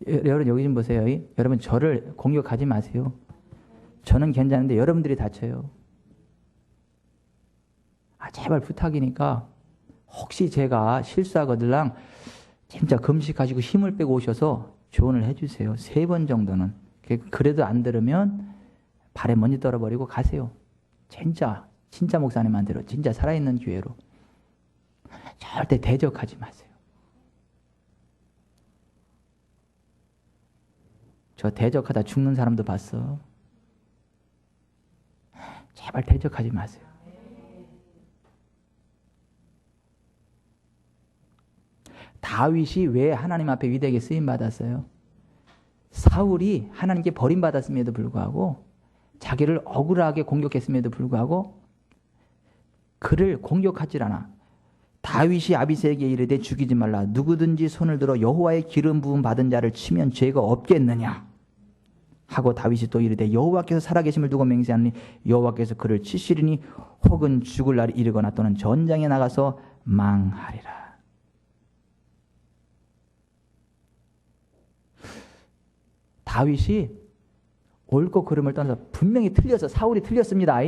여러분 여기 좀 보세요. 여러분 저를 공격하지 마세요. 저는 괜찮은데 여러분들이 다쳐요. 제발 부탁이니까 혹시 제가 실수하거들랑 진짜 금식하시고 힘을 빼고 오셔서 조언을 해주세요. 3번 정도는. 그래도 안 들으면 발에 먼지 떨어버리고 가세요. 진짜 목사님한테로, 진짜 살아있는 교회로 절대 대적하지 마세요. 저 대적하다 죽는 사람도 봤어. 제발 대적하지 마세요. 다윗이 왜 하나님 앞에 위대하게 쓰임받았어요? 사울이 하나님께 버림받았음에도 불구하고, 자기를 억울하게 공격했음에도 불구하고 그를 공격하질 않아. 다윗이 아비새에게 이르되 죽이지 말라. 누구든지 손을 들어 여호와의 기름 부음 받은 자를 치면 죄가 없겠느냐 하고, 다윗이 또 이르되 여호와께서 살아계심을 두고 맹세하니 여호와께서 그를 치시리니 혹은 죽을 날이 이르거나 또는 전장에 나가서 망하리라. 다윗이 옳고 그름을 떠나서 분명히 틀려서, 사울이 틀렸습니다.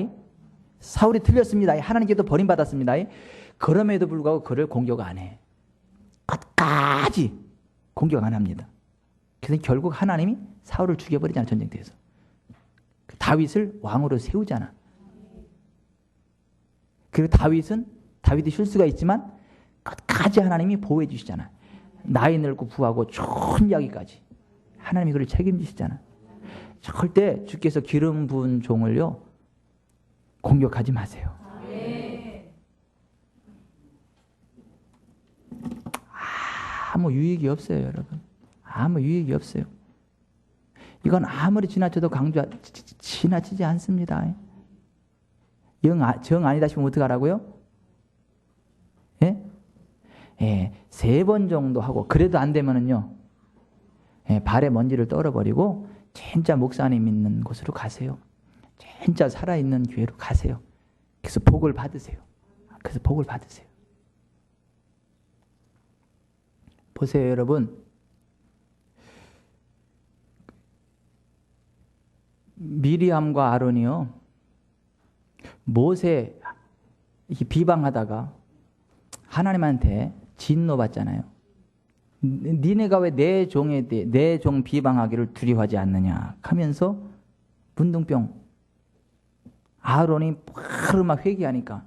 사울이 틀렸습니다. 하나님께도 버림받았습니다. 그럼에도 불구하고 그를 공격 안 해. 끝까지 공격 안 합니다. 그래서 결국 하나님이 사울을 죽여버리잖아, 전쟁터에서. 다윗을 왕으로 세우잖아. 그리고 다윗이 실수가 있지만 끝까지 하나님이 보호해 주시잖아. 나이 늙고 부하고 촌이야기까지 하나님이 그를 책임지시잖아. 절대 주께서 기름 부은 종을요 공격하지 마세요. 아무 유익이 없어요, 여러분. 아무 유익이 없어요. 이건 아무리 지나쳐도 지나치지 않습니다. 정 아니다 싶으면 어떡하라고요? 예? 예, 3번 정도 하고, 그래도 안 되면은요, 예, 발에 먼지를 떨어버리고 진짜 목사님 있는 곳으로 가세요. 진짜 살아있는 교회로 가세요. 그래서 복을 받으세요. 보세요, 여러분. 미리암과 아론이요, 모세 비방하다가 하나님한테 진노받잖아요. 니네가 왜 내 종 비방하기를 두려워하지 않느냐 하면서 문둥병. 아론이 바로 막 회개하니까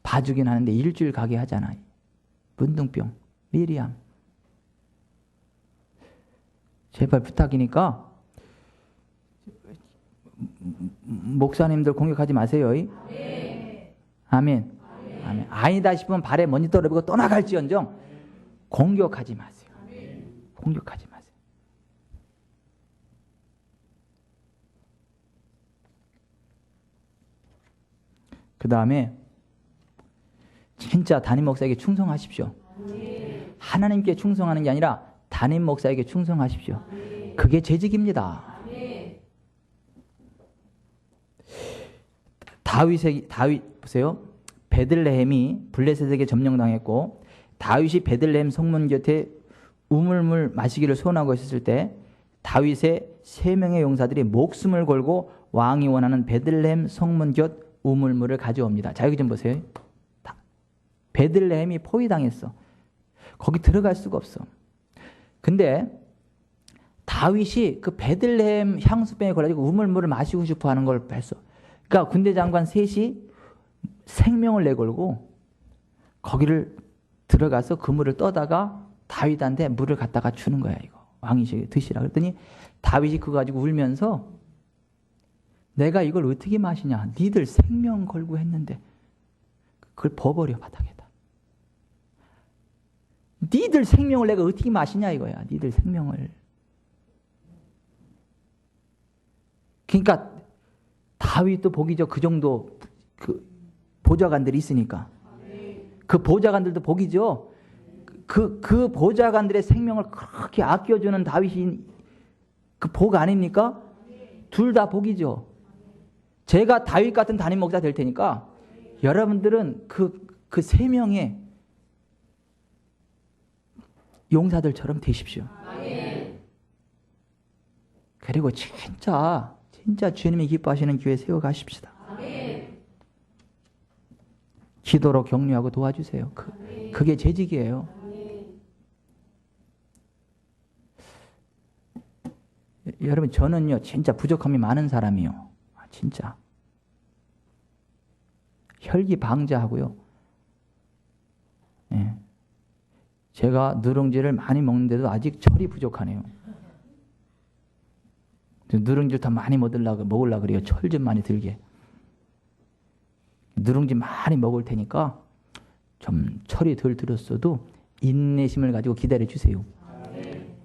봐주긴 하는데 일주일 가게 하잖아. 문둥병. 미리암. 제발 부탁이니까 목사님들 공격하지 마세요. 아멘. 아멘. 아니다 싶으면 발에 먼지 떨어지고 떠나갈지언정 공격하지 마세요. 공격하지 마세요. 그 다음에 진짜 담임 목사에게 충성하십시오. 하나님께 충성하는 게 아니라 담임 목사에게 충성하십시오. 그게 재직입니다. 다윗 보세요. 베들레헴이 블레셋에게 점령당했고, 다윗이 베들레헴 성문 곁에 우물물 마시기를 소원하고 있었을 때 다윗의 3명의 용사들이 목숨을 걸고 왕이 원하는 베들레헴 성문 곁 우물물을 가져옵니다. 자, 여기 좀 보세요. 베들레헴이 포위당했어. 거기 들어갈 수가 없어. 근데 다윗이 그 베들레헴 향수병에 걸려가지고 우물물을 마시고 싶어 하는 걸 봤어. 그러니까 군대 장관 셋이 생명을 내걸고 거기를 들어가서 그 물을 떠다가 다윗한테 물을 갖다가 주는 거야. 이거 왕이 드시라 그랬더니 다윗이 그거 가지고 울면서 내가 이걸 어떻게 마시냐, 니들 생명 걸고 했는데 그걸 버버려 바닥에다. 니들 생명을 내가 어떻게 마시냐 이거야. 니들 생명을. 그러니까 다윗도 복이죠. 그 정도 그 보좌관들이 있으니까. 그 보좌관들도 복이죠. 그 보좌관들의 생명을 그렇게 아껴주는 다윗이 그 복 아닙니까? 둘 다 복이죠. 제가 다윗 같은 담임 목사 될 테니까 여러분들은 그 3명의 용사들처럼 되십시오. 그리고 진짜 주님이 기뻐하시는 교회 세워가십시다. 기도로 격려하고 도와주세요. 그게 재직이에요. 여러분, 저는요 진짜 부족함이 많은 사람이요. 진짜. 혈기 방자하고요. 예. 제가 누룽지를 많이 먹는데도 아직 철이 부족하네요. 누룽지를 더 많이 먹으려고 그래요. 철 좀 많이 들게. 누룽지 많이 먹을 테니까 좀 철이 덜 들었어도 인내심을 가지고 기다려 주세요.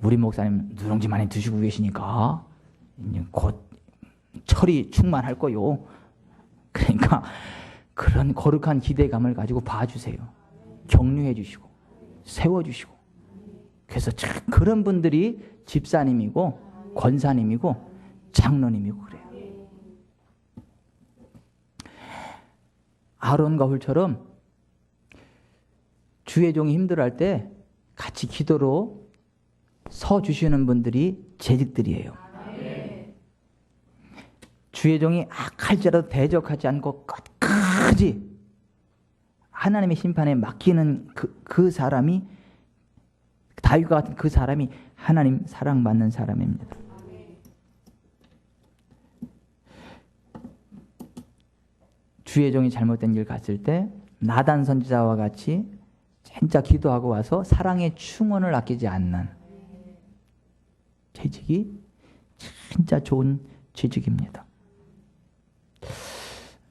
우리 목사님 누룽지 많이 드시고 계시니까 곧 철이 충만할 거요. 그러니까 그런 거룩한 기대감을 가지고 봐주세요. 격려해 주시고 세워주시고. 그래서 참 그런 분들이 집사님이고 권사님이고 장로님이고 그래요. 아론과 훌처럼 주의 종이 힘들어할 때 같이 기도로 서주시는 분들이 재직들이에요. 주의 종이 악할지라도 대적하지 않고 끝까지 하나님의 심판에 맡기는 그 사람이, 다윗과 같은 그 사람이 하나님 사랑받는 사람입니다. 주의 종이 잘못된 길 갔을 때 나단 선지자와 같이 진짜 기도하고 와서 사랑의 충원을 아끼지 않는 재직이 진짜 좋은 재직입니다.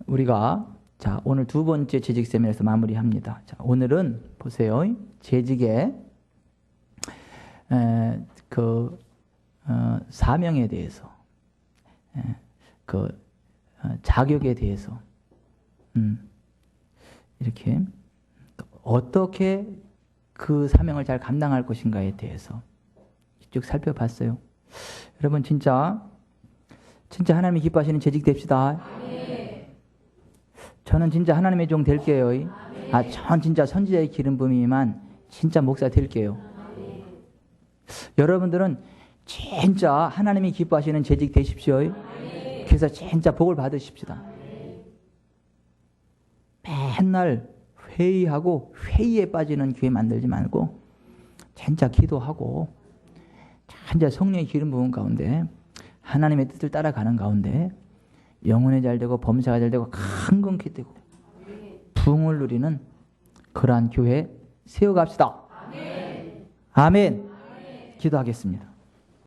우리가 자 오늘 두 번째 재직 세미나에서 마무리합니다. 자, 오늘은 보세요. 재직의 사명에 대해서, 자격에 대해서 이렇게 어떻게 그 사명을 잘 감당할 것인가에 대해서 쭉 살펴봤어요. 여러분 진짜 하나님이 기뻐하시는 재직 됩시다. 저는 진짜 하나님의 종 될게요. 전 진짜 선지자의 기름 부음이만 진짜 목사 될게요. 여러분들은 진짜 하나님이 기뻐하시는 재직 되십시오. 그래서 진짜 복을 받으십시다. 맨날 회의하고 회의에 빠지는 교회 만들지 말고 진짜 기도하고 진짜 성령의 기름 부은 가운데 하나님의 뜻을 따라가는 가운데 영혼이 잘되고 범사가 잘되고 강건케 되고 부흥을 누리는 그러한 교회 세워갑시다. 아멘. 기도하겠습니다.